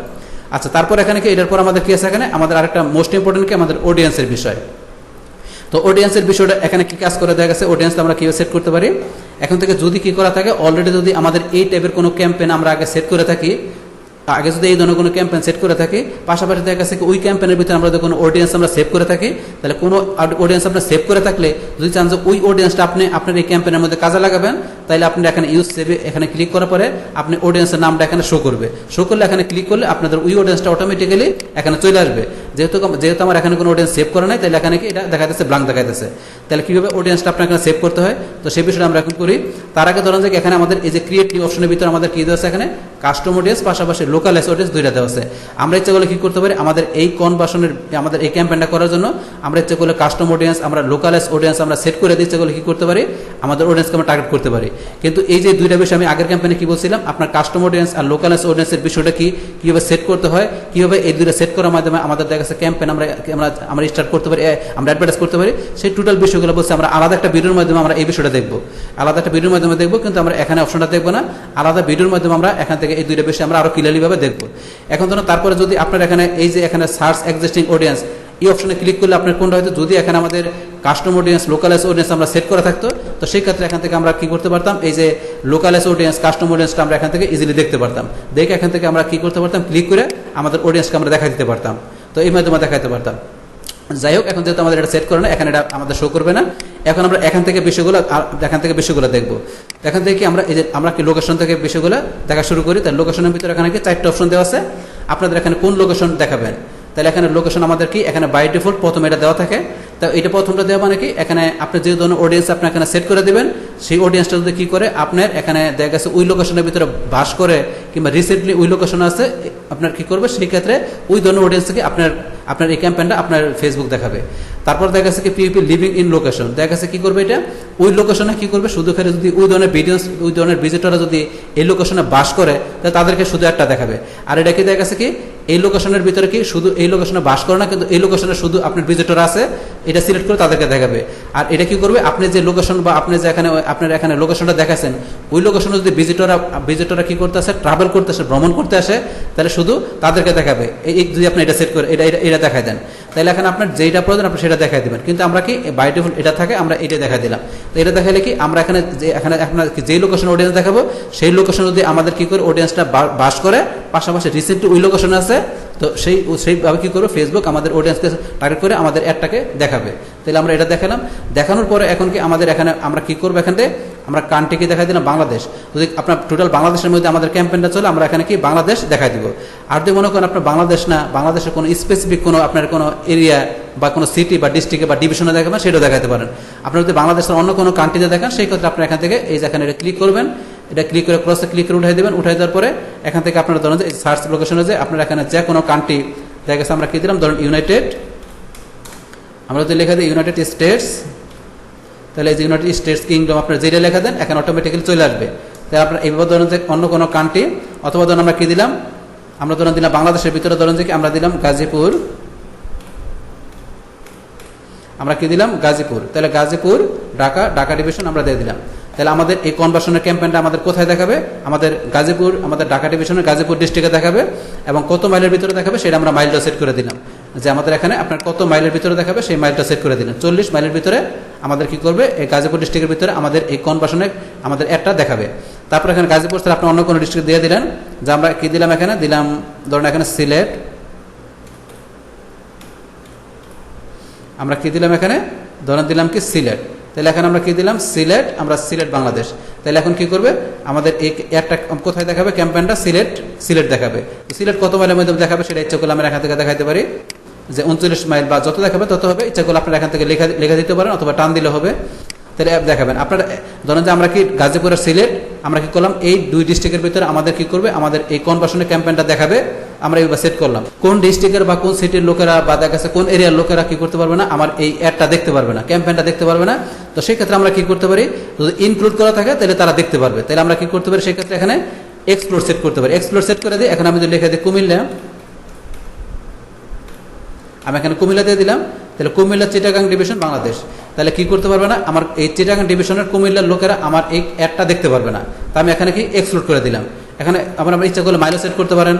আচ্ছা, তারপর এখানে কি এটার পর আমাদের কি আছে, এখানে আমাদের আরেকটা মোস্ট ইম্পর্টেন্ট কি আমাদের অডিয়েন্সের বিষয়। তো অডিয়েন্সের বিষয়টা এখানে কি কাজ করে দেখা গেছে, অডিয়েন্স আমরা কিভাবে সেট করতে পারি, এখন থেকে যদি কি করা থাকে অলরেডি যদি আমাদের এই টাইপের কোনো ক্যাম্পেইন আমরা আগে সেট করে থাকি, আগে যদি এই ধরনের কোনো ক্যাম্পেইন সেট করে থাকি, পাশাপাশি দেখা গেছে ওই ক্যাম্পেইনের ভিতরে আমরা যদি কোনো অডিয়েন্স আমরা সেভ করে থাকি, তাহলে কোনো অডিয়েন্স আপনার সেভ করে থাকলে যদি চান যে ওই অডিয়েন্সটা আপনি আপনার এই ক্যাম্পেইনের মধ্যে কাজে লাগাবেন, তাহলে আপনি এখানে ইউজ সেভে এখানে ক্লিক করার পরে আপনি অডিয়েন্সের নামটা এখানে শো করবে, শো করলে এখানে ক্লিক করলে আপনাদের ওই অডিয়েন্সটা অটোমেটিক্যালি এখানে চলে আসবে। যেহেতু আমার এখানে কোনো অডিয়েন্স সেভ করা নাই, তাহলে এখানে কি এটা দেখা যাচ্ছে ব্ল্যাঙ্ক দেখাইতেছে। তাহলে কীভাবে অডিয়েন্সটা আপনার এখানে সেভ করতে হয়, তো সেই বিষয়টা আমরা এখন করি। তার আগে ধরেন যে এখানে আমাদের এই যে ক্রিয়েট নিউ অপশনের ভিতরে আমাদের কী দেওয়া আছে, এখানে কাস্টম অডিয়েন্স পাশাপাশি লোকাল অডিয়েন্স দুইটা দেওয়া আছে। আমরা ইচ্ছা করলে কি করতে পারি, আমাদের এই কনভার্সনের আমাদের এই ক্যাম্পেইনটা করার জন্য আমরা ইচ্ছা করলে কাস্টম অডিয়েন্স আমরা লোকাল অডিয়েন্স আমরা সেট করে দিই, ইচ্ছা করলে কি করতে পারি আমাদের অডিয়েন্সকে আমরা টার্গেট করতে পারি। কিন্তু এই যে দুইটা বিষয় আমি আগের ক্যাম্পেইনে কি বলছিলাম, আপনার কাস্টম অডিয়েন্স আর লোকাল অডিয়েন্সের বিষয়টা কি কীভাবে সেট করতে হয়, কীভাবে এই দুইটা সেট করার মাধ্যমে আমাদের দেখা গেছে ক্যাম্পেইন আমরা স্টার্ট করতে পারি, আমরা অ্যাডভার্টাইজ করতে পারি, সেই টোটাল বিষয়গুলো বলছে আমরা আলাদা একটা ভিডিওর মাধ্যমে আমরা এই বিষয়টা দেখবো, আলাদা একটা ভিডিওর মাধ্যমে দেখবো। কিন্তু আমরা এখানে অপশনটা দেখবো না, আলাদা ভিডিওর মাধ্যমে আমরা এখান থেকে এই দুইটা বিষয় আমরা আরো ক্লিয়ারলিভাবে দেখবো। এখন ধরুন তারপরে যদি আপনার এখানে এই যে এখানে সার্চ এক্সিস্টিং অডিয়েন্স এই অপশনে ক্লিক করলে আপনার কোনটা হয়তো যদি এখানে আমাদের কাস্টম অডিয়েন্স লোকালাইজ অডিয়েন্স আমরা সেট করা থাকতো, তো সেই ক্ষেত্রে এখান থেকে আমরা কি করতে পারতাম, এই যে লোকালাইজ অডিয়েন্স কাস্টম অডিয়েন্সটা আমরা এখান থেকে ইজিলি দেখতে পারতাম, দেখে এখান থেকে আমরা কি করতে পারতাম, ক্লিক করে আমাদের অডিয়েন্সকে আমরা দেখা দিতে পারতাম, তো এই মাধ্যমে দেখাতে পারতাম। যাই হোক, এখন যেহেতু আমাদের এটা সেট করে না, এখানে এটা আমাদের শো করবে না। এখন আমরা এখান থেকে বিষয়গুলো দেখবো। এখান থেকে কি আমরা এই যে আমরা কি লোকেশন থেকে বিষয়গুলো দেখা শুরু করি, তার লোকেশনের ভিতরে এখানে কি 4টা অপশন দেওয়া আছে, আপনাদের এখানে কোন লোকেশন দেখাবেন। তাহলে এখানে লোকেশন আমাদের কি এখানে বাই ডিফল্ট প্রথমে এটা দেওয়া থাকে, তা এটা প্রথমটা দেওয়া মানে কি এখানে আপনি যে ধরনের অডিয়েন্স আপনি এখানে সেট করে দেবেন, সেই অডিয়েন্সটা যদি কি করে আপনার এখানে দেখা গেছে ওই লোকেশনের ভিতরে বাস করে কিংবা রিসেন্টলি ওই লোকেশন আছে আপনার কি করবে, সেই ক্ষেত্রে ওই ধরনের অডিয়েন্স থেকে আপনার এই ক্যাম্পেইনটা আপনার ফেসবুক দেখাবে। তারপর দেখা গেছে কি পিপি লিভিং ইন লোকেশন, দেখা গেছে কি করবে এটা ওই লোকেশনে কি করবে, শুধু খালি যদি ওই ধরনের ভিডিওস ওই ধরনের ভিজিটররা যদি এই লোকেশনে বাস করে তাহলে তাদেরকে শুধু একটা দেখাবে। আর এটা কি দেখা গেছে কি এই লোকেশনের ভিতরে কি শুধু এই লোকেশনে বাস করে না, কিন্তু এই লোকেশনে শুধু আপনার ভিজিটর আছে এটা সিলেক্ট করে তাদেরকে দেখাবে। আর এটা কি করবে, আপনি যে লোকেশন বা আপনি যে এখানে আপনার এখানে লোকেশনটা দেখাচ্ছেন ওই লোকেশনে যদি ভিজিটররা কি করতে আসে, ট্রাভেল করতে আসে, ভ্রমণ করতে আসে, তাহলে শুধু তাদেরকে দেখাবে। এই যদি আপনি এটা সেট করে এটা দেখাই দেন, তাহলে এখানে আপনার যেটা প্রয়োজন আপনি সেটা দেখাই দেবেন। কিন্তু আমরা কি বাই ডিফল্ট এটা থাকে, আমরা এটা দেখাই দিলাম। তো এটা দেখাইলে কি আমরা এখানে আপনার যেই লোকেশন অডিয়েন্স দেখাবো সেই লোকেশন যদি আমাদের কি করে অডিয়েন্সটা বাস করে, পাশাপাশি রিসেন্টলি ওই লোকেশন আছে, তো সেইভাবে কি করবো ফেসবুক আমাদের অডিয়েন্সকে টার্গেট করে আমাদের অ্যাডটাকে দেখাবে। তাহলে আমরা এটা দেখালাম, দেখানোর পরে এখন কি আমাদের এখানে আমরা কি করবো, এখানে আমরা কান্ট্রিকে দেখাই দিলাম বাংলাদেশ। যদি আপনার টোটাল বাংলাদেশের মধ্যে আমাদের ক্যাম্পেইনটা চলে, আমরা এখানে কি বাংলাদেশ দেখাই দিব। আর যদি মনে করেন আপনার বাংলাদেশ না, বাংলাদেশের কোনো স্পেসিফিক কোনো আপনার কোনো এরিয়া বা কোনো সিটি বা ডিস্ট্রিক্টে বা ডিভিশনে দেখাবেন, সেটাও দেখাতে পারেন। আপনার যদি বাংলাদেশের অন্য কোনো কান্ট্রিতে দেখান, সেই ক্ষেত্রে আপনার এখান থেকে এই যেখানে এটা ক্লিক করবেন, এটা ক্লিক করে ক্রসে ক্লিক করে উঠাই দেবেন। উঠাই দেওয়ার পরে এখান থেকে আপনারা ধরেন যে সার্চ লোকেশনে যে আপনার এখানে যে কোনো কান্ট্রি দেখা গেছে আমরা কি দিলাম, ধরুন ইউনাইটেড আমরা যদি লেখা দিই ইউনাইটেড স্টেটস, তাহলে এই যে ইউনাইটেড স্টেটস কিংডম আপনার যেটা লেখা দেন এখানে অটোমেটিক্যালি চলে আসবে। তাহলে আপনার এইভাবে ধরুন যে অন্য কোনো কান্ট্রি, অথবা ধরুন আমরা কী দিলাম, আমরা ধরুন দিলাম বাংলাদেশের ভিতরে ধরুন যে আমরা দিলাম গাজীপুর, আমরা কি দিলাম গাজীপুর, তাহলে গাজীপুর ঢাকা, ঢাকা ডিভিশন আমরা দিয়ে দিলাম। তাহলে আমাদের এই কনভার্সনের ক্যাম্পেইনটা আমাদের কোথায় দেখাবে, আমাদের গাজীপুর, আমাদের ঢাকা ডিভিশনের গাজীপুর ডিস্ট্রিক্টে দেখাবে, এবং কত মাইলের ভিতরে দেখাবে সেটা আমরা মাইলটা সেট করে দিলাম, যে আমাদের এখানে আপনার কত মাইলের ভিতরে দেখাবে সেই মাইলটা সেট করে দিলাম। 40 মাইলের ভিতরে আমাদের কি করবে, এই গাজীপুর ডিস্ট্রিক্টের ভিতরে আমাদের এই কনভার্সনে আমাদের একটা দেখাবে। তারপর এখানে গাজীপুর স্যার আপনি অন্য কোনো ডিস্ট্রিক্ট দিয়ে দিলেন, যে আমরা কি দিলাম এখানে দিলাম ধরুন এখানে সিলেট, আমরা কি দিলাম এখানে ধরেন দিলাম কি সিলেট, তাহলে এখন আমরা কি দিলাম সিলেট, আমরা সিলেট বাংলাদেশ। তাহলে এখন কি করবে আমাদের এই একটা কোথায় দেখাবে ক্যাম্পেইনটা, সিলেট, সিলেট দেখাবে। সিলেট কত মাইলের মধ্যে দেখাবে সেটা ইচ্ছা করলে আমরা এখান থেকে দেখাতে পারি, যে 39 মাইল বা যত দেখাবে তত হবে, ইচ্ছা করলে আপনারা এখান থেকে লেখা দিতে পারেন, অথবা টান দিলে হবে, তাহলে অ্যাপ দেখাবেন। আপনারা ধরেন যে আমরা কি গাজীপুরের সিলেট আমরা কি করলাম এই দুই ডিস্ট্রিক্টের ভিতরে আমাদের কি করবে, আমাদের এই কনভার্সনের ক্যাম্পেইনটা দেখাবে, আমরা এইভাবে সেট করলাম। কোন ডিস্ট্রিক্টের বা কোন সিটির লোকেরা বা দেখা গেছে কোন এরিয়ার লোকেরা কি করতে পারবে না, আমার এই অ্যাডটা দেখতে পারবে না, ক্যাম্পেইনটা দেখতে পারবে না। তো সেই ক্ষেত্রে আমরা কি করতে পারি, যদি ইনক্লুড করা থাকে তাহলে তারা দেখতে পারবে। তাহলে আমরা কি করতে পারি, সেই ক্ষেত্রে এখানে এক্সপ্লোর সেট করতে পারি। এক্সপ্লোর সেট করে দিই, এখন আমি যদি লিখে দিই কুমিল্লা, আমি এখানে কুমিল্লা দিয়ে দিলাম, তাহলে কুমিল্লা চিটাগাং ডিভিশন বাংলাদেশ। তাহলে কি করতে পারবে না, আমার এই চিটাগাং ডিভিশনের কুমিল্লার লোকেরা আমার এই অ্যাডটা দেখতে পারবে না। তা আমি এখানে কি এক্সক্লুড করে দিলাম। এখানে আমরা ইচ্ছা করলে মাইলও সেট করতে পারেন,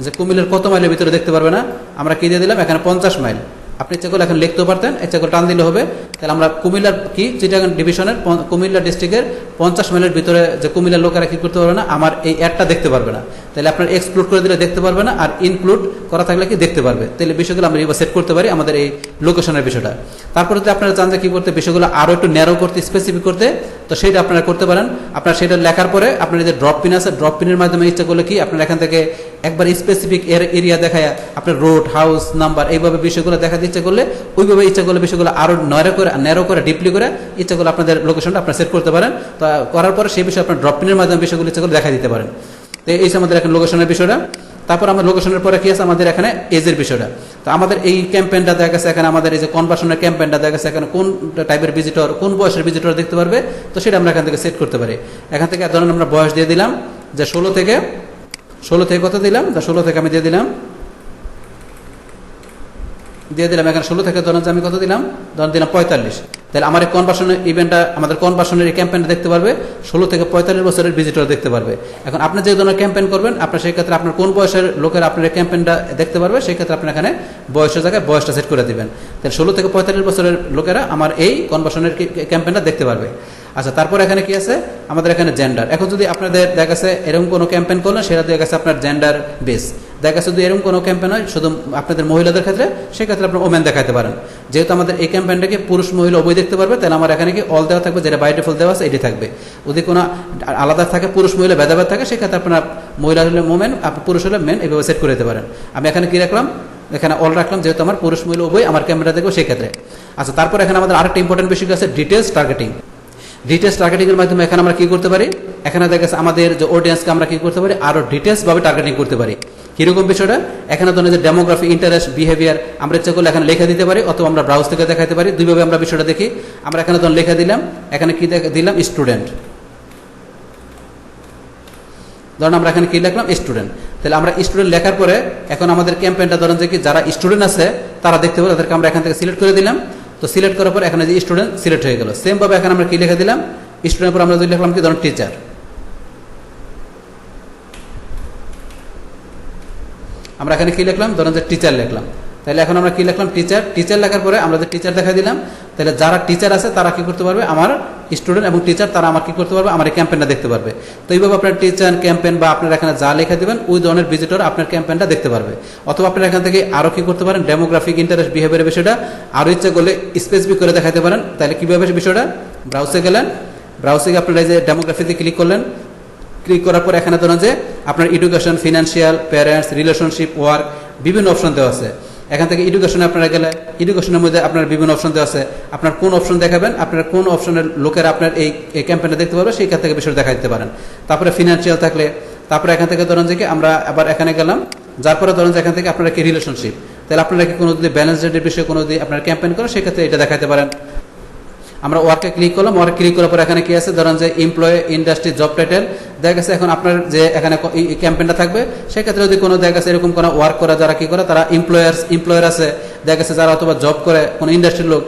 যে কুমিল্লার কত মাইলের ভিতরে দেখতে পারবে না, আমরা কি দিয়ে দিলাম এখানে 50 মাইল। আপনি ইচ্ছা করলে এখন লিখতেও পারতেন, ইচ্ছা করে টান দিলে হবে। তাহলে আমরা কুমিল্লার কি চিটাগাং ডিভিশনের কুমিল্লা ডিস্ট্রিক্টের 50 মাইলের ভিতরে যে কুমিল্লার লোকেরা কি করতে পারবে না, আমার এই অ্যাডটা দেখতে পারবে না। তাহলে আপনার এক্সক্লুড করে দিলে দেখতে পারবে না, আর ইনক্লুড করা থাকলে কি দেখতে পারবে। তাহলে বিষয়গুলো আমরা এবার সেট করতে পারি আমাদের এই লোকেশনের বিষয়টা। তারপরে যদি আপনারা চান যে কি করতে, বিষয়গুলো আরও একটু ন্যারো করতে, স্পেসিফিক করতে, তো সেটা আপনারা করতে পারেন। আপনার সেটা লেখার পরে আপনার যে ড্রপ পিন আছে, ড্রপ পিনের মাধ্যমে ইচ্ছা করলে কি আপনার এখান থেকে একবার স্পেসিফিক এরিয়া দেখায় আপনার রোড, হাউস, নাম্বার, এইভাবে বিষয়গুলো দেখা দিচ্ছে করলে ওইভাবে ইচ্ছা করলে বিষয়গুলো আরও ন্যারো করে ডিপলি করে ইচ্ছা করলে আপনাদের লোকেশনটা আপনার সেট করতে পারেন। তো করার পরে সেই বিষয়ে আপনার ড্রপ পিনের মাধ্যমে বিষয়গুলো ইচ্ছা করলে দেখা দিতে পারেন। তো এই আমাদের এখন লোকেশনের বিষয়টা। তারপর আমরা লোকেশনের পরে কি আছে আমাদের এখানে এজের বিষয়টা। তো আমাদের এই ক্যাম্পেইনটা দেখা গেছে এখানে আমাদের এই যে কনভার্সনের ক্যাম্পেইনটা দেখা গেছে এখানে কোন টাইপের ভিজিটর, কোন বয়সের ভিজিটর দেখতে পারবে, তো সেটা আমরা এখান থেকে সেট করতে পারি। এখান থেকে ধরুন আমরা বয়স দিয়ে দিলাম যে 16 থেকে কত দিলাম, 16 থেকে আমি দিয়ে দিলাম এখানে 16 থেকে ধরুন যে আমি কত দিলাম, ধরুন দিলাম 45। তাহলে আমার এই কনভার্সনের ইভেন্টটা, আমাদের কনভার্সনের এই ক্যাম্পেইনটা দেখতে পারবে 16 থেকে 45 বছরের ভিজিটর দেখতে পারবে। এখন আপনি যে ধরনের ক্যাম্পেইন করবেন, আপনার সেই ক্ষেত্রে আপনার কোন বয়সের লোকের আপনার এই ক্যাম্পেইনটা দেখতে পারবে, সেই ক্ষেত্রে আপনি এখানে বয়সের জায়গায় বয়সটা সেট করে দিবেন। তাহলে 16 থেকে 45 বছরের লোকেরা আমার এই কনভার্সনের ক্যাম্পেইনটা দেখতে পারবে। আচ্ছা, তারপর এখানে কি আছে আমাদের এখানে জেন্ডার। এখন যদি আপনাদের দেখা গেছে এরকম কোনো ক্যাম্পেইন করলেন, সেটা দেখা গেছে আপনার জেন্ডার বেস, দেখা গেছে যদি এরকম কোনো ক্যাম্পেইন হয় শুধু আপনাদের মহিলাদের ক্ষেত্রে, সেক্ষেত্রে আপনার ওমেন দেখাতে পারেন। যেহেতু আমাদের এই ক্যাম্পেইনটাকে পুরুষ মহিলা উভয় দেখতে পারবে, তাহলে আমার এখানে কি অল দেওয়া থাকবে, যেটা বাই ডিফল্ট দেওয়া আছে এটি থাকবে। যদি কোনো আলাদা থাকে পুরুষ মহিলা ভেদাভেদ থাকে, সেক্ষেত্রে আপনার মহিলা হলে ওমেন, পুরুষ হলে মেন, এইভাবে সেট করে দিতে পারেন। আমি এখানে কি রাখলাম, এখানে অল রাখলাম, যেহেতু আমার পুরুষ মহিলা উভয় আমার ক্যামেরা দেখবো সেই ক্ষেত্রে। আচ্ছা, তারপর এখানে আমাদের আরেকটা ইম্পর্টেন্ট বিষয় আছে ডিটেলস টার্গেটিং। ডিটেলস টার্গেটিংয়ের মাধ্যমে এখানে আমরা কি করতে পারি, এখানে দেখা গেছে আমাদের যে অডিয়েন্সকে আমরা কি করতে পারি, আরও ডিটেলসভাবে টার্গেটিং করতে পারি। কীরকম বিষয়টা, এখানে ধরুন যে ডেমোগ্রাফি, ইন্টারেস্ট, বিহেভিয়ার আমরা ইচ্ছা করলে এখানে লেখা দিতে পারি, অথবা আমরা ব্রাউজ থেকে দেখাতে পারি। দুইভাবে আমরা বিষয়টা দেখি। আমরা এখানে ধরুন লেখা দিলাম, এখানে কি দিলাম স্টুডেন্ট, ধরুন আমরা এখানে কি লিখলাম স্টুডেন্ট। তাহলে আমরা স্টুডেন্ট লেখার পরে এখন আমাদের ক্যাম্পেইনটা ধরুন যে কি যারা স্টুডেন্ট আছে তারা দেখতে পারে, তাদেরকে আমরা এখান থেকে সিলেক্ট করে দিলাম। তো সিলেক্ট করার পর এখানে যে স্টুডেন্ট সিলেক্ট হয়ে গেল। সেমভাবে এখানে আমরা কি লিখে দিলাম স্টুডেন্টের পর আমরা যদি লিখলাম কি ধরুন টিচার, আমরা এখানে কি লিখলাম ধরুন যে টিচার লিখলাম। তাহলে এখন আমরা কি লিখলাম টিচার লেখার পরে আমরা যে টিচার দেখা দিলাম, তাহলে যারা টিচার আছে তারা কি করতে পারবে, আমার স্টুডেন্ট এবং টিচার তারা আমার কি করতে পারবে, আমার এই ক্যাম্পেইনটা দেখতে পারবে। তো এইভাবে আপনার টিচার ক্যাম্পেইন বা আপনার এখানে যা লেখা দেবেন ওই ধরনের ভিজিটর আপনার ক্যাম্পেইনটা দেখতে পারবে। অথবা আপনার এখান থেকে আরও কি করতে পারেন, ডেমোগ্রাফিক, ইন্টারেস্ট, বিহেভিয়ারের বিষয়টা আরও ইচ্ছা করলে স্পেসিফিক করে দেখাতে পারেন। তাহলে কীভাবে বিষয়টা, ব্রাউজে গেলেন, ব্রাউজে গিয়ে আপনারা যে ডেমোগ্রাফিতে ক্লিক করলেন, ক্লিক করার পর এখানে ধরুন যে আপনার education, financial, parents, relationship, work বিভিন্ন অপশন দেওয়া আছে। এখান থেকে এডুকেশনে আপনারা গেলে এডুকেশনের মধ্যে আপনার বিভিন্ন অপশন দেওয়া আছে। আপনার কোন অপশন দেখাবেন, আপনার কোন অপশনের লোকেরা আপনার এই ক্যাম্পেইনটা দেখতে পারবে, সেইখান থেকে বিষয় দেখা দিতে পারেন। তারপরে ফিনান্সিয়াল থাকলে, তারপরে এখান থেকে ধরুন যে কি আমরা আবার এখানে গেলাম, যার পরে ধরুন যে এখান থেকে আপনারা কি রিলেশনশিপ, তাহলে আপনারা কি কোনো যদি ব্যালেন্স ডেটের বিষয়ে কোনো যদি আপনারা ক্যাম্পেইন করেন সেক্ষেত্রে এটা দেখাতে পারেন। আমরা ওয়ার্কে ক্লিক করলাম, ওয়ার্ক ক্লিক করার পর এখানে কি আছে, ধরেন যে এমপ্লয়, ইন্ডাস্ট্রি, জব টাইটেল দেখা গেছে। এখন আপনার যে এখানে ক্যাম্পেইনটা থাকবে সেক্ষেত্রে যদি কোনো দেখা গেছে এরকম কোনো ওয়ার্ক করে যারা কি করে, তারা এমপ্লয়ার আছে দেখা গেছে যারা অথবা জব করে কোনো ইন্ডাস্ট্রির লোক,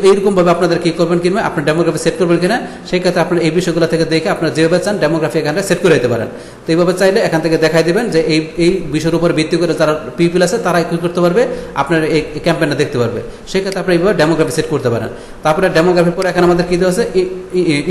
এইরকমভাবে আপনাদের কি করবেন কিনা আপনার ডেমোগ্রাফি সেট করবেন কিনা সেই ক্ষেত্রে আপনার এই বিষয়গুলো থেকে দেখে আপনার যেভাবে চান ডেমোগ্রাফি এখানে সেট করে দিতে পারেন। তো এইভাবে চাইলে এখান থেকে দেখাই দেবেন যে এই বিষয়ের উপর ভিত্তি করে যারা পিপল আছে তারা কি করতে পারবে, আপনার এই ক্যাম্পেইনটা দেখতে পারবে। সেই ক্ষেত্রে আপনি এইভাবে ডেমোগ্রাফি সেট করতে পারেন। তারপরে ডেমোগ্রাফির পরে এখানে আমাদের কি দেওয়া আছে,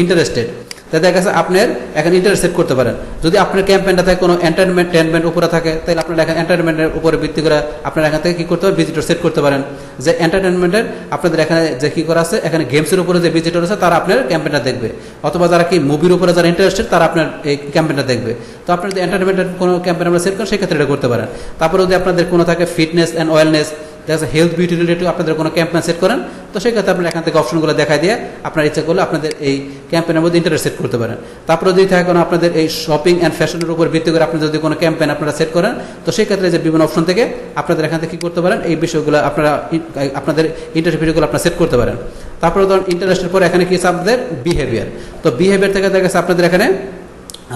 ইন্টারেস্টেড। তাই দেখা গেছে আপনার এখানে ইন্টারেস্ট সেট করতে পারেন। যদি আপনার ক্যাম্পেইনটা থাকে কোনো এন্টারটেনমেন্ট উপরে থাকে তাহলে আপনার এখানে এন্টারটেনমেন্টের উপরে ভিত্তি করে আপনার এখান থেকে কি করতে পারেন, ভিজিটর সেট করতে পারেন। যে এন্টারটেনমেন্টের আপনাদের এখানে যে কি করা আছে, এখানে গেমসের উপরে যে ভিজিটর আছে তারা আপনার ক্যাম্পেইনটা দেখবে, অথবা যারা কি মুভির উপরে যারা ইন্টারেস্টেড তারা আপনার এই ক্যাম্পেইনটা দেখবে। তো আপনার যদি এন্টারটেনমেন্টের কোনো ক্যাম্পেইন আমরা সেট করেন সেক্ষেত্রে এটা করতে পারেন। তারপরে যদি আপনাদের কোনো থাকে ফিটনেস অ্যান্ড ওয়েলনেস, দেখা যাচ্ছে হেলথ বিউটি রিলেটেড আপনাদের কোনো ক্যাম্পেইন সেট করেন, তো সেক্ষেত্রে আপনারা এখান থেকে অপশনগুলো দেখা দিয়ে আপনার ইচ্ছা করলে আপনাদের এই ক্যাম্পেইনের মধ্যে ইন্টারেস্ট সেট করতে পারেন। তারপরে যদি থাকে কোনো আপনাদের এই শপিং অ্যান্ড ফ্যাশনের উপর ভিত্তি করে আপনি যদি কোনো ক্যাম্পেইন আপনারা সেট করেন, তো সেক্ষেত্রে যে বিভিন্ন অপশন থেকে আপনাদের এখান থেকে কী করতে পারেন, এই বিষয়গুলো আপনারা আপনাদের ইন্টারেস্ট ভিডিওগুলো আপনারা সেট করতে পারেন। তারপরে ধরুন ইন্টারেস্টের পরে এখানে কি আছে আপনাদের বিহেভিয়ার। তো বিহেভিয়ার থেকে দেখা গেছে আপনাদের এখানে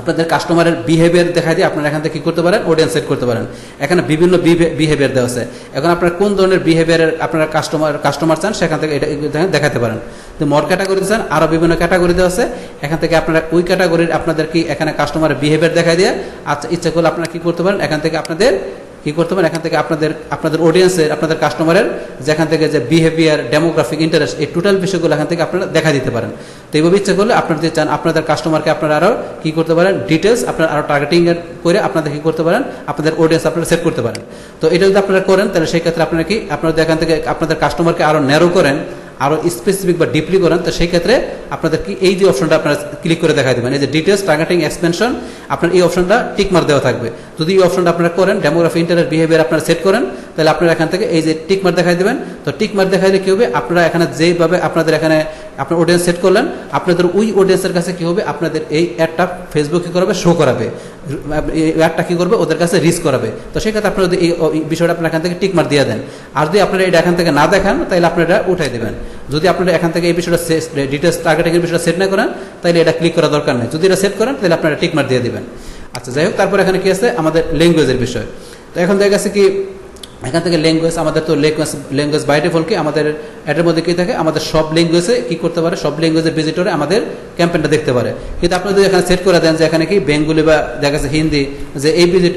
আপনাদের কাস্টমারের বিহেভিয়ার দেখা দিয়ে আপনারা এখান থেকে কী করতে পারেন, অডিয়েন্স সেট করতে পারেন। এখানে বিভিন্ন বিহেভিয়ার দেওয়া আছে। এখন আপনারা কোন ধরনের বিহেভিয়ারের আপনারা কাস্টমার চান সেখান থেকে এটা দেখাতে পারেন। তো মর ক্যাটাগরি চান, আরও বিভিন্ন ক্যাটাগরি দেওয়া আছে। এখান থেকে আপনারা ওই ক্যাটাগরির আপনাদের কি এখানে কাস্টমারের বিহেভিয়ার দেখাই দিয়ে আচ্ছা ইচ্ছা করলে আপনারা কী করতে পারেন, এখান থেকে আপনাদের কি করতে পারেন, এখান থেকে আপনাদের অডিয়েন্সের আপনাদের কাস্টমারের যেখান থেকে যে বিহেভিয়ার, ডেমোগ্রাফিক, ইন্টারেস্ট এই টোটাল বিষয়গুলো এখান থেকে আপনারা দেখা দিতে পারেন। তো এইভাবে ইচ্ছা করলে আপনারা যে চান আপনাদের কাস্টমারকে আপনারা আরও কী করতে পারেন, ডিটেলস আপনারা আরও টার্গেটিং করে আপনাদের কী করতে পারেন, আপনাদের অডিয়েন্স আপনারা সেট করতে পারেন। তো এটা যদি আপনারা করেন তাহলে সেই ক্ষেত্রে আপনারা কি আপনারা এখান থেকে আপনাদের কাস্টমারকে আরও ন্যারো করেন, আরও স্পেসিফিক বা ডিপলি করেন, তো সেই ক্ষেত্রে আপনাদের কি এই যে অপশনটা আপনারা ক্লিক করে দেখাই দেবেন, এই যে ডিটেলস টার্গেটিং এক্সপেনশন, আপনার এই অপশনটা টিকমার্ক দেওয়া থাকবে। যদি এই অপশনটা আপনারা করেন, ডেমোগ্রাফি, ইন্টারেস্ট, বিহেভিয়ার আপনারা সেট করেন, তাহলে আপনারা এখান থেকে এই যে টিকমার্ক দেখাই দেবেন। তো টিকমার্ক দেখাইলে কী হবে, আপনারা এখানে যেভাবে আপনাদের এখানে আপনার অডিয়েন্স সেট করলেন, আপনাদের ওই অডিয়েন্সের কাছে কী হবে, আপনাদের এই অ্যাডটা ফেসবুক কী করাবে, শো করাবে, এই অ্যাডটা কী করবে, ওদের কাছে রিচ করাবে। তো সেক্ষেত্রে আপনারা যদি এই বিষয়টা আপনারা এখান থেকে টিকমার্ক দিয়ে দেন। আর যদি আপনারা এটা এখান থেকে না দেখান তাহলে আপনারা এটা উঠাই দেবেন। যদি আপনারা এখান থেকে এই বিষয়টা ডিটেলস টার্গেটিংয়ের বিষয়টা সেট না করেন তাহলে এটা ক্লিক করা দরকার নেই। যদি এটা সেট করেন তাহলে আপনারা টিকমার্ক দিয়ে দেবেন। আচ্ছা, যাই হোক, তারপর এখানে কি আছে আমাদের ল্যাঙ্গুয়েজের বিষয়। তো এখন দেখা গেছে কি এখান থেকে ল্যাঙ্গুয়েজ, আমাদের তো ল্যাঙ্গুয়েজ বাই ডিফল্ট কি আমাদের এটার মধ্যে কী থাকে, আমাদের সব ল্যাঙ্গুয়েজে কী করতে পারে, সব ল্যাঙ্গুয়েজের ভিজিটরে আমাদের ক্যাম্পেইনটা দেখতে পারে। কিন্তু আপনি যদি এখানে সেট করে দেন যে এখানে কি বেঙ্গলি বা দেখা গেছে হিন্দি, যে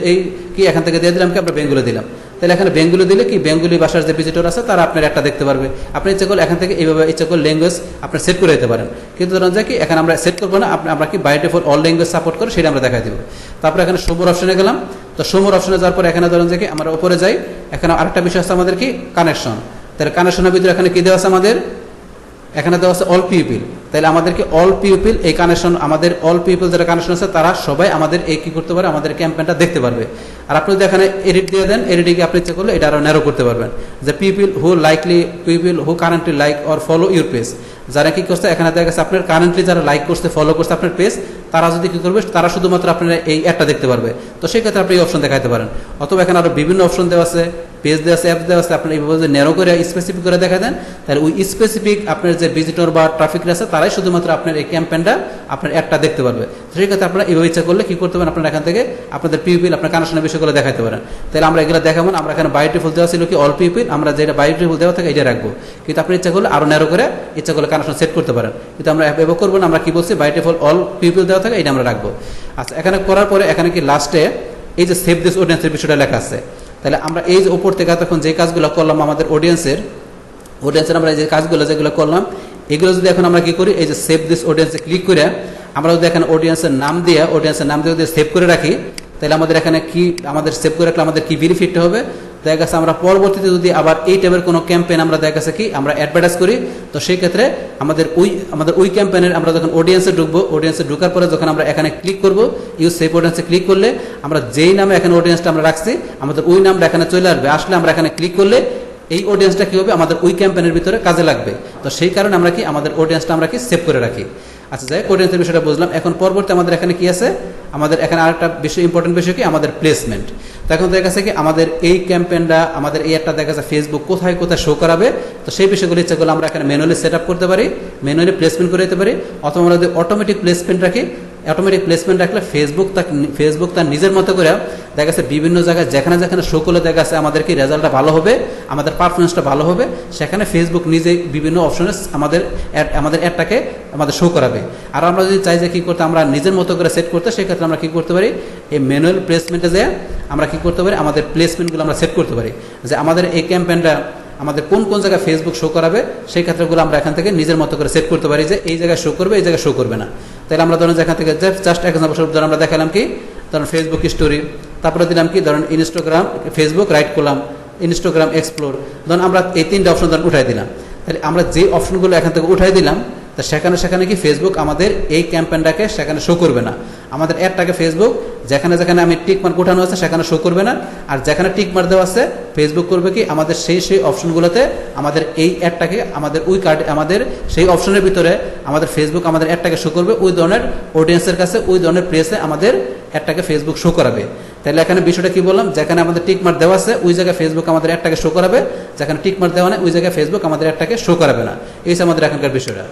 এই কি এখান থেকে দিয়ে দিলাম কি আমরা বেঙ্গলি দিলাম, তাহলে এখানে বেঙ্গলি দিলে কি বেঙ্গলি ভাষার যে ভিজিটর আছে তারা আপনার একটা দেখতে পারবে। আপনি ইচ্ছা করলে এখান থেকে এইভাবে ইচ্ছা করলে ল্যাঙ্গুয়েজ আপনার সেট করে দিতে পারেন। কিন্তু ধরুন যে কি এখানে আমরা সেট করবো না, আমরা কি by default all language support করে সেটা আমরা দেখাই দেবো। তারপরে এখানে শোমোর অপশনে গেলাম। তো শোমোর অপশনে যাওয়ার পর এখানে ধরুন যে কি আমরা উপরে যাই, এখানে আরেকটা বিষয় আছে আমাদের কি কানেকশন। তাহলে কানেকশনের ভিতরে এখানে কি দেওয়া আছে আমাদের, এখানে দেওয়া আছে অল পিপল। তাহলে আমাদেরকে অল পিপল এই কানেকশন, আমাদের অল পিপল যারা কানেকশন আছে তারা সবাই আমাদের এই কী করতে পারে, আমাদের ক্যাম্পেইনটা দেখতে পারবে। আর আপনি যদি এখানে এডিট দিয়ে দেন, এডিটিংয়ে আপনি ইচ্ছা করলে এটা আরও ন্যারো করতে পারবেন, যে people who currently like or follow your page. যারা কি করছে এখানে দেখা গেছে আপনার কারেন্টলি যারা লাইক করছে, ফলো করছে আপনার পেজ, তারা যদি কী করবে, তারা শুধুমাত্র আপনারা এই অ্যাডটা দেখতে পারবে। তো সেই ক্ষেত্রে আপনি এই অপশন দেখাতে পারেন। অথবা এখানে আরও বিভিন্ন অপশন দেওয়া আছে, পেজ দেওয়া আছে, অ্যাপ দেওয়া আছে। আপনি এইভাবে যদি ন্যারো করে স্পেসিফিক করে দেখা দেন, তাহলে ওই স্পেসিফিক আপনার যে ভিজিটর বা ট্রাফিক আছে তারাই শুধুমাত্র আপনার এই ক্যাম্পেইনটা, আপনার অ্যাডটা দেখতে পারবে। তো সেই ক্ষেত্রে আপনারা এইভাবে ইচ্ছা করলে কী করতে পারেন, আপনারা এখান থেকে আপনাদের পিপল, আপনার কানেকশনের বিষয়গুলো দেখাতে পারেন। তাহলে আমরা এগুলো দেখাবো না, আমরা এখানে বাই ডিফল্ট দেওয়া ছিল কি অল পিপল, আমরা যেটা বাই ডিফল্ট দেওয়া থাকে এটা রাখবো। কিন্তু আপনি ইচ্ছা করলে আরও ন্যারো করে ইচ্ছা করলে কানেকশন সেট করতে পারেন। কিন্তু আমরা এভাবে করবো না, আমরা কি বলছি বাই ডিফল্ট অল পিপল দেওয়া থাকে এটা আমরা রাখবো। আচ্ছা, এখানে করার পরে এখানে কি লাস্টে এই যে সেভ দিস অডিয়েন্সের বিষয়টা লেখা আছে। তাহলে আমরা এই যে উপর থেকে তখন যে কাজগুলো করলাম আমাদের অডিয়েন্সের আমরা যে কাজগুলো যেগুলো করলাম, এগুলো যদি এখন আমরা কি করি, এই যে সেভ দিস অডিয়েন্সে ক্লিক করে আমরা যদি এখানে অডিয়েন্সের নাম দিয়ে যদি সেভ করে রাখি, তাহলে আমাদের এখানে কি, আমাদের সেভ করে রাখলে আমাদের কি বেনিফিটটা হবে, দেখা গেছে আমরা পরবর্তীতে যদি আবার এই টাইপের কোনো ক্যাম্পেইন আমরা দেখা গেছে কি আমরা অ্যাডভার্টাইজ করি, তো সেই ক্ষেত্রে আমাদের ওই ক্যাম্পেইনের আমরা যখন অডিয়েন্সে ঢুকবো, অডিয়েন্সে ঢোকার পরে যখন আমরা এখানে ক্লিক করবো, ইউজ সেভ অডিয়েন্সে ক্লিক করলে আমরা যেই নামে এখানে অডিয়েন্সটা আমরা রাখছি, আমাদের ওই নামটা এখানে চলে আসলে আমরা এখানে ক্লিক করলে এই অডিয়েন্সটা কী হবে, আমাদের ওই ক্যাম্পেইনের ভিতরে কাজে লাগবে। তো সেই কারণে আমরা কি আমাদের অডিয়েন্সটা আমরা কি সেভ করে রাখি। আচ্ছা যাই অডিয়েন্সের বিষয়টা বুঝলাম। এখন পরবর্তী আমাদের এখানে কি আছে, আমাদের এখানে আরেকটা বেশি ইম্পর্টেন্ট বিষয় কি, আমাদের প্লেসমেন্ট। তো এখন দেখা গেছে কি আমাদের এই ক্যাম্পেইনটা, আমাদের এই একটা দেখা যাচ্ছে ফেসবুক কোথায় কোথায় শো করাবে, তো সেই বিষয়গুলো ইচ্ছাগুলো আমরা এখানে ম্যানুয়ালি সেট আপ করতে পারি, ম্যানুয়ালি প্লেসমেন্ট করে দিতে পারি, অথবা আমরা যদি অটোমেটিক প্লেসমেন্ট রাখি, অটোমেটিক প্লেসমেন্ট রাখলে ফেসবুক তার নিজের মতো করে দেখা যাচ্ছে বিভিন্ন জায়গায় যেখানে যেখানে শো করলে দেখা যাচ্ছে আমাদের কি রেজাল্টটা ভালো হবে, আমাদের পারফরমেন্সটা ভালো হবে, সেখানে ফেসবুক নিজে বিভিন্ন অপশনে আমাদের অ্যাডটাকে আমাদের শো করাবে। আর আমরা যদি চাই যে কী করতে, আমরা নিজের মতো করে সেট করতে, সেক্ষেত্রে আমরা কী করতে পারি, এই ম্যানুয়াল প্লেসমেন্টে যেয়ে আমরা কী করতে পারি, আমাদের প্লেসমেন্টগুলো আমরা সেট করতে পারি, যে আমাদের এই ক্যাম্পেইনটা আমাদের কোন কোন জায়গায় ফেসবুক শো করাবে, সেই ক্ষেত্রগুলো আমরা এখান থেকে নিজের মতো করে সেট করতে পারি, যে এই জায়গায় শো করবে, এই জায়গায় শো করবে না। তাহলে আমরা ধরুন এখান থেকে জাস্ট এক্সাম্পল ধরুন আমরা দেখালাম কি, ধরুন ফেসবুক স্টোরি, তারপরে দিলাম কি ধরুন ইনস্টাগ্রাম, ফেসবুক রাইট করলাম, ইনস্টাগ্রাম এক্সপ্লোর, ধরুন আমরা এই 3টে অপশন ধরুন উঠাই দিলাম। তাহলে আমরা যে অপশনগুলো এখান থেকে উঠাই দিলাম, তা সেখানে কি ফেসবুক আমাদের এই ক্যাম্পেইনটাকে সেখানে শো করবে না, আমাদের অ্যাডটাকে ফেসবুক যেখানে যেখানে আমি টিক মার্ক উঠানো আছে সেখানে শো করবে না, আর যেখানে টিক মার্ক দেওয়া আছে ফেসবুক করবে কি আমাদের সেই অপশনগুলোতে আমাদের এই অ্যাডটাকে আমাদের আমাদের সেই অপশনের ভিতরে আমাদের ফেসবুক আমাদের অ্যাডটাকে শো করবে, ওই ধরনের অডিয়েন্সের কাছে, ওই ধরনের প্লেসে আমাদের অ্যাডটাকে ফেসবুক শো করাবে। তাহলে এখানে বিষয়টা কি বললাম, যেখানে আমাদের টিক মার্ক দেওয়া আছে ওই জায়গায় ফেসবুক আমাদের অ্যাডটাকে শো করাবে, যেখানে টিক মার্ক দেওয়া নেই ওই জায়গায় ফেসবুক আমাদের অ্যাডটাকে শো করাবে না। এই হচ্ছে আমাদের এখানকার বিষয়টা।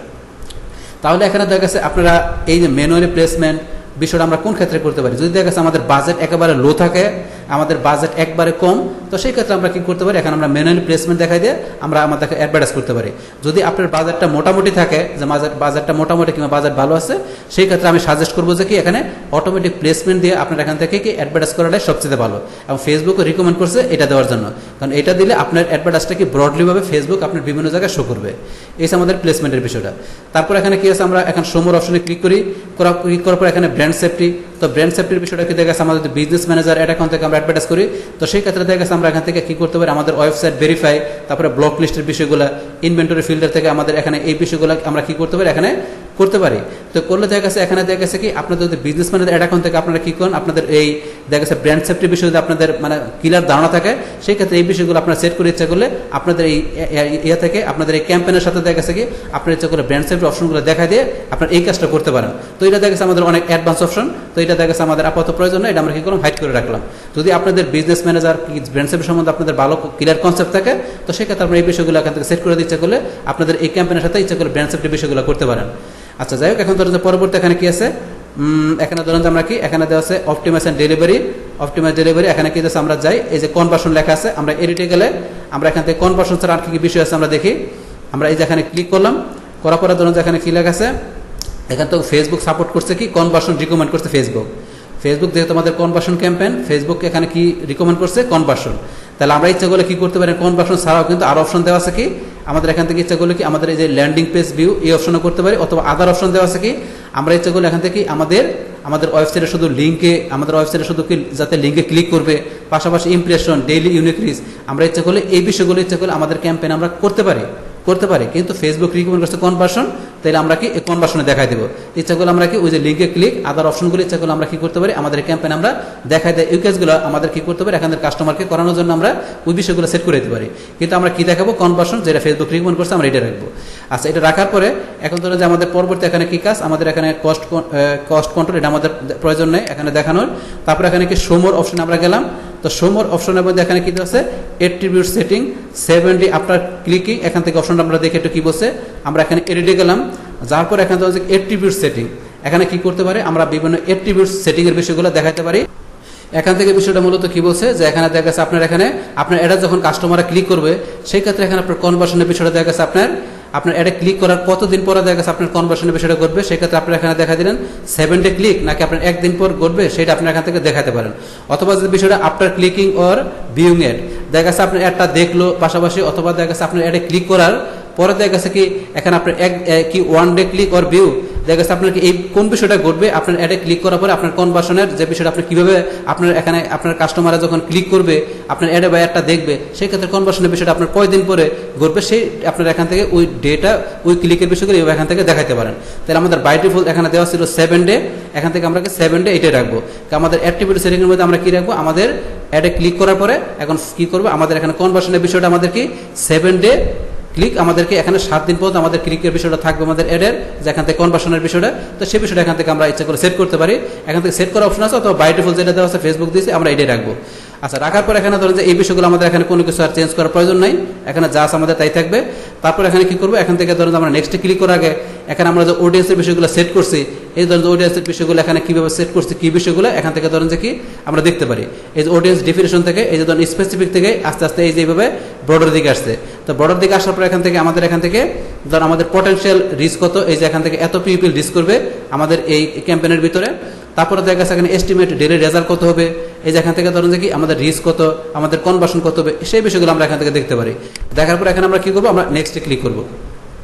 তাহলে এখানে দেখা গেছে আপনারা এই যে ম্যানুয়ালি প্লেসমেন্ট বিষয়টা আমরা কোন ক্ষেত্রে করতে পারি, যদি দেখা গেছে আমাদের বাজেট একেবারে লো থাকে, আমাদের বাজেট একবারে কম, তো সেই ক্ষেত্রে আমরা কি করতে পারি, এখানে আমরা ম্যানুয়ালি প্লেসমেন্ট দেখাই দিয়ে আমরা আমাদেরকে অ্যাডভার্টাইজ করতে পারি। যদি আপনার বাজেটটা মোটামুটি থাকে, যে বাজেটটা মোটামুটি কিংবা বাজেট ভালো আছে, সেই ক্ষেত্রে আমি সাজেস্ট করবো যে কি এখানে অটোমেটিক প্লেসমেন্ট দিয়ে আপনার এখান থেকে কি অ্যাডভার্টাইজ করাটাই সবচেয়ে ভালো, এবং ফেসবুকও রিকমেন্ড করছে এটা দেওয়ার জন্য, কারণ এটা দিলে আপনার অ্যাডভার্টাইজটা কি ব্রডলিভাবে ফেসবুক আপনার বিভিন্ন জায়গায় শো করবে। এই আমাদের প্লেসমেন্টের বিষয়টা। তারপর এখানে কি আছে, আমরা এখন শো মোর অপশনে ক্লিক করার পর এখানে ব্র্যান্ড সেফটি, তো ব্র্যান্ড সেফটির বিষয়টা কি দেখা গেছে আমাদের বিজনেস ম্যানেজার এটা অ্যাকাউন্ট থেকে আমরা অ্যাডভার্টাইজ করি, তো সেই ক্ষেত্রে দেখা গেছে আমরা এখান থেকে কি করতে পারি, আমাদের ওয়েবসাইট ভেরিফাই, তারপরে ব্লক লিস্টের বিষয়গুলো, ইনভেন্টরি ফিল্টার থেকে আমাদের এখানে এই বিষয়গুলো আমরা কি করতে পারি, এখানে করতে পারি। তো করলে দেখা গেছে এখানে দেখা গেছে কি আপনাদের যদি বিজনেস ম্যানেজার অ্যাকাউন্ট থেকে আপনারা কি করেন, আপনাদের এই দেখা গেছে ব্র্যান্ড সেফটির বিষয়ে যদি আপনাদের মানে ক্লিয়ার ধারণা থাকে, সেই ক্ষেত্রে এই বিষয়গুলো আপনারা সেট করে ইচ্ছা করলে আপনাদের এই ইয়ে থেকে আপনাদের এই ক্যাম্পেইনের সাথে দেখা গেছে কি আপনার ইচ্ছা করে ব্র্যান্ড সেফটি অপশনগুলো দেখা দিয়ে আপনার এই কাজটা করতে পারেন। তো এটা দেখা গেছে আমাদের অনেক অ্যাডভান্স অপশন, তো এটা দেখা গেছে আমাদের আপাতত প্রয়োজন নয়, এটা আমরা কি করলাম হাইড করে রাখলাম। যদি আপনাদের বিজনেস ম্যানেজার কি ব্র্যান্ড সেফটি সম্বন্ধে আপনাদের ভালো ক্লিয়ার কনসেপ্ট থাকে, তো সেক্ষেত্রে আপনারা এই বিষয়গুলো এখান থেকে সেট করে দিতে ইচ্ছা করলে আপনাদের এই ক্যাম্পেইনের সাথে ইচ্ছা করে ব্র্যান্ড সেফটি বিষয়গুলো করতে পারেন। আচ্ছা যাই হোক, এখন ধরুন যে পরবর্তী এখানে কি আছে, এখানে ধরুন যে আমরা কি এখানে দেওয়া আছে অপটিমাইজ ডেলিভারি, এখানে কি আছে আমরা যাই, এই যে কনভার্সন লেখা আছে, আমরা এডিটে গেলে আমরা এখান থেকে কনভার্সন ছাড়া আর কি বিষয় আছে আমরা দেখি, আমরা এই যে এখানে ক্লিক করলাম, করার পরে ধরুন যে এখানে কি লেখা আছে, এখানে তো ফেসবুক সাপোর্ট করছে কি কনভার্সন রিকমেন্ড করছে ফেসবুক যেহেতু আমাদের কনভার্সন ক্যাম্পেইন, ফেসবুক এখানে কি রিকমেন্ড করছে কনভার্সন। তাহলে আমরা ইচ্ছা করলে কি করতে পারি, কনভার্সন ছাড়াও কিন্তু আরো অপশন দেওয়া আছে কি আমাদের এখান থেকে ইচ্ছা করলে কি আমাদের এই যে ল্যান্ডিং পেজ ভিউ এই অপশনও করতে পারি, অথবা আদার অপশন দেওয়া আছে কি আমরা ইচ্ছা করলে এখান থেকে আমাদের ওয়েবসাইটে শুধু লিঙ্কে আমাদের ওয়েবসাইটে শুধু কি যাতে লিঙ্কে ক্লিক করবে, পাশাপাশি ইমপ্রেশন, ডেইলি ইউনিক রিচ, আমরা ইচ্ছা করলে এই বিষয়গুলো ইচ্ছা করলে আমাদের ক্যাম্পেইন আমরা করতে পারি, কিন্তু ফেসবুক রিকমেন্ড করছে কনভার্সন, তাহলে আমরা কি এই কনভার্সনে দেখাই দেবো। ইচ্ছা করলে আমরা কি ওই যে লিঙ্কে ক্লিক আদার অপশনগুলো ইচ্ছা করলে আমরা কি করতে পারি, আমাদের ক্যাম্পেইন আমরা দেখাই দেয়, এই কাজগুলো আমাদের কি করতে পারি, এখানের কাস্টমারকে করানোর জন্য আমরা ওই বিষয়গুলো সেট করে দিতে পারি, কিন্তু আমরা কি দেখাবো, কনভার্সন যেটা ফেসবুক রিকমেন্ড করছে আমরা এটা রাখবো। আচ্ছা, এটা রাখার পরে এখন ধরুন যে আমাদের পরবর্তী এখানে কি কাজ, আমাদের এখানে কস্ট কন্ট্রোল, এটা আমাদের প্রয়োজন নেই এখানে দেখানোর। তারপরে এখানে কি শো মোর অপশন আমরা গেলাম, তো শো মোর অপশনের মধ্যে এখানে কি আছে, অ্যাট্রিবিউট সেটিং 70 আফটার ক্লিকিং, এখান থেকে অপশনটা আমরা দেখে একটু কি বলছে, আমরা এখানে এডিটে গেলাম, যার পর এখানে হচ্ছে অ্যাট্রিবিউট সেটিং, এখানে কি করতে পারে, আমরা বিভিন্ন অ্যাট্রিবিউট সেটিং এর বিষয়গুলো দেখাতে পারি। এখান থেকে বিষয়টা মূলত কি বলছে, যে এখানে দেখা গেছে আপনার এটা যখন কাস্টমাররা ক্লিক করবে, সেই ক্ষেত্রে এখানে আপনার কনভার্সনের বিষয়টা দেখা গেছে আপনার এটা ক্লিক করার কতদিন পরে দেখা গেছে আপনার কনভার্সনের বিষয়টা করবে, সেক্ষেত্রে আপনার এখানে দেখা দিলেন 7 ডে ক্লিক নাকি আপনার একদিন পর করবে, সেটা আপনার এখান থেকে দেখাতে পারেন। অথবা যদি বিষয়টা after clicking or viewing ad, দেখা গেছে আপনার অ্যাডটা দেখলো পাশাপাশি, অথবা দেখা গেছে আপনার অ্যাডে ক্লিক করার পরে দেখা গেছে কি এখানে আপনার কি 1 ডে ক্লিক অর ভিউ, দেখা গেছে আপনার কি এই কোন বিষয়টা ঘটবে, আপনার অ্যাডে ক্লিক করার পরে আপনার কনভার্সনের যে বিষয়টা আপনি কিভাবে আপনার এখানে আপনার কাস্টমাররা যখন ক্লিক করবে আপনার অ্যাডে বা অ্যাডটা দেখবে, সেই ক্ষেত্রে কনভার্সনের বিষয়টা আপনার কয়দিন পরে ঘটবে, সেই আপনার এখান থেকে ওই ডেটা ওই ক্লিকের বিষয়গুলো এখান থেকে দেখাতে পারেন। তাহলে আমাদের বাই ডিফল্ট এখানে দেওয়া ছিল 7 ডে, এখান থেকে আমরা 7 ডে এটাই রাখবো। আমাদের অ্যাক্টিভিটি সেটিং এর মধ্যে আমরা কি রাখবো, আমাদের অ্যাডে ক্লিক করার পরে এখন কি করবো, আমাদের এখানে কনভার্সনের বিষয়টা আমাদের কি 7 ডে ক্লিক আমাদেরকে এখানে 7 দিন পর্যন্ত আমাদের ক্লিকের বিষয়টা থাকবে আমাদের অ্যাডের, যে এখান থেকে কনভার্সনের বিষয়টা, তো সেই বিষয়টা এখান থেকে আমরা ইচ্ছা করে সেট করতে পারি। এখান থেকে সেট করার অপশন আছে, অথবা বাই ডিফল্ট যেটা দেওয়া আছে ফেসবুক দিয়েছে আমরা এটাই রাখবো। আচ্ছা, রাখার পর এখানে ধরেন যে এই বিষয়গুলো আমাদের এখানে কোনো কিছু আর চেঞ্জ করার প্রয়োজন নাই, এখানে যা আছে আমাদের তাই থাকবে। তারপর এখানে কি করবো, এখান থেকে ধরেন আমরা নেক্সটে ক্লিক করার আগে এখানে আমরা যে অডিয়েন্সের বিষয়গুলো সেট করছি, এই ধরেন যে অডিয়েন্সের বিষয়গুলো এখানে কীভাবে সেট করছি, কী বিষয়গুলো এখান থেকে ধরেন যে কি আমরা দেখতে পারি। এই যে অডিয়েন্স ডেফিনেশন থেকে এই যে ধরেন স্পেসিফিক থেকে আস্তে আস্তে এই যে এইভাবে বর্ডার দিকে আসছে। তো বর্ডার দিকে আসার পর এখান থেকে আমাদের ধর আমাদের পটেনশিয়াল রিস্ক কত, এই যে এখান থেকে এত পিপল রিস্ক করবে আমাদের এই ক্যাম্পেইনের ভিতরে। তারপরে দেখা গেছে এখানে এস্টিমেট ডেলি রেজাল্ট কত হবে, এই যে এখান থেকে ধরুন যে কি আমাদের রিস্ক কত, আমাদের কনভার্সন কত হবে, সেই বিষয়গুলো আমরা এখান থেকে দেখতে পারি। দেখার পর এখানে আমরা কি করবো, আমরা নেক্সটে ক্লিক করবো।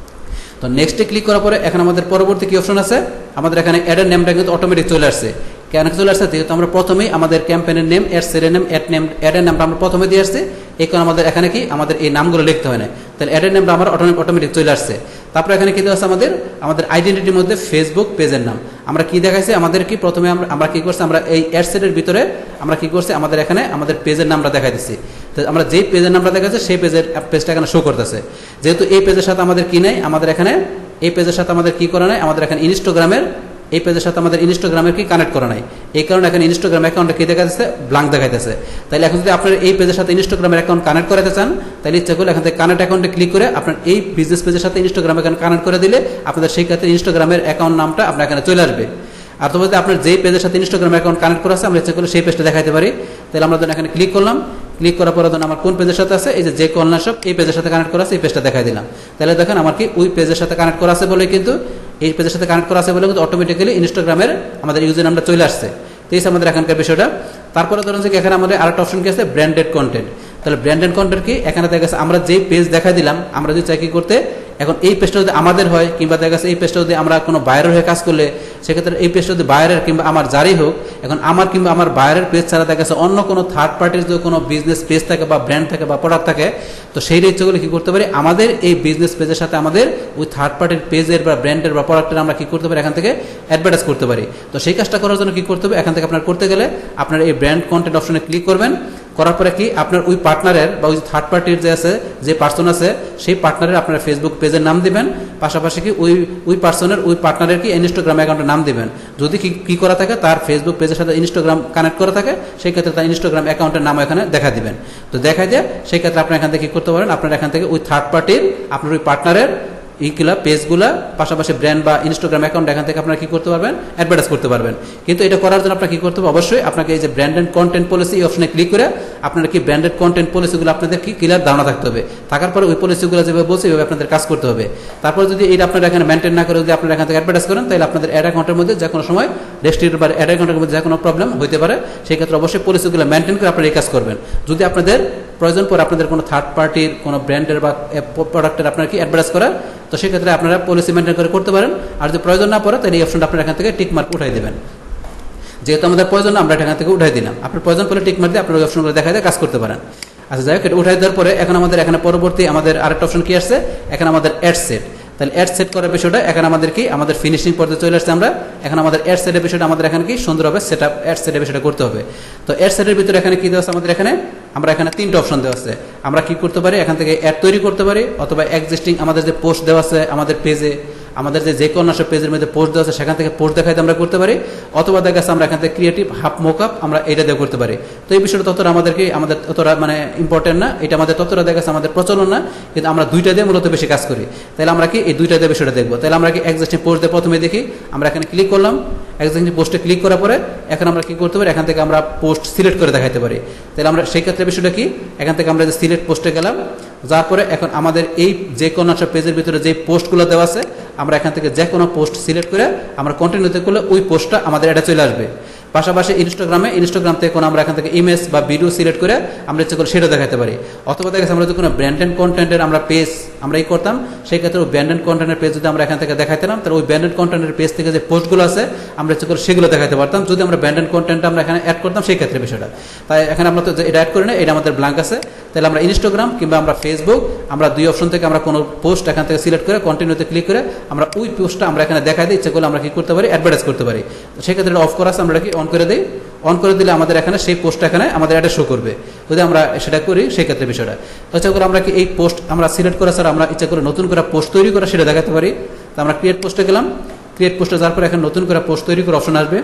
তো নেক্সটে ক্লিক করার পরে এখন আমাদের পরবর্তী কি অপশন আছে, আমাদের এখানে অ্যাডের নেমটা কিন্তু অটোমেটিক চলে আসছে। কেন চলে আসছে, যেহেতু আমরা প্রথমেই আমাদের ক্যাম্পেইনের নেম, অ্যাড সেলের নেম, অ্যাডের নামটা আমরা প্রথমে দিয়ে আসছি, এই কারণে আমাদের এখানে কি আমাদের এই নামগুলো লিখতে হয় না, তাহলে অ্যাডের নামটা আমার অটোমেটিক চলে আসছে। তারপরে এখানে কি দেওয়া আছে, আমাদের আইডেন্টিটির মধ্যে ফেসবুক পেজের নাম আমরা কি দেখাইছি, আমাদের কি প্রথমে আমরা কি করছি, আমরা এই অ্যাড সেটের ভিতরে আমরা কি করছি, আমাদের এখানে আমাদের পেজের নামটা দেখাই দিচ্ছি। তো আমরা যেই পেজের নামটা দেখাচ্ছি সেই পেজটা এখানে শো করতেছে। যেহেতু এই পেজের সাথে আমাদের কি নাই, আমাদের এখানে এই পেজের সাথে আমাদের কি করা নাই, আমাদের এখানে ইনস্টাগ্রামের এই পেজের সাথে আমাদের ইনস্টাগ্রামের কি কানেক্ট করা নাই, এই কারণে এখানে ইনস্টাগ্রাম অ্যাকাউন্টটা কি দেখাচ্ছে, ব্ল্যাঙ্ক দেখাইতেছে। তাহলে এখন যদি আপনার এই পেজের সাথে ইনস্টাগ্রামের অ্যাকাউন্ট কানেক্ট করাতে চান, তাহলে ইচ্ছা করলে এখান থেকে কানেক্ট অ্যাকাউন্টে ক্লিক করে আপনার এই বিজনেস পেজের সাথে ইনস্টাগ্রাম অ্যাকাউন্ট কানেক্ট করে দিলে আপনাদের সেই ক্ষেত্রে ইনস্টাগ্রামের অ্যাকাউন্ট নামটা আপনার এখানে চলে আসবে। আর তবে যদি আপনার যেই পেজের সাথে ইনস্টাগ্রাম অ্যাকাউন্ট কানেক্ট করা আছে আমরা ইচ্ছা করলে সেই পেজটা দেখাতে পারি। তাহলে আমরা এখানে ক্লিক করলাম, ক্লিক করার পরে আমার কোন পেজের সাথে আছে, এই যে অনলাইন শপ এই পেজের সাথে কানেক্ট করা আছে, এই পেজটা দেখাই দিলাম। তাহলে দেখেন আমার কি ওই পেজের সাথে কানেক্ট করা আছে বলে কিন্তু এই পেজের সাথে কানেক্ট করা আছে বলে কিন্তু অটোমেটিক্যালি ইনস্টাগ্রামের আমাদের ইউজার নামটা চলে আসছে। তো এই আমাদের এখানকার বিষয়টা। তারপরে ধরুন যে এখানে আমাদের আরেকটা অপশন কি আছে, ব্র্যান্ডেড কন্টেন্ট। তাহলে ব্র্যান্ডেড কন্টেন্ট কি, এখানে দেখা গেছে আমরা যেই পেজ দেখাই দিলাম, আমরা যদি চাই কি করতে, এখন এই পেজটা যদি আমাদের হয় কিংবা দেখা গেছে এই পেজটা যদি আমরা কোনো বাইরের হয়ে কাজ করলে, সেক্ষেত্রে এই পেজটা যদি বাইরের কিংবা আমার যারই হোক, এখন আমার কিংবা আমার বাইরের পেজ ছাড়া দেখা গেছে অন্য কোনো থার্ড পার্টির যদি কোনো বিজনেস পেজ থাকে বা ব্র্যান্ড থাকে বা প্রোডাক্ট থাকে, তো সেই ইচ্ছাগুলো কী করতে পারি, আমাদের এই বিজনেস পেজের সাথে আমাদের ওই থার্ড পার্টির পেজের বা ব্র্যান্ডের বা প্রোডাক্টের আমরা কী করতে পারি, এখান থেকে অ্যাডভার্টাইজ করতে পারি। তো সেই কাজটা করার জন্য কী করতে হবে, এখান থেকে আপনার করতে গেলে আপনার এই ব্র্যান্ড কন্টেন্ট অপশনে ক্লিক করবেন। করার পরে কি আপনার ওই পার্টনারের বা ওই থার্ড পার্টির যে আছে, যে পার্সন আছে, সেই পার্টনারের আপনার ফেসবুক পেজের নাম দিবেন, পাশাপাশি কি ওই পার্সনের ওই পার্টনারের কি ইনস্টাগ্রাম অ্যাকাউন্টের নাম দিবেন। যদি কি করা থাকে, তার ফেসবুক পেজের সাথে ইনস্টাগ্রাম কানেক্ট করা থাকে, সেই ক্ষেত্রে তার ইনস্টাগ্রাম অ্যাকাউন্টের নাম এখানে দেখা দিবেন। তো দেখা যায় সেই ক্ষেত্রে আপনি এখান থেকে কি করতে পারেন, আপনার এখান থেকে ওই থার্ড পার্টির আপনার ওই পার্টনারের এইগুলা পেজগুলা পাশাপাশি ব্র্যান্ড বা ইনস্টাগ্রাম অ্যাকাউন্ট এখান থেকে আপনারা কি করতে পারবেন, অ্যাডভার্টাইজ করতে পারবেন। কিন্তু এটা করার জন্য আপনার কি করতে হবে, অবশ্যই আপনাকে এই যে ব্র্যান্ডেড কন্টেন্ট পলিসি অপশনে ক্লিক করে আপনারা কি ব্র্যান্ডেড কন্টেন্ট পলিসিগুলো আপনাদের কি ক্লিয়ার ধারণা থাকতে হবে। থাকার পরে ওই পলিসিগুলো যেভাবে বলছে এইভাবে আপনাদের কাজ করতে হবে। তারপর যদি এটা আপনারা এখানে মেনটেন না করে যদি আপনারা এখান থেকে অ্যাডভার্টাইজ করেন, তাহলে আপনাদের অ্যাড অ্যাকাউন্টের মধ্যে যে কোনো সময় রেস্ট্রিক্টেড বা অ্যাড অ্যাকাউন্টের মধ্যে যে কোনো প্রবলেম হতে পারে। সেই ক্ষেত্রে অবশ্যই পলিসিগুলো মেনটেন করে আপনারা এই কাজ করবেন। যদি আপনাদের প্রয়োজন পরে আপনাদের কোনো থার্ড পার্টির কোনো ব্র্যান্ডের বা প্রোডাক্টের আপনার কি অ্যাডভার্টাইজ করার, তো সেক্ষেত্রে আপনারা পলিসি মেনটেন করে করতে পারেন। আর যদি প্রয়োজন না পড়ে তাহলে এই অপশনটা আপনারা এখান থেকে টিক মার্ক উঠাই দেবেন। যেহেতু আমাদের প্রয়োজন আমরা এখান থেকে উঠাই দিলাম, আপনার প্রয়োজন পড়লে টিক মার্ক দিয়ে আপনার ওই অপশনগুলো দেখাই দিয়ে কাজ করতে পারেন। আচ্ছা যাই হোক, এটা উঠাই দেওয়ার পরে এখন আমাদের এখানে পরবর্তী আমাদের আরেকটা অপশন কি আসছে, এখানে আমাদের অ্যাড সেট। তাহলে অ্যাড সেট করার বিষয়টা এখানে আমাদের কি আমাদের ফিনিশিং পর্যায়ে চলে আসছে। আমরা এখন আমাদের অ্যাড সেটের বিষয়টা আমাদের এখানে কি সুন্দরভাবে সেট আপ অ্যাড সেটের বিষয়টা করতে হবে। তো অ্যাড সেটের ভিতরে এখানে কি দেওয়া আছে, আমাদের এখানে আমরা এখানে 3টা অপশন দেওয়া আছে। আমরা কি করতে পারি, এখান থেকে অ্যাড তৈরি করতে পারি, অথবা এক্সিস্টিং আমাদের যে পোস্ট দেওয়া আছে আমাদের পেজে, আমাদের যে কোনো পেজের মধ্যে পোস্ট দেওয়া আছে সেখান থেকে পোস্ট দেখাইতে আমরা করতে পারি, অথবা দেখা যাচ্ছে আমরা এখান থেকে ক্রিয়েটিভ হাফ মোকআপ আমরা এটা দিয়ে করতে পারি। তো এই বিষয়টা ততটা আমাদের ততটা মানে ইম্পর্টেন্ট না, এটা আমাদের ততটা দেখা যাচ্ছে আমাদের প্রচলন না, কিন্তু আমরা 2টা দিয়ে মূলত বেশি কাজ করি। তাহলে আমরা কি এই 2টা দিয়ে বিষয়টা দেখবো। তাহলে আমরা কি এক্সিস্টিং পোস্ট দিয়ে প্রথমে দেখি, আমরা এখানে ক্লিক করলাম, এক্সিস্টিং পোস্টে ক্লিক করার পরে এখন আমরা কি করতে পারি, এখান থেকে আমরা পোস্ট সিলেক্ট করে দেখাতে পারি। তাহলে আমরা সেই ক্ষেত্রে বিষয়টা কি, এখান থেকে আমরা যে সিলেক্ট পোস্টে গেলাম, যার পরে এখন আমাদের এই যে কোনো পেজের ভিতরে যে পোস্টগুলো দেওয়া আছে আমরা এখান থেকে যে কোনো পোস্ট সিলেক্ট করে আমরা কন্টিনিউতে করলে ওই পোস্টটা আমাদের এটা চলে আসবে। পাশাপাশি ইনস্টাগ্রাম থেকে কোনো আমরা এখান থেকে ইমেজ বা ভিডিও সিলেক্ট করে আমরা ইচ্ছে করে সেটা দেখাতে পারি। অথবা দেখা যাচ্ছে আমরা যদি কোনো ব্র্যান্ডেড কন্টেন্টের আমরা পেজ আমরা করতাম, সেই ক্ষেত্রে ওই ব্র্যান্ডেড কন্টেন্টের পেজ যদি আমরা এখান থেকে দেখাইতাম, তাহলে ওই ব্র্যান্ডেড কন্টেন্টের পেজ থেকে যে পোস্টগুলো আছে আমরা ইচ্ছে করে সেগুলো দেখাতে পারতাম, যদি আমরা ব্র্যান্ডেড কন্টেন্টটা আমরা এখানে অ্যাড করতাম সেই ক্ষেত্রে বিষয়টা। তাই এখানে আমরা তো এটা অ্যাড করি না, এটা আমাদের ব্ল্যাঙ্ক আছে। তাহলে আমরা ইনস্টাগ্রাম কিংবা আমরা ফেসবুক আমরা 2 অপশন থেকে আমরা কোনো পোস্ট এখান থেকে সিলেক্ট করে কন্টিনিউতে ক্লিক করে আমরা ওই পোস্টটা আমরা এখানে দেখাই দিই, ইচ্ছে করলে আমরা কি করতে পারি, অ্যাডভার্টাইজ করতে পারি। সেক্ষেত্রে অফ করা আছে, আমরা কি অন করে দিই। অন করে দিলে আমাদের এখানে সেই পোস্টটা এখানে আমাদের অ্যাডে শো করবে। যদি আমরা সেটা করি সেই ক্ষেত্রে বিষয়টা ইচ্ছা করে আমরা কি এই পোস্ট আমরা সিলেক্ট করে স্যার আমরা ইচ্ছা করে নতুন করে পোস্ট তৈরি করা সেটা দেখাতে পারি। তো আমরা ক্রিয়েট পোস্টে গেলাম, ক্রিয়েট পোস্টে যাওয়ার পরে এখানে নতুন করে পোস্ট তৈরি করার অপশন আসবে।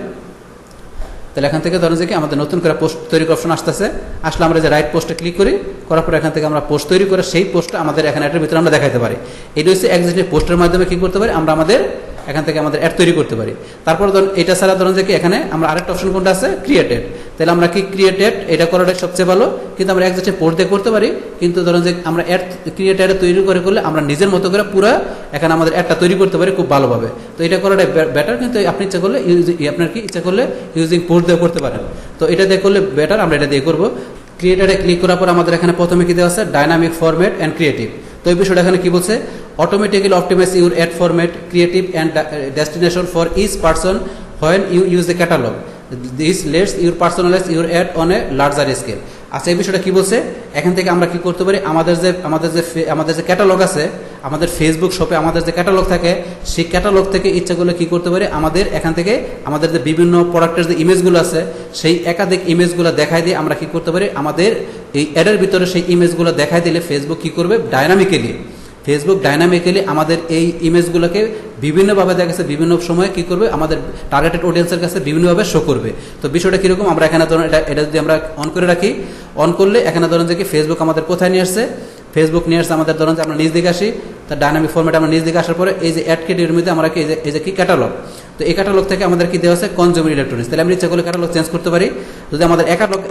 তাহলে এখান থেকে ধরেন যে কি আমাদের নতুন করে পোস্ট তৈরি করার অপশন আসতেছে, আসলে আমরা যে রাইট পোস্টে ক্লিক করি, করার পরে এখান থেকে আমরা পোস্ট তৈরি করে সেই পোস্টটা আমাদের এখানে অ্যাডের ভিতরে আমরা দেখাতে পারি। এটা হচ্ছে এক্স্যাক্টলি পোস্টের মাধ্যমে কি করতে পারি, আমরা আমাদের এখান থেকে আমাদের অ্যাড তৈরি করতে পারি। তারপর ধরুন এটা ছাড়া ধরুন যে কি এখানে আমরা আরেকটা অপশন কোনটা আছে, ক্রিয়েটেড। তাহলে আমরা কি ক্রিয়েটেড এটা করাটা সবচেয়ে ভালো, কিন্তু আমরা এক্স্যাক্টলি পোস্ট দিয়ে করতে পারি। কিন্তু ধরুন যে আমরা অ্যাড ক্রিয়েটেড তৈরি করলে আমরা নিজের মতো করে পুরো এখানে আমাদের অ্যাডটা তৈরি করতে পারি খুব ভালোভাবে। তো এটা করাটা বেটার, কিন্তু আপনি ইচ্ছা করলে আপনার কি ইচ্ছা করলে ইউজিং পোস্ট দিয়ে করতে পারেন। তো এটা দিয়ে করলে বেটার, আমরা এটা দিয়ে করবো। ক্রিয়েটেডে ক্লিক করার পর আমাদের এখানে প্রথমে কি দেওয়া আছে, ডাইনামিক ফরম্যাট অ্যান্ড ক্রিয়েটিভ। তো এই বিষয়টা এখানে কি বলছে, automatically optimize your ad format, creative and destination for each person when you use a catalogue. This lets your personalize your ad on a larger scale. আচ্ছা, এই বিষয়টা কি বলছে, এখান থেকে আমরা কি করতে পারি, আমাদের যে ক্যাটালগ আছে, আমাদের ফেসবুক শপে আমাদের যে ক্যাটালগ থাকে, সেই ক্যাটালগ থেকে ইচ্ছা করলে কি করতে পারি, আমাদের এখান থেকে আমাদের যে বিভিন্ন প্রোডাক্টের যে ইমেজগুলো আছে সেই একাধিক ইমেজগুলো দেখাই দিয়ে আমরা কি করতে পারি, আমাদের এই অ্যাডের ভিতরে সেই ইমেজগুলো দেখাই দিলে ফেসবুক কি করবে, ডাইনামিক্যালি আমাদের এই ইমেজগুলোকে বিভিন্নভাবে দেখা গেছে বিভিন্ন সময়ে কি করবে, আমাদের টার্গেটেড অডিয়েন্সের কাছে বিভিন্নভাবে শো করবে। তো বিষয়টা কীরকম, আমরা এখানে ধরুন এটা যদি আমরা অন করে রাখি, অন করলে এখানে ধরুন যে কি ফেসবুক আমাদের কোথায় নিয়ে আসছে, ফেসবুক নিয়ে আসছে আমাদের ধরুন যে আমরা নিজ দিকে আসি, তার ডাইনামিক ফরম্যাট আমরা নিজ দিকে আসার পরে এই যে অ্যাড ক্যাটাগরির মধ্যে আমরা কি এই যে কি ক্যাটালগ, তো এই ক্যাটালগ থেকে আমাদের কি দেওয়া আছে, কনজিউমার ইলেকট্রনিক্স। তাহলে আমি ইচ্ছা করলে ক্যাটালগ চেঞ্জ করতে পারি। যদি আমাদের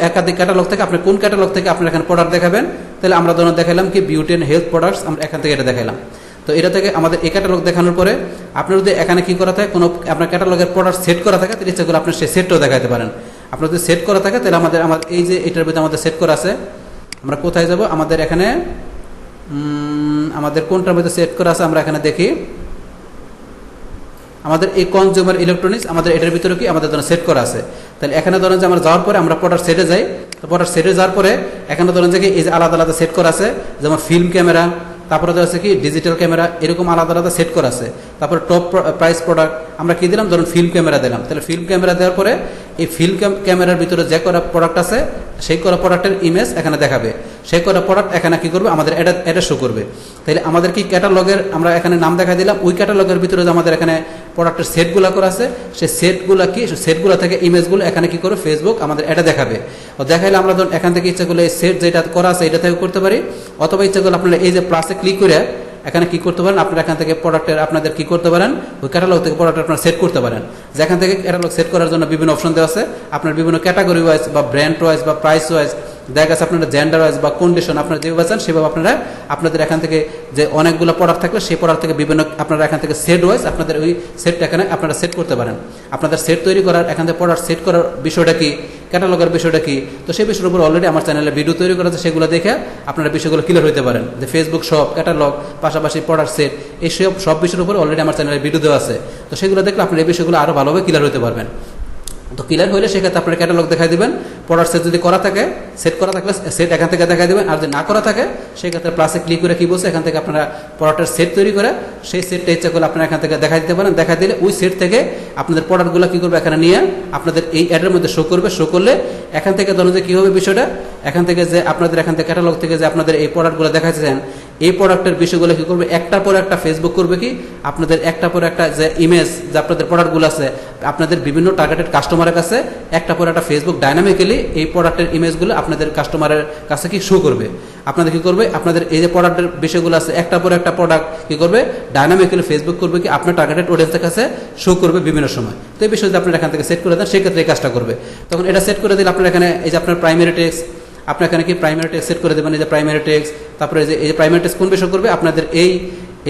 একাধিক ক্যাটালগ থেকে আপনি কোন ক্যাটালগ থেকে আপনার এখানে প্রোডাক্ট দেখাবেন, তাহলে আমরা ধরুন দেখালাম কি বিউটি অ্যান্ড হেলথ প্রোডাক্টস, আমরা এখান থেকে এটা দেখালাম। তো এটা থেকে আমাদের এই ক্যাটালগ দেখানোর পরে আপনার যদি এখানে কি করা থাকে, কোনো আপনার ক্যাটালগের প্রোডাক্ট সেট করা থাকে, তাহলে ইচ্ছা করলে আপনি সেই সেটটাও দেখাতে পারেন। আপনার যদি সেট করা থাকে তাহলে আমাদের এই যে এটার ভিতরে আমাদের সেট করা আছে, আমরা কোথায় যাব, আমাদের এখানে আমাদের কোনটার মধ্যে সেট করা আছে আমরা এখানে দেখি, আমাদের এই কনজিউমার ইলেকট্রনিক্স আমাদের এটার ভিতরে কি আমাদের ধরুন সেট করা আছে। তাহলে এখানে ধরেন যে আমরা যাওয়ার পরে আমরা প্রোডাক্ট সেটে যাই, তো প্রোডাক্ট সেটে যাওয়ার পরে এখানে ধরেন যে এই যে আলাদা আলাদা সেট করা আছে, যেমন ফিল্ম ক্যামেরা, তারপরে হচ্ছে কি ডিজিটাল ক্যামেরা, এরকম আলাদা আলাদা সেট করা আছে। তারপরে টপ প্রাইস প্রোডাক্ট আমরা কি দিলাম, ধরুন ফিল্ম ক্যামেরা দিলাম। তাহলে ফিল্ম ক্যামেরা দেওয়ার পরে এই ফিল্ম ক্যামেরার ভিতরে যে করা প্রোডাক্ট আছে সেই করা প্রোডাক্টের ইমেজ এখানে দেখাবে, সেই করা প্রোডাক্ট এখানে কি করবে, আমাদের এটা শো করবে। তাহলে আমাদের কি ক্যাটালগের আমরা এখানে নাম দেখা দিলাম, ওই ক্যাটালগের ভিতরে যে আমাদের এখানে প্রোডাক্টের সেটগুলো করা আছে, সেই সেটগুলো থেকে ইমেজগুলো এখানে কি করবে, ফেসবুক আমাদের এটা দেখাবে। ও দেখাইলে আমরা ধরুন এখান থেকে ইচ্ছা করলে এই সেট যেটা করা আছে এটা থেকে করতে পারি, অথবা ইচ্ছা করলে আপনারা এই যে প্লাসে ক্লিক করে এখানে কি করতে পারেন, আপনারা এখান থেকে প্রোডাক্টের আপনাদের কি করতে পারেন, ওই ক্যাটালগ থেকে প্রোডাক্ট আপনারা সেট করতে পারেন। যেখান থেকে ক্যাটালগ সেট করার জন্য বিভিন্ন অপশন দেওয়া আছে, আপনার বিভিন্ন ক্যাটাগরি ওয়াইজ বা ব্র্যান্ড ওয়াইজ বা প্রাইস ওয়াইজ, দেখা গেছে আপনারা জেন্ডার ওয়াইজ বা কন্ডিশন আপনারা যেভাবে চান সেভাবে আপনারা আপনাদের এখান থেকে যে অনেকগুলো প্রোডাক্ট থাকলে সেই প্রোডাক্ট থেকে বিভিন্ন আপনারা এখান থেকে সেট ওয়াইজ আপনাদের ওই সেটটা এখানে আপনারা সেট করতে পারেন। আপনাদের সেট তৈরি করার এখান থেকে প্রোডাক্ট সেট করার বিষয়টা কি, ক্যাটালগের বিষয়টা কি, তো সেই বিষয়ের উপর অলরেডি আমার চ্যানেলে ভিডিও তৈরি করা আছে, সেগুলো দেখে আপনারা বিষয়গুলো ক্লিয়ার হতে পারেন। যে ফেসবুক শপ, ক্যাটালগ, পাশাপাশি প্রোডাক্ট সেট, এই সব বিষয়ের উপর অলরেডি আমার চ্যানেলে ভিডিও দেওয়া আছে। তো সেগুলো দেখলে আপনারা এই বিষয়গুলো আরও ভালোভাবে ক্লিয়ার হতে পারবেন। তো ক্লিয়ার হলে সেক্ষেত্রে আপনার ক্যাটালগ দেখাই দেবেন, প্রোডাক্ট সেট যদি করা থাকে, সেট করা থাকলে সেট এখান থেকে দেখাই দেবেন, আর যদি না করা থাকে সেক্ষেত্রে প্লাসে ক্লিক করে কি বলছে, এখান থেকে আপনারা প্রোডাক্টের সেট তৈরি করে সেই সেটটা ইচ্ছা করলে আপনারা এখান থেকে দেখাই দিতে পারেন। দেখা দিলে ওই সেট থেকে আপনাদের প্রোডাক্টগুলো কী করবে, এখানে নিয়ে আপনাদের এই অ্যাডের মধ্যে শো করবে। শো করলে এখান থেকে ধরুন যে কী হবে বিষয়টা, এখান থেকে যে আপনাদের এখান থেকে ক্যাটালগ থেকে যে আপনাদের এই প্রোডাক্টগুলো দেখাচ্ছেন, এই প্রোডাক্টের বিষয়গুলো কী করবে, একটার পর একটা ফেসবুক করবে কি আপনাদের একটার পর একটা যে ইমেজ যে আপনাদের প্রোডাক্টগুলো আছে আপনাদের বিভিন্ন টার্গেটেড কাস্টমারের কাছে একটা পর একটা ফেসবুক ডাইনামিক্যালি এই প্রোডাক্টের ইমেজগুলো আপনাদের কাস্টমারের কাছে কি শো করবে। আপনাদের কী করবে, আপনাদের এই যে প্রোডাক্টের বিষয়গুলো আছে একটার পর একটা প্রোডাক্ট কী করবে, ডাইনামিক্যালি ফেসবুক করবে কি আপনার টার্গেটেড অডিয়েন্সের কাছে শো করবে বিভিন্ন সময়। তো এই বিষয় যদি আপনারা এখান থেকে সেট করে দেন সেক্ষেত্রে এই কাজটা করবে। তখন এটা সেট করে দিলে আপনার এখানে এই যে আপনার প্রাইমারি টেক্সট, আপনি এখানে কি প্রাইমারি টেক্সট সেট করে দেবেন, এই যে প্রাইমারি টেক্সট, তারপরে এই যে প্রাইমারি টেক্সট কোন বিষয় করবে, আপনাদের এই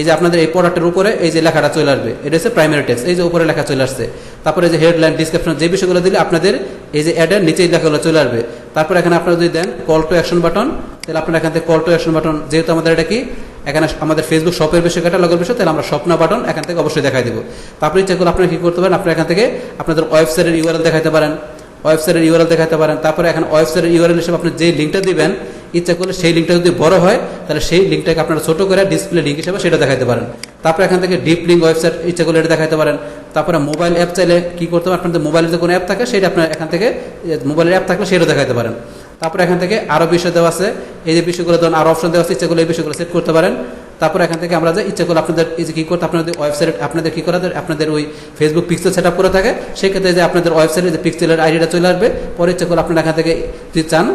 যে আপনাদের এই প্রোডাক্টের উপরে এই যে লেখাটা চলে আসবে, এটা হচ্ছে প্রাইমারি টেক্সট, এই যে উপরে লেখা চলে আসছে। তারপরে যে হেডলাইন, ডিসক্রিপশন, যে বিষয়গুলো দিলে আপনাদের এই যে অ্যাডের নিচেই লেখাগুলো চলে আসবে। তারপরে এখানে আপনারা যদি দেন কল টু অ্যাকশন বাটন, তাহলে আপনারা এখান থেকে কল টু অ্যাকশন বাটন, যেহেতু আমাদের এটা কি এখানে আমাদের ফেসবুক শপের বিষয়, ক্যাটালগের বিষয়, তাহলে আমরা শপ না বাটন এখান থেকে অবশ্যই দেখাই দেবো। তারপরে ইচ্ছা করলে আপনারা কি করতে পারেন, আপনারা এখান থেকে আপনাদের ওয়েবসাইটের ইউআরএল দেখাতে পারেন, ওয়েবসাইটের ইউআরএল দেখাতে পারেন। তারপরে এখন ওয়েবসাইটের ইউআরএল হিসেবে আপনি যে লিঙ্কটা দিবেন, ইচ্ছা করলে সেই লিঙ্কটা যদি বড় হয় তাহলে সেই লিঙ্কটাকে আপনারা ছোট করে ডিসপ্লে লিঙ্ক হিসেবে সেটা দেখাতে পারেন। তারপরে এখান থেকে ডিপ লিঙ্ক ওয়েবসাইট ইচ্ছা করলে এটা দেখাতে পারেন। তারপরে মোবাইল অ্যাপ চাইলে কী করতে পারেন, আপনাদের মোবাইলের যে কোনো অ্যাপ থাকে সেটা আপনার এখান থেকে মোবাইলের অ্যাপ থাকলে সেটা দেখাতে পারেন। তারপরে এখান থেকে আরও বিষয় দেওয়া আছে, এই যে বিষয়গুলো ধরুন আরও অপশন দেওয়া আছে, ইচ্ছা করলে এই বিষয়গুলো সেট করতে পারেন। তারপরে এখান থেকে আমরা যে ইচ্ছা করলে আপনাদের এই যে কী করতে আপনাদের ওয়েবসাইট আপনাদের কী করা আপনাদের ওই ফেসবুক পিক্সেল সেট আপ করে থাকে, সেক্ষেত্রে যে আপনাদের ওয়েবসাইটে যে পিক্সেলের আইডিটা চলে আসবে, পরে ইচ্ছা করলে আপনারা এখান থেকে যদি চান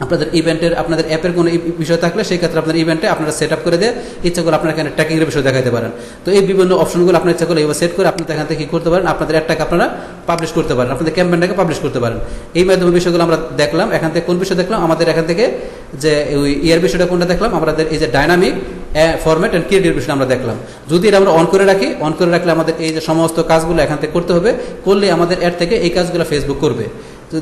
আপনাদের ইভেন্টের আপনাদের অ্যাপের কোনো বিষয় থাকলে সেই ক্ষেত্রে আপনার ইভেন্টে আপনারা সেট আপ করে দিয়ে ইচ্ছা করে আপনারা এখানে ট্র্যাকিংয়ের বিষয় দেখাতে পারেন। তো এই বিভিন্ন অপশনগুলো আপনার ইচ্ছা করলে এবার সেট করে আপনাদের এখান থেকে কী করতে পারেন, আপনাদের অ্যাডটাকে আপনারা পাবলিশ করতে পারেন, আপনাদের ক্যাম্পেইনটাকে পাবলিশ করতে পারেন। এই মাধ্যমে বিষয়গুলো আমরা দেখলাম। এখান থেকে কোন বিষয় দেখলাম, আমাদের এখান থেকে যে ওই ইয়ার বিষয়টা কোনটা দেখলাম, আমাদের এই যে ডাইনামিক ফরম্যাট অ্যান্ড ক্রিয়েটিভ বিষয়টা আমরা দেখলাম। যদি এটা আমরা অন করে রাখলে আমাদের এই যে সমস্ত কাজগুলো এখান থেকে করতে হবে, করলে আমাদের অ্যাড থেকে এই কাজগুলো ফেসবুক করবে।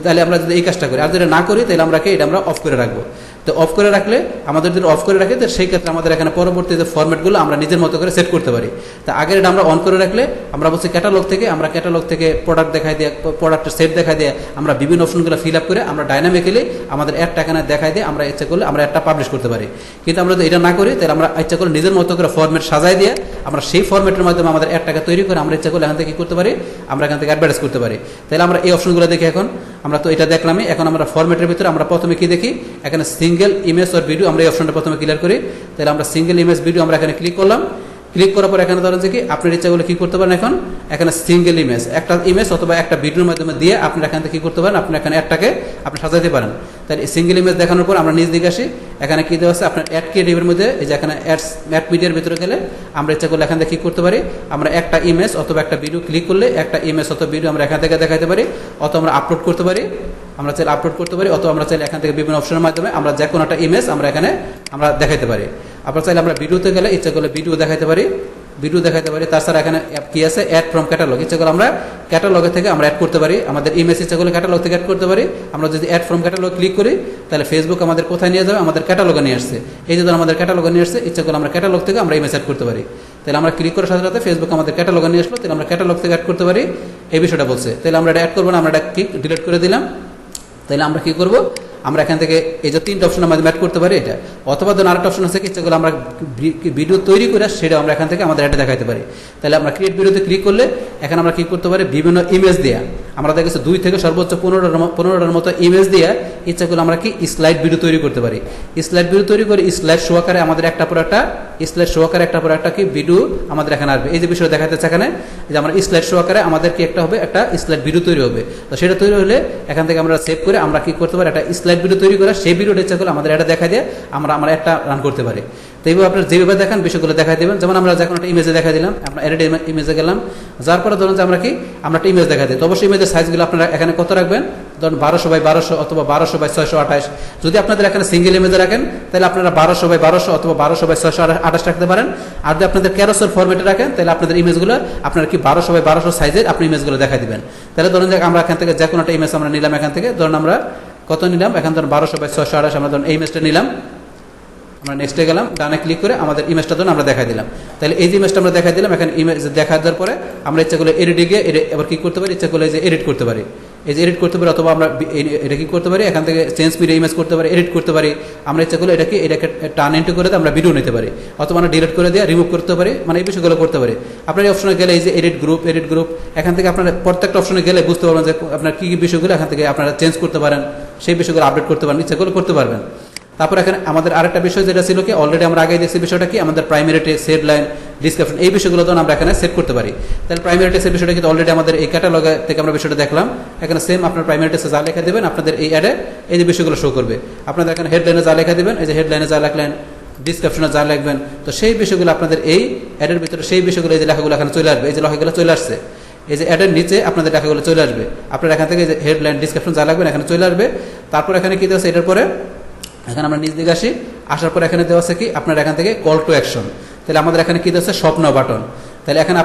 তাহলে আমরা যদি এই কাজটা করি, আর যদি না করি তাহলে আমরা এটা আমরা অফ করে রাখবো। তো অফ করে রাখলে আমাদের যদি অফ করে রাখি, তো সেই ক্ষেত্রে আমাদের এখানে পরবর্তী যে ফরম্যাটগুলো আমরা নিজের মতো করে সেট করতে পারি। তা আগের এটা আমরা অন করে রাখলে আমরা বলছি ক্যাটালগ থেকে প্রোডাক্ট দেখাই দিয়ে, প্রোডাক্টের সেট দেখাই দিয়ে আমরা বিভিন্ন অপশনগুলো ফিল আপ করে আমরা ডাইনামিক্যালি আমাদের অ্যাডটা এখানে দেখাই দিয়ে আমরা ইচ্ছা করলে আমরা একটা পাবলিশ করতে পারি। কিন্তু আমরা যদি এটা না করি তাহলে আমরা ইচ্ছা করে নিজের মতো করে ফরম্যাট সাজাই দিয়ে আমরা সেই ফরম্যাটের মাধ্যমে আমাদের অ্যাডটাকে তৈরি করে আমরা ইচ্ছা করলে এখান থেকে কী করতে পারি, আমরা এখান থেকে অ্যাডভার্টাইজ করতে পারি। তাহলে আমরা এই অপশনগুলো দেখি। এখন আমরা তো এটা দেখলামই, এখন আমরা ফরম্যাটের ভিতরে আমরা প্রথমে কি দেখি, এখানে সিঙ্গেল ইমেজ অর ভিডিও, আমরা এই অপশনটা প্রথমে ক্লিয়ার করি। তাহলে আমরা সিঙ্গেল ইমেজ ভিডিও আমরা এখানে ক্লিক করলাম। ক্লিক করার পর এখানে ধরেন যে কি আপনার ইচ্ছা করলে কী করতে পারেন, এখন এখানে সিঙ্গেল ইমেজ একটা ইমেজ অথবা একটা ভিডিওর মাধ্যমে দিয়ে আপনারা এখান থেকে কী করতে পারেন, আপনি এখানে অ্যাডটাকে আপনি সাজাতে পারেন। তাহলে সিঙ্গেল ইমেজ দেখানোর পর আমরা নিজ দিকে আসি, এখানে কী দেওয়া আছে আপনার অ্যাড ক্রিয়েটিভের মধ্যে, এই যে এখানে অ্যাড মিডিয়ার ভিতরে গেলে আমরা ইচ্ছা করলে এখান থেকে কী করতে পারি, আমরা একটা ইমেজ অথবা একটা ভিডিও ক্লিক করলে একটা ইমেজ অথবা ভিডিও আমরা এখান থেকে দেখাতে পারি, অথবা আমরা আপলোড করতে পারি, আমরা চাইলে আপলোড করতে পারি, অথবা আমরা চাইলে এখান থেকে বিভিন্ন অপশনের মাধ্যমে আমরা যে কোনো একটা ইমেজ আমরা এখানে আমরা দেখাতে পারি। আপনার চাইলে আমরা ভিডিওতে গেলে ইচ্ছা করলে ভিডিও দেখাতে পারি। তাছাড়া এখানে কি আছে, অ্যাড ফ্রম ক্যাটালগ, ইচ্ছা করলে আমরা ক্যাটালগে থেকে আমরা অ্যাড করতে পারি, আমাদের ইমেজ ইচ্ছা করলে ক্যাটালগ থেকে অ্যাড করতে পারি। আমরা যদি অ্যাড ফ্রম ক্যাটালগ ক্লিক করি তাহলে ফেসবুক আমাদের কোথায় নিয়ে যাবে, আমাদের ক্যাটালগে নিয়ে আসছে। এই যে আমাদের ক্যাটালগে নিয়ে আসছে, ইচ্ছা করলে আমরা ক্যাটালগ থেকে আমরা ইমেজ অ্যাড করতে পারি। তাহলে আমরা ক্লিক করার সাথে সাথে ফেসবুক আমাদের ক্যাটালগে নিয়ে আসলো, তাহলে আমরা ক্যাটালগ থেকে অ্যাড করতে পারি, এই বিষয়টা বলছে। তাহলে আমরা এটা অ্যাড করবো না, আমরা এটা ক্লিক ডিলিট করে দিলাম। তাহলে আমরা কী করবো, আমরা এখান থেকে এই যে তিনটা অপশন আমাদের অ্যাড করতে পারি এটা, অথবা ধরুন আরেকটা অপশন আছে ইচ্ছা করলে আমরা ভিডিও তৈরি করে সেটা আমরা এখান থেকে আমাদের অ্যাডে দেখাতে পারি। তাহলে আমরা ক্রিয়েট ভিডিওতে ক্লিক করলে এখানে আমরা কী করতে পারি, বিভিন্ন ইমেজ দেওয়া, আমরা দেখেছি 2 থেকে সর্বোচ্চ 15টার মতো ইমেজ দিয়ে ইচ্ছা করলে আমরা কি স্লাইড ভিডিও তৈরি করতে পারি। স্লাইড ভিডিও তৈরি করে স্লাইড সহকারে আমাদের একটা পর একটা কি ভিডিও আমাদের এখানে আসবে। এই যে বিষয় দেখাতে এখানে যে আমরা স্লাইড সহকারে আমাদের কি একটা হবে, একটা স্লাইড ভিডিও তৈরি হবে। তো সেটা তৈরি হলে এখান থেকে আমরা সেভ করে আমরা কি করতে পারি, একটা স্লাইড ভিডিও তৈরি করে সেই ভিডিওটা ইচ্ছা করলে আমাদের এটা দেখা দিয়ে আমরা একটা রান করতে পারি। তো এইভাবে আপনার যেভাবে দেখান বিষয়গুলো দেখাই দেবেন। যেমন আমরা যখন একটা ইমেজে দেখা দিলাম, আমরা এডিট ইমেজে গেলাম, যার পরে ধরুন যে আমরা একটা ইমেজ দেখা দিই, তো অবশ্যই ইমেজের সাইজগুলো আপনারা এখানে কত রাখবেন, ধরুন 1200x1200 অথবা 1200x628। যদি আপনাদের এখানে সিঙ্গেল ইমেজে রাখেন তাহলে আপনারা 1200x1200 অথবা 1200x628 রাখতে পারেন। আর যদি আপনাদের ক্যারোসেল ফরম্যাটে রাখেন তাহলে আপনাদের ইমেজগুলো আপনারা কি 1200x1200 সাইজের আপনি ইমেজগুলো দেখা দিবেন। তাহলে ধরুন যে আমরা এখান থেকে যে কোনো একটা ইমেজ আমরা নিলাম, এখান থেকে ধরুন আমরা কত নিলাম, এখন ধরুন 1200x628 আমরা ধরুন এই ইমেজটা নিলাম। আমরা নেক্সটে গেলাম, ডানে ক্লিক করে আমাদের ইমেজটা ধরুন আমরা দেখাই দিলাম। তাহলে এই যে ইমেজটা আমরা দেখাই দিলাম, এখানে ইমেজ দেখা দেওয়ার পরে আমরা ইচ্ছা করলে এডিটে গিয়ে এবার কী করতে পারি, ইচ্ছা করলে যে এডিট করতে পারি, এই যে এডিট করতে পারি, অথবা আমরা এটা কী করতে পারি, এখান থেকে চেঞ্জ মিডিয়া ইমেজ করতে পারি, এডিট করতে পারি। আমরা ইচ্ছা করলে এটাকে টার্ন ইনটু করে আমরা ভিডিও নিতে পারি, অথবা আমরা ডিলিট করে দিয়ে রিমুভ করতে পারি, মানে এই বিষয়গুলো করতে পারি। আপনার এই অপশনে গেলে এই যে এডিট গ্রুপ এখান থেকে আপনারা প্রত্যেকটা অপশনে গেলে বুঝতে পারবেন যে আপনার কী কী বিষয়গুলো এখান থেকে আপনারা চেঞ্জ করতে পারেন, সেই বিষয়গুলো আপডেট করতে পারেন, ইচ্ছা করলে করতে পারবেন। তারপর এখানে আমাদের আরেকটা বিষয় যেটা ছিল কি, অলরেডি আমরা আগে দেখছি বিষয়টা কি, আমাদের প্রাইমারি টেক্সট, হেডলাইন, ডিসক্রিপশন, এই বিষয়গুলো তো আমরা এখানে সেট করতে পারি। তাহলে প্রাইমারি টেক্সটের বিষয়টা কিন্তু অলরেডি আমাদের এই ক্যাটালগ থেকে আমরা বিষয়টা দেখলাম। এখানে সেম আপনার প্রাইমারি টেক্সটে যা লেখা দেবেন আপনাদের এই অ্যাডে এই যে বিষয়গুলো শো করবে। আপনাদের এখানে হেডলাইনে যা লেখা দেবেন, এই যে হেডলাইনে যা লিখলেন, ডিসক্রিপশনে যা লিখবেন, তো সেই বিষয়গুলো আপনাদের এই অ্যাডের ভিতরে সেই বিষয়গুলো এই যে লেখাগুলো এখানে চলে আসবে, এই যে লেখাগুলো চলে আসছে, এই যে অ্যাডের নিচে আপনাদের লেখাগুলো চলে আসবে। আপনারা এখান থেকে যে হেডলাইন, ডিসক্রিপশন যা লাগবেন এখানে চলে আসবে। তারপর এখানে কী দেওয়া আছে, এটার পরে এখানে আমরা নিচ দিকে আসি, আসার পর এখানে দেওয়া আছে কি আপনার এখান থেকে কল টু অ্যাকশন। তাহলে আমাদের এখানে কী দেওয়া আছে, স্বপ্ন বাটন। তাহলে এখানে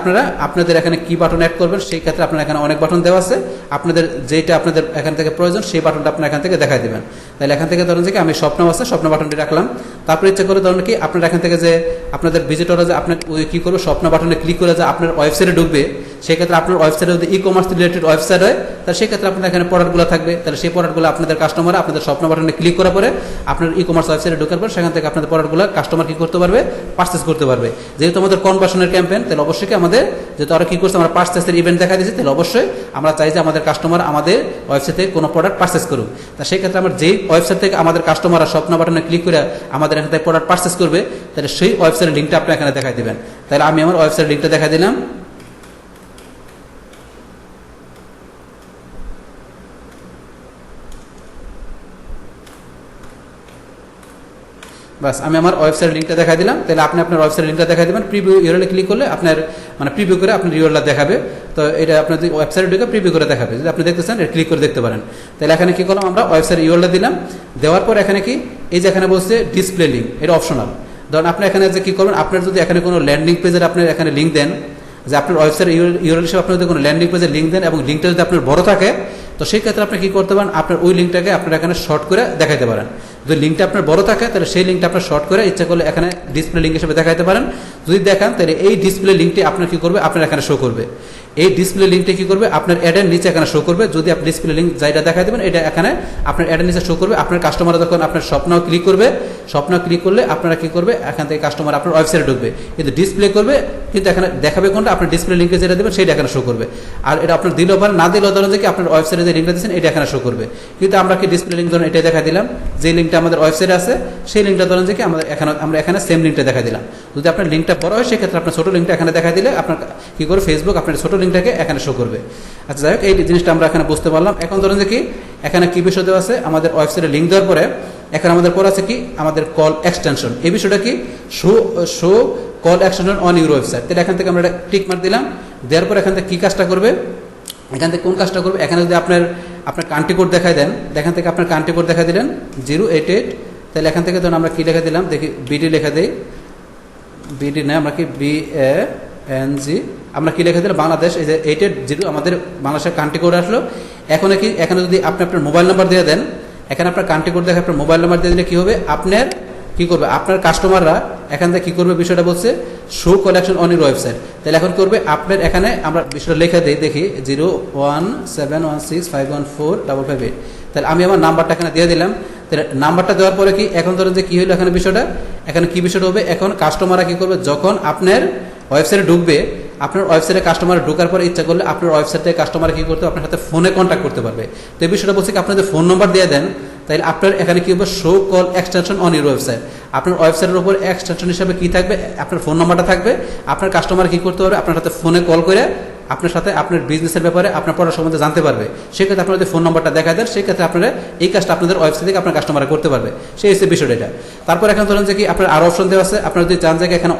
আপনাদের এখানে কি বাটন অ্যাড করবেন, সেই ক্ষেত্রে আপনার এখানে অনেক বাটন দেওয়া আছে, আপনাদের যেটা আপনাদের এখান থেকে প্রয়োজন সেই বাটনটা আপনার এখান থেকে দেখাই দেবেন। তাহলে এখান থেকে ধরুন যে আমি স্বপ্ন আছে, স্বপ্ন বাটনটি রাখলাম। তারপর ইচ্ছা করে ধরুন কি আপনার এখান থেকে যে আপনাদের ভিজিটররা যে আপনার ওই কী করবে, স্বপ্ন বাটনে ক্লিক করে যে আপনার ওয়েবসাইটে ঢুকবে, সেক্ষেত্রে আপনার ওয়েবসাইটে যদি ই-কমার্স রিলেটেড ওয়েবসাইট হয় তাহলে সেক্ষেত্রে আপনার এখানে প্রোডাক্টগুলো থাকবে, তাহলে সেই প্রোডাক্টগুলো আপনাদের কাস্টমার আপনাদের স্বপ্ন বাটনে ক্লিক করার পরে আপনার ই-কমার্স ওয়েবসাইটে ঢোকার পর সেখান থেকে আপনাদের প্রোডাক্টগুলো কাস্টমার কী করতে পারবে, পারচেস করতে পারবে। যেহেতু আমাদের কনভার্সনের ক্যাম্পেইন, তাহলে অবশ্যই আমাদের যেহেতু আমরা কী করছি, আমরা পারচেসের ইভেন্ট দেখা দিয়েছি, তাহলে অবশ্যই আমরা চাই যে আমাদের কাস্টমার আমাদের ওয়েবসাইট থেকে কোনো প্রোডাক্ট পারচেস করুক। তা সেই ক্ষেত্রে আমরা যেই ওয়েবসাইট থেকে আমাদের কাস্টমাররা স্বপ্ন বাটনে ক্লিক করে আমাদের এখান থেকে প্রোডাক্ট পারচেস করবে, তাহলে সেই ওয়েবসাইটের লিঙ্কটা আপনি এখানে দেখাই দেবেন। তাহলে আমি আমার ওয়েবসাইটের লিঙ্কটা দেখা দিলাম। বাস আমি আমার ওয়েবসাইট লিঙ্কটা দেখা দিলাম। তাহলে আপনি আপনার ওয়েবসাইট লিঙ্কটা দেখা দেবেন। প্রিভিউ ইউআরএল ক্লিক করলে আপনার প্রিভিউ করে আপনার ইউআরএলটা দেখাবে। তো এটা আপনার ওয়েবসাইটে ঢুকে প্রিভিউ করে দেখাবে, যদি আপনি দেখতে চান এটা ক্লিক করে দেখতে পারেন। তাহলে এখানে কি করলাম, আমরা ওয়েবসাইট ইউআরএলটা দিলাম। দেওয়ার পর এখানে কি এই যে এখানে বলছে ডিসপ্লে লিঙ্ক, এটা অপশনাল। ধরুন আপনি এখানে যে কী করবেন, আপনার যদি এখানে কোনো ল্যান্ডিং পেজের আপনি এখানে লিঙ্ক দেন, যে আপনার ওয়েবসাইট ইউআরএল হিসেবে আপনি যদি কোনো ল্যান্ডিং পেজের লিঙ্ক দেন এবং লিঙ্কটা যদি আপনার বড় থাকে, তো সেই ক্ষেত্রে আপনি কী করতে পারেন, আপনার ওই লিঙ্কটাকে আপনার এখানে শর্ট করে দেখাতে পারেন। যদি লিঙ্কটা আপনার বড় থাকে তাহলে সেই লিঙ্কটা আপনার শর্ট করে ইচ্ছা করলে এখানে ডিসপ্লে লিঙ্ক হিসেবে দেখাতে পারেন। যদি দেখান তাহলে এই ডিসপ্লে লিঙ্কটি আপনার কী করবে, আপনার এখানে শো করবে। এই ডিসপ্লে লিঙ্কটি কী করবে, আপনার অ্যাডের নিচে এখানে শো করবে। যদি আপনি ডিসপ্লে লিঙ্ক যেটা দেখাই দেবেন এটা এখানে আপনার অ্যাডের নিচে শো করবে। আপনার কাস্টমাররা যখন আপনার স্বপ্ন ক্লিক করবে, স্বপ্ন ক্লিক করলে আপনারা কী করবে, এখান থেকে কাস্টমার আপনার ওয়েবসাইটে ঢুকবে, কিন্তু ডিসপ্লে করবে, কিন্তু এখানে দেখাবে কোনটা, আপনার ডিসপ্লে লিঙ্কে যেটা দেবেন সেটা এখানে শো করবে। আর এটা আপনার দিলেও পারেন, না দিলেও ধরেন যে কি আপনার ওয়েবসাইটে যে লিঙ্কটা দিচ্ছেন এটা এখানে শো করবে। কিন্তু আমরা কি ডিসপ্লে লিঙ্ক ধরুন এটা দেখা দিলাম, যে লিঙ্কটা আমাদের ওয়েবসাইটে আছে সেই লিঙ্কটা ধরেন যে কি আমরা এখানে সেম লিঙ্কটা দেখা দিলাম। যদি আপনার লিঙ্কটা বড় হয় সেক্ষেত্রে আপনার ছোটো লিঙ্কটা এখানে দেখা দিলে আপনার কী করে ফেসবুক আপনার ছোটো লিঙ্কটাকে এখানে শো করবে। আচ্ছা যাই হোক, এই জিনিসটা আমরা এখানে বুঝতে পারলাম। এখন ধরেন যে কি এখানে কী বিষয় দেওয়া আছে, আমাদের ওয়েবসাইটে লিঙ্ক দেওয়ার পরে এখানে আমাদের পর আছে কি আমাদের কল এক্সটেনশন। এই বিষয়টা কি show call extension on your website. তাহলে এখান থেকে আমরা একটা টিক মার দিলাম। দেওয়ার পর এখান থেকে কী কাজটা করবে, এখান থেকে কোন কাজটা করবে, এখানে যদি আপনার কান্ট্রি কোড দেখায় দেন, এখান থেকে আপনার কান্ট্রি কোড দেখা দিলেন 088, তাহলে এখান থেকে ধরুন আমরা কী লেখা দিলাম, দেখি বিডি লেখা দিই, বিডি না আমরা কি BANG আমরা কী লেখা দিলাম বাংলাদেশ। এই যে 880 আমাদের বাংলাদেশের কান্ট্রি কোড আসলো। এখন কি এখানে যদি আপনি আপনার মোবাইল নাম্বার দিয়ে দেন, এখানে আপনার কান্ট্রি কোড দেখে আপনার মোবাইল নাম্বার দিয়ে দিলে কী হবে, আপনার কী করবে, আপনার কাস্টমাররা এখান থেকে কী করবে, বিষয়টা বলছে show collection on your website. তাহলে এখন করবে আপনার এখানে আমরা বিষয়টা লেখা দিই, দেখি 01716514558। তাহলে আমি আমার নাম্বারটা এখানে দিয়ে দিলাম। তাহলে নাম্বারটা দেওয়ার পরে কি এখন ধরেন যে কী হলো এখানে বিষয়টা, এখানে কী বিষয়টা হবে, এখন কাস্টমাররা কী করবে, যখন আপনার ওয়েবসাইটে ঢুকবে, আপনার ওয়েবসাইটে কাস্টমার ঢোকার পরে ইচ্ছা করলে আপনার ওয়েবসাইটে কাস্টমার কী করতে আপনার সাথে ফোনে কন্ট্যাক্ট করতে পারবে। তো এই বিষয়টা বলছে কি আপনার যদি ফোন নম্বর দিয়ে দেন, তাহলে আপনার এখানে কী হবে, show call extension on your website. আপনার ওয়েবসাইটের উপর এক্সটেনশন হিসাবে কী থাকবে, আপনার ফোন নাম্বারটা থাকবে। আপনার কাস্টমার কী করতে পারবে, আপনার সাথে ফোনে কল করে আপনার সাথে আপনার বিজনেসের ব্যাপারে আপনার পড়ার সম্বন্ধে জানতে পারবে। সেক্ষেত্রে আপনার যদি ফোন নাম্বারটা দেখা দেন, সেক্ষেত্রে আপনারা এই কাজটা আপনাদের ওয়েবসাইট থেকে আপনার কাস্টমাররা করতে পারবে। সেই হচ্ছে বিষয়টা এটা। তারপর এখন ধরেন যে কি আপনার আরও অপশন দেওয়া আছে, আপনারা যদি চান যে এখানে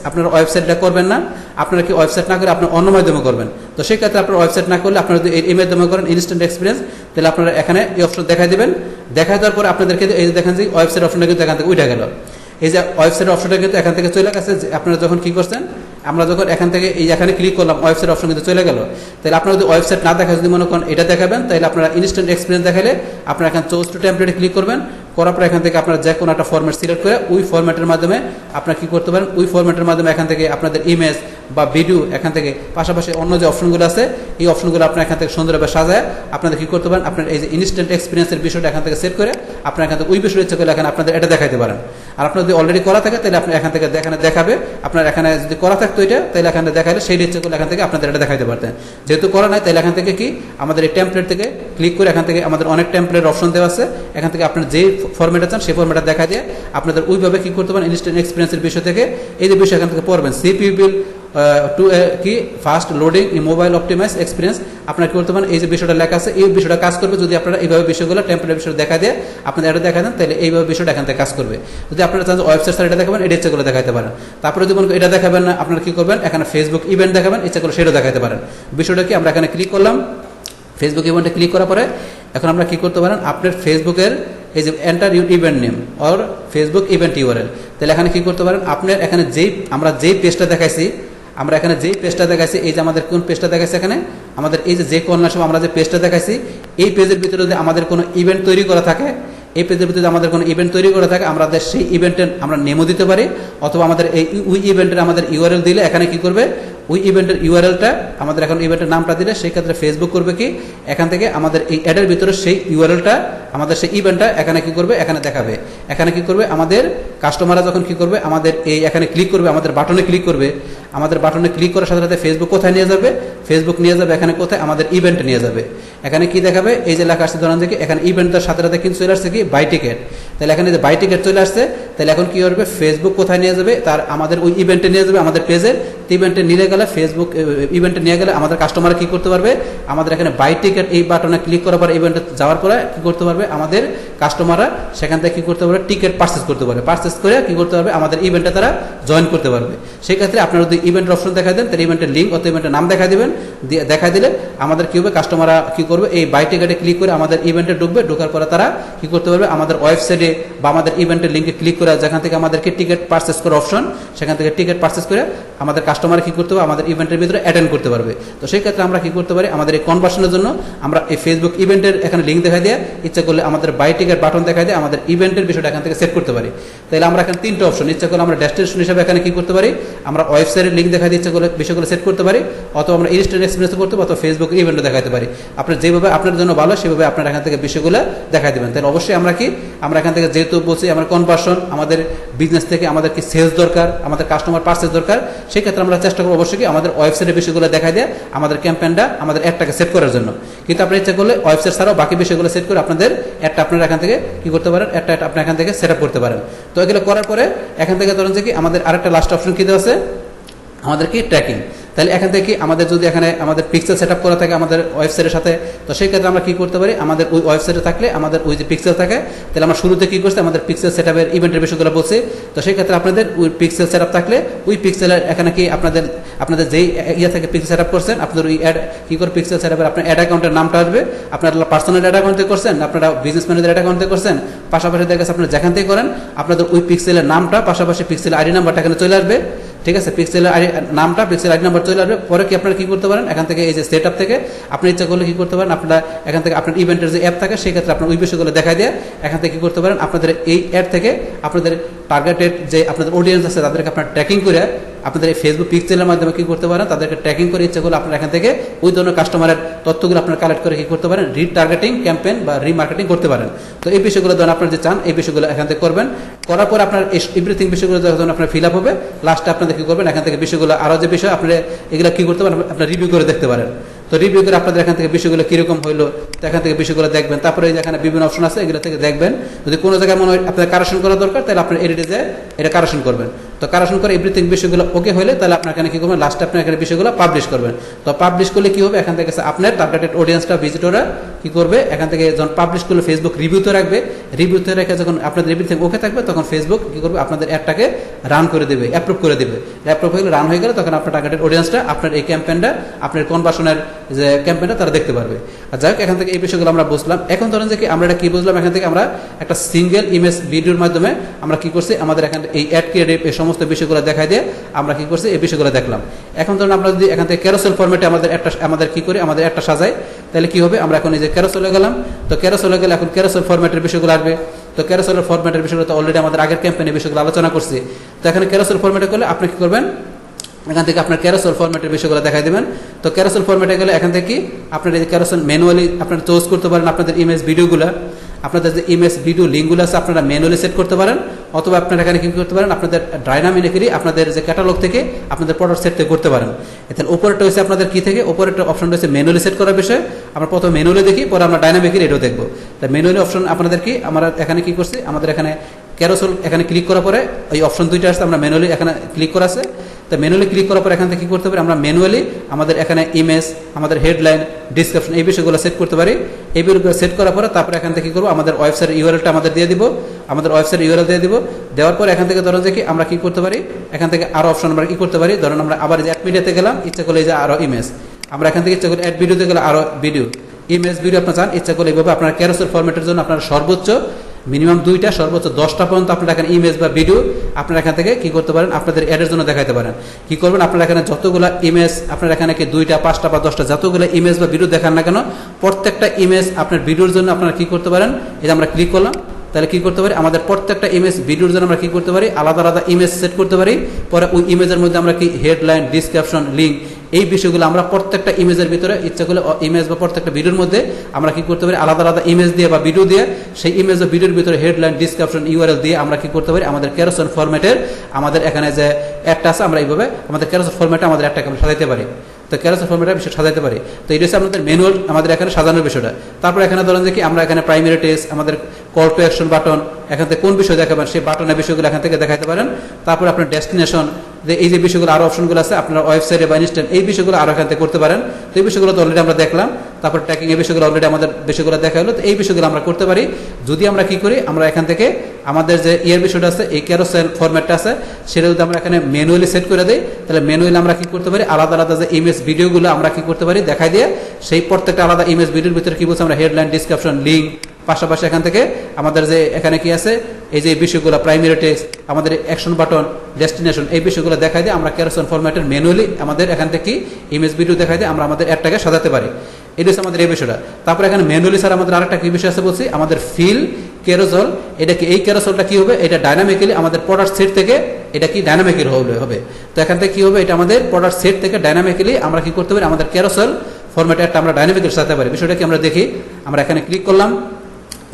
আপনার ওয়েবসাইটটা করবেন না, আপনারা কি ওয়েবসাইট না করে আপনার অন্য মাধ্যমে করবেন, তো সেক্ষেত্রে আপনার ওয়েবসাইট না করলে আপনারা যদি এই মাধ্যমে করেন ইনস্ট্যান্ট এক্সপিরিয়েন্স, তাহলে আপনারা এখানে এই অপশন দেখাই দেবেন। দেখা দেওয়ার পরে আপনাদেরকে এই যে দেখেন যে ওয়েবসাইট অপশনটা কিন্তু এখান থেকে উঠে গেল। এই যে ওয়েবসাইট অপশনটা কিন্তু এখান থেকে চলে গেছে। আপনারা যখন কী করছেন, আমরা যখন এখান থেকে এই এখানে ক্লিক করলাম ওয়েবসাইট অপশন কিন্তু চলে গেল। তাহলে আপনারা যদি ওয়েবসাইট না দেখা, যদি মনে করেন এটা দেখাবেন, তাহলে আপনারা ইনস্ট্যান্ট এক্সপিরিয়েন্স দেখালে আপনারা এখানে চুজ টু টেমপ্লেটে ক্লিক করবেন। করার পর এখান থেকে আপনারা যে কোনো একটা ফরম্যাট সিলেক্ট করে ওই ফরম্যাটের মাধ্যমে আপনারা কী করতে পারেন, ওই ফরম্যাটের মাধ্যমে এখান থেকে আপনাদের ইমেজ বা ভিডিও এখান থেকে পাশাপাশি অন্য যে অপশনগুলো আছে এই অপশনগুলো আপনার এখান থেকে সুন্দরভাবে সাজায় আপনাদের কী করতে পারেন, আপনার এই যে ইনস্ট্যান্ট এক্সপিরিয়েন্সের বিষয়টা এখান থেকে সেট করে আপনার এখান থেকে ওই বিষয়টা ইচ্ছা করলে এখানে আপনাদের এটা দেখাতে পারেন। আর আপনার যদি অলরেডি করা থাকে তাহলে আপনি এখান থেকে এখানে দেখাবে। আপনার এখানে যদি করা থাকতো এটা, তাহলে এখানে দেখালে সেই ইচ্ছা করলে এখান থেকে আপনাদের এটা দেখাতে পারতেন। যেহেতু করা নাই, তাহলে এখান থেকে কি আমাদের এই টেমপ্লেট থেকে ক্লিক করে এখান থেকে আমাদের অনেক টেমপ্লেট অপশন দেওয়া আছে, এখান থেকে আপনার যে ফরম্যাটে চান সেই ফরম্যাটটা দেখা দিয়ে আপনাদের ওইভাবে কী করতে পারেন, ইনস্ট্যান্ট এক্সপিরিয়েন্সের বিষয় থেকে এই যে বিষয় এখান থেকে পড়বেন, CPU বিল টু কি ফাস্ট লোডিং ই মোবাইল অপটিমাইজ এক্সপিরিয়েন্স, আপনারা কী করতে পারেন, এই যে বিষয়টা লেখা আছে এই বিষয়টা কাজ করবে যদি আপনারা এইভাবে বিষয়গুলো টেম্পলেট বিষয় দেখা দিয়ে আপনাদের এটা দেখা দেন, তাহলে এইভাবে বিষয়টা এখান থেকে কাজ করবে। যদি আপনারা চান যে ওয়েবসাইট এটা দেখাবেন, এটা ইচ্ছা করে দেখাতে পারেন। তারপরে যদি এটা দেখাবেন না, আপনারা কী করবেন, এখানে ফেসবুক ইভেন্ট দেখাবেন, ইচ্ছা করে সেটাও দেখাতে পারেন। বিষয়টা কি আমরা এখানে ক্লিক করলাম, ফেসবুক ইভেন্টে ক্লিক করার পরে এখন আমরা কী করতে পারেন, আপনার ফেসবুকের এই যে enter your event name or Facebook event URL, তাহলে এখানে কী করতে পারেন, আপনার এখানে আমরা যেই পেজটা দেখাইছি, আমরা এখানে যেই পেজটা দেখাইছি, এই যে আমাদের কোন পেজটা দেখাইছি, এখানে আমাদের এই যে কন্যাসব আমরা যে পেজটা দেখাইছি, এই পেজের ভিতরে যদি আমাদের কোনো ইভেন্ট তৈরি করা থাকে, এই পেজের ভিতরে আমাদের কোনো ইভেন্ট তৈরি করা থাকে, আমাদের সেই ইভেন্টের আমরা নেমও দিতে পারি, অথবা আমাদের এই ইভেন্টের আমাদের ইউআরএল দিলে এখানে কী করবে, ওই ইভেন্টের ইউআরএলটা আমাদের এখন ইভেন্টের নামটা দিলে সেই ক্ষেত্রে ফেসবুক করবে কি এখান থেকে আমাদের এই অ্যাডের ভিতরে সেই ইউআরএলটা আমাদের সেই ইভেন্টটা এখানে কি করবে এখানে দেখাবে। এখানে কি করবে আমাদের কাস্টমাররা যখন কি করবে আমাদের এই এখানে ক্লিক করবে, আমাদের বাটনে ক্লিক করবে, আমাদের বাটনে ক্লিক করার সাথে সাথে ফেসবুক কোথায় নিয়ে যাবে, ফেসবুক নিয়ে যাবে এখানে কোথায় আমাদের ইভেন্টে নিয়ে যাবে। এখানে কি দেখাবে এই যে লেখা আসছে ধরেন যে এখানে ইভেন্টের সাথে সাথে কিন্তু চলে আসছে কি বাই টিকেট, তাহলে এখানে যে বাই টিকেট চলে আসছে তাহলে এখন কি করবে ফেসবুক কোথায় নিয়ে যাবে তার আমাদের ওই ইভেন্টে নিয়ে যাবে আমাদের পেজের ইভেন্টে নিয়ে গেলে ফেসবুক ইভেন্টে নিয়ে গেলে আমাদের কাস্টমার কি করতে পারবে আমাদের এখানে বাই টিকেট এই বাটনে ক্লিক করার পর ইভেন্টে যাওয়ার পরে কি করতে পারবে আমাদের কাস্টমাররা সেখান থেকে কি করতে পারবে টিকিট পারচেস করতে পারবে, পারচেস করে কি করতে পারবে আমাদের ইভেন্টে তারা জয়েন করতে পারবে। সেই ক্ষেত্রে আপনারা যদি ইভেন্টের অপশন দেখা দেন তাহলে ইভেন্টের লিঙ্ক অথবা ইভেন্টের নাম দেখা দিবেন, দেখা দিলে আমাদের কি হবে কাস্টমাররা কি করবে এই বাই টিকেটে ক্লিক করে আমাদের ইভেন্টে ঢুকবে, ঢোকার পরে তারা কি করতে পারবে আমাদের ওয়েবসাইটে বা আমাদের ইভেন্টের লিঙ্কে ক্লিক করে যেখান থেকে আমাদেরকে টিকিট পারচেস করার অপশন সেখান থেকে টিকিট পারচেস করে আমাদের কাস্টমার কি করতে হবে আমাদের ইভেন্টের ভিতরে অ্যাটেন্ড করতে পারবে। তো সেই ক্ষেত্রে আমরা কি করতে পারি আমাদের এই কনভার্সনের জন্য আমরা এই ফেসবুক ইভেন্টের এখানে লিঙ্ক দেখা দিয়ে ইচ্ছা করলে আমাদের বাই টিকেট বাটন দেখা দিয়ে আমাদের ইভেন্টের বিষয়টা এখান থেকে সেট করতে পারি। তাহলে আমরা এখানে তিনটা অপশন ইচ্ছা করলে আমরা ডেস্টিনেশন হিসেবে এখানে কি করতে পারি আমরা ওয়েবসাইটের লিঙ্ক দেখা দিয়ে ইচ্ছা করলে বিষয়গুলো সেট করতে পারি, অথবা আমরা ইনস্ট্যান্ট এক্সপিরিয়েন্স করতে পারি, অথবা ফেসবুক ইভেন্টও দেখাতে পারি। আপনার যেভাবে আপনার জন্য ভালো সেভাবে আপনার এখান থেকে বিষয়গুলো দেখাই দেবেন। তাহলে অবশ্যই আমরা কি আমরা এখান থেকে যেহেতু বলছি আমরা কনভার্সন আমাদের বিজনেস থেকে আমাদের কি সেলস দরকার, আমাদের কাস্টমার পারচেস দরকার, সেই ক্ষেত্রে আমরা চেষ্টা করবো অবশ্যই কি আমাদের ওয়েবসাইটের বিষয়গুলো দেখাই দিয়ে আমাদের ক্যাম্পেইনটা আমাদের অ্যাডটাকে সেট করার জন্য। কিন্তু আপনি ইচ্ছা করলে ওয়েবসাইট ছাড়াও বাকি বিষয়গুলো সেট করে আপনাদের অ্যাডটা আপনারা এখান থেকে কি করতে পারেন একটা আপনি এখান থেকে সেট আপ করতে পারেন। তো এগুলো করার পরে এখান থেকে ধরেন যে কি আমাদের আরেকটা লাস্ট অপশন কি দেওয়া আছে আমাদের কি ট্র্যাকিং। তাহলে এখান থেকে আমাদের যদি এখানে আমাদের পিক্সেল সেট আপ করা থাকে আমাদের ওয়েবসাইটের সাথে, তো সেই ক্ষেত্রে আমরা কি করতে পারি আমাদের ওই ওয়েবসাইটে থাকলে আমাদের ওই যে পিক্সেল থাকে তাহলে আমরা শুরুতে কি করছি আমাদের পিক্সেল সেট আপের ইভেন্টের বিষয়গুলো বলছি। তো সেই ক্ষেত্রে আপনাদের ওই পিক্সেল সেট আপ থাকলে ওই পিক্সেলের এখানে কি আপনাদের যেই ইয়ে থেকে পিক্সেল সেট আপ করছেন আপনাদের ওই অ্যাড কি করে পিক্সেল সেট আপের আপনার অ্যাড অ্যাকাউন্টের নামটা আসবে, আপনার পার্সোনাল অ্যাড অ্যাকাউন্টে করছেন, আপনারা বিজনেস ম্যানেজার অ্যাড অ্যাকাউন্টে করছেন, পাশাপাশি দেখা গেছে আপনারা যেখান থেকে করেন আপনাদের ওই পিক্সেলের নামটা পাশাপাশি পিক্সেল আইডি নাম্বারটা এখানে চলে আসবে। ঠিক আছে, পিক্সেলের নামটা পিক্সেল আইডি নাম্বার চলে আসবে। পরে কি আপনারা কি করতে পারেন এখান থেকে এই যে সেট আপ থেকে আপনি ইচ্ছা করলে কি করতে পারেন আপনারা এখান থেকে আপনার ইভেন্টের যে অ্যাপ থাকে সেই ক্ষেত্রে আপনার ওই বিষয়গুলো দেখা দিয়ে এখান থেকে কি করতে পারেন আপনাদের এই অ্যাড থেকে আপনাদের টার্গেটেড যে আপনাদের অডিয়েন্স আছে তাদেরকে আপনার ট্র্যাকিং করে আপনাদের এই ফেসবুক পিক্সেলের মাধ্যমে কি করতে পারেন তাদেরকে ট্র্যাকিং করে ইচ্ছা করলে আপনারা এখান থেকে ওই ধরনের কাস্টমারের তথ্যগুলো আপনারা কালেক্ট করে কি করতে পারেন রিটার্গেটিং ক্যাম্পেইন বা রিমার্কেটিং করতে পারেন। তো এই বিষয়গুলো ধরুন আপনারা যে চান এই বিষয়গুলো এখান থেকে করবেন, করার পর আপনার এভরিথিং বিষয়গুলো যখন আপনার ফিল আপ হবে লাস্টে আপনাদের কি করবেন এখান থেকে বিষয়গুলো আরও যে বিষয় আপনারা এগুলো কি করতে পারেন আপনার রিভিউ করে দেখতে পারেন। তো রিভিউ করে আপনাদের এখান থেকে বিষয়গুলো কীরকম হইলো তো এখান থেকে বিষয়গুলো দেখবেন। তারপরে এখানে বিভিন্ন অপশন আছে এগুলো থেকে দেখবেন, যদি কোনো জায়গায় মনে হয় আপনার কারেকশন করা দরকার তাহলে আপনার এডিটে যায় এটা কারেকশন করবেন। তো কারেকশন করে এভরিথিং বিষয়গুলো ওকে হলে তাহলে আপনার এখানে কি করবেন লাস্টে আপনার এখানে বিষয়গুলো পাবলিশ করবেন। তো পাবলিশ করলে কি হবে এখান থেকে আপনার টার্গেটেড অডিয়েন্সটা ভিজিটররা কি করবে এখান থেকে যখন পাবলিশ করলে ফেসবুক রিভিউতে রাখবে, রিভিউতে রেখে যখন আপনাদের এভরিথিং ওকে থাকবে তখন ফেসবুক কি করবে আপনাদের অ্যাডটাকে রান করে দেবে, অ্যাপ্রুভ করে দেবে। অ্যাপ্রুভ হয়ে গেলে রান হয়ে গেলে তখন আপনার টার্গেটেড অডিয়েন্সটা আপনার এই ক্যাম্পেইনটা আপনার কনভার্সনের যে ক্যাম্পেইনটা তারা দেখতে পারবে। আর যাই হোক এখান থেকে এই বিষয়গুলো আমরা বুঝলাম। এখন ধরেন যে কি আমরা এটা কি বুঝলাম এখান থেকে আমরা একটা সিঙ্গেল ইমেজ ভিডিওর মাধ্যমে আমরা কি করছি আমাদের এখানে এই অ্যাড ক্রিয়েটিভ এই সমস্ত বিষয়গুলো দেখাই দিয়ে আমরা কি করছি এই বিষয়গুলো দেখলাম। এখন ধরুন আমরা যদি এখান থেকে ক্যারোসেল ফরম্যাটে আমাদের কি করি আমাদের একটা সাজাই তাহলে কি হবে আমরা এখন এই যে ক্যারোসেলে গেলাম। তো ক্যারোসেলে গেলে এখন ক্যারোসেল ফরম্যাটের বিষয়গুলো আসবে। তো ক্যারোসেলের ফরম্যাটের বিষয়গুলো তো অলরেডি আমাদের আগের ক্যাম্পেইনের বিষয়গুলো আলোচনা করছি। তো এখানে ক্যারোসেল ফরম্যাটে করলে আপনি কি করবেন এখান থেকে আপনার ক্যারোসেল ফরম্যাটের বিষয়গুলো দেখাই দেবেন। তো ক্যারোসেল ফরম্যাটে গেলে এখান থেকে আপনার এই ক্যারোসেল ম্যানুয়ালি আপনারা চুজ করতে পারেন আপনাদের ইমেজ ভিডিওগুলো, আপনাদের যে ইমেজ ভিডিও লিঙ্কগুলো আছে আপনারা ম্যানুয়ালি সেট করতে পারেন, অথবা আপনারা এখানে কি করতে পারেন আপনাদের ডাইনামিক্যালি আপনাদের যে ক্যাটালগ থেকে আপনাদের প্রোডাক্ট সেট করতে পারেন। এখানে উপরেটা হচ্ছে আপনাদের কি থেকে উপরেটা অপশন রয়েছে ম্যানুয়ালি সেট করার বিষয়। আমরা প্রথমে ম্যানুয়ালি দেখি পরে আমরা ডাইনামিক্যালি এটাও দেখবো। তাই ম্যানুয়ালি অপশন আপনাদের কি আমরা এখানে কি করছি আমাদের এখানে ক্যারোসেল এখানে ক্লিক করার পরে এই অপশন দুইটা আসছে আমরা ম্যানুয়ালি এখানে ক্লিক করা আছে। তো ম্যানুয়ালি ক্লিক করার পর এখান থেকে কী করতে পারি আমরা ম্যানুয়ালি আমাদের এখানে ইমেজ আমাদের হেডলাইন ডিসক্রিপশন এই বিষয়গুলো সেট করতে পারি। এই বিষয়গুলো সেট করার পরে তারপরে এখান থেকে কী করবো আমাদের ওয়েবসাইটের ইউআরএলটা আমাদের দিয়ে দিব, আমাদের ওয়েবসাইটের ইউআরএল দিয়ে দিব। দেওয়ার পর এখান থেকে ধরুন যে কি আমরা কী করতে পারি এখান থেকে আরও অপশন আমরা কী করতে পারি ধরুন আমরা আবার যে অ্যাড মিডিয়াতে গেলাম ইচ্ছা করলে যে আরও ইমেজ আমরা এখান থেকে ইচ্ছা করি অ্যাড ভিডিওতে গেলে আরও ভিডিও ইমেজ ভিডিও আপনার চান ইচ্ছা করলে এইভাবে আপনার ক্যারোসেল ফরম্যাটের জন্য আপনার সর্বোচ্চ মিনিমাম 2টা সর্বোচ্চ 10টা পর্যন্ত আপনারা এখানে ইমেজ বা ভিডিও আপনারা এখান থেকে কি করতে পারেন আপনাদের অ্যাডের জন্য দেখাতে পারেন। কি করবেন আপনারা এখানে যতগুলো ইমেজ আপনারা এখানে কি 2টা 5টা বা 10টা যতগুলো ইমেজ বা ভিডিও দেখান না কেন প্রত্যেকটা ইমেজ আপনার ভিডিওর জন্য আপনারা কি করতে পারেন এই যে আমরা ক্লিক করলাম তাহলে কি করতে পারি, আমাদের প্রত্যেকটা ইমেজ ভিডিওর জন্য আমরা কি করতে পারি, আলাদা আলাদা ইমেজ সেট করতে পারি। পরে ওই ইমেজের মধ্যে আমরা কি হেডলাইন, ডিসক্রিপশন, লিঙ্ক, এই বিষয়গুলো আমরা প্রত্যেকটা ইমেজের ভিতরে ইচ্ছা করলে ইমেজ বা প্রত্যেকটা ভিডিওর মধ্যে আমরা কি করতে পারি, আলাদা আলাদা ইমেজ দিয়ে বা ভিডিও দিয়ে সেই ইমেজ বা ভিডিওর ভিতরে হেডলাইন, ডিসক্রিপশন, ইউআরএল দিয়ে আমরা কি করতে পারি, আমাদের ক্যারোসেল ফরম্যাটের আমাদের এখানে যে অ্যাডটা আছে আমরা এইভাবে আমাদের ক্যারোসেল ফরম্যাটে আমাদের অ্যাডটাকে আমরা সাজাইতে পারি। তো ক্যারোসেল ফরম্যাটে বিষয় সাজাইতে পারি। তো এটা হচ্ছে আমাদের ম্যানুয়াল আমাদের এখানে সাজানোর বিষয়টা। তারপর এখানে ধরেন যে কি আমরা এখানে প্রাইমারি টেক্সট, আমাদের কল টু অ্যাকশন বাটন, এখান থেকে কোন বিষয় দেখাবেন সেই বাটনের বিষয়গুলো এখান থেকে দেখাতে পারেন। তারপর আপনার ডেস্টিনেশন, যে এই যে বিষয়গুলো আরো অপশনগুলো আছে আপনার ওয়েবসাইটে বা ইনস্ট্যান্ট, এই বিষয়গুলো আরো এখান থেকে করতে পারেন। তো এই বিষয়গুলো তো অলরেডি আমরা দেখলাম। তারপর ট্র্যাকিং, এই বিষয়গুলো অলরেডি আমাদের বিষয়গুলো দেখা হলো। তো এই বিষয়গুলো আমরা করতে পারি যদি আমরা কি করি, আমরা এখান থেকে আমাদের যে বিষয়টা আছে, এই ক্যারোসেল ফরম্যাটটা আছে, সেটা যদি আমরা এখানে ম্যানুয়ালি সেট করে দিই, তাহলে ম্যানুয়ালি আমরা কি করতে পারি, আলাদা আলাদা যে ইমেজ ভিডিওগুলো আমরা কি করতে পারি দেখাই দিয়ে সেই প্রত্যেকটা আলাদা ইমেজ ভিডিওর ভিতরে কি বলছি আমরা হেডলাইন, ডিসক্রিপশন, লিঙ্ক, পাশাপাশি এখান থেকে আমাদের যে এখানে কি আছে এই যে বিষয়গুলো প্রাইমারি টেক্সট, আমাদের অ্যাকশন বাটন, ডেস্টিনেশন, এই বিষয়গুলো দেখাই দিয়ে আমরা ক্যারোসেল ফরম্যাটের ম্যানুয়ালি আমাদের এখান থেকে কি ইমেজ ভিডিও দেখাই দিয়ে আমরা আমাদের অ্যাডটাকে সাজাতে পারি। এটা হচ্ছে আমাদের এই বিষয়টা। তারপর এখানে ম্যানুয়ালি স্যার আমাদের আরেকটা কি বিষয় আছে বলছি, আমাদের ফিল ক্যারোসেল। এটা কি, এই ক্যারোসেলটা কি হবে, এটা ডাইনামিক্যালি আমাদের প্রোডাক্ট সেট থেকে এটা কি ডাইনামিক্যালি হবে। তো এখান থেকে কি হবে, এটা আমাদের প্রোডাক্ট সেট থেকে ডাইনামিক্যালি আমরা কি করতে পারি, আমাদের ক্যারোসেল ফরম্যাটে একটা আমরা ডাইনামিক্যালি সাজাতে পারি। বিষয়টা কি আমরা দেখি, আমরা এখানে ক্লিক করলাম,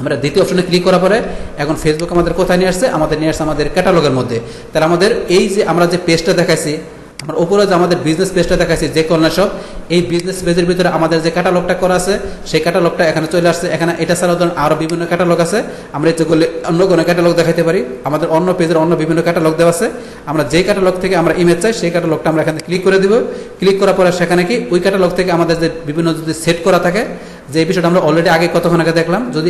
আমরা দ্বিতীয় অপশনে ক্লিক করার পরে এখন ফেসবুক আমাদের কোথায় নিয়ে আসছে, আমাদের নিয়ে আসছে আমাদের ক্যাটালগের মধ্যে। তাহলে আমাদের এই যে আমরা যে পেজটা দেখাইছি, আমরা উপরে যে আমাদের বিজনেস পেজটা দেখাইছি যে কর্নার শপ, এই বিজনেস পেজের ভিতরে আমাদের যে ক্যাটালগটা করা আছে সেই ক্যাটালগটা এখানে চলে আসছে। এখানে এটা ছাড়াও ধরুন আরও বিভিন্ন ক্যাটালগ আছে, আমরা ইচ্ছে করলে অন্য কোনো ক্যাটালগ দেখাতে পারি। আমাদের অন্য পেজের অন্য বিভিন্ন ক্যাটালগ দেওয়া আছে, আমরা যে ক্যাটালগ থেকে আমরা ইমেজ চাই সেই ক্যাটালগটা আমরা এখানে ক্লিক করে দিব। ক্লিক করার পরে সেখানে কি ওই ক্যাটালগ থেকে আমাদের যে বিভিন্ন যদি সেট করা থাকে, যে এই বিষয়টা আমরা অলরেডি আগে কতক্ষণ আগে দেখলাম, যদি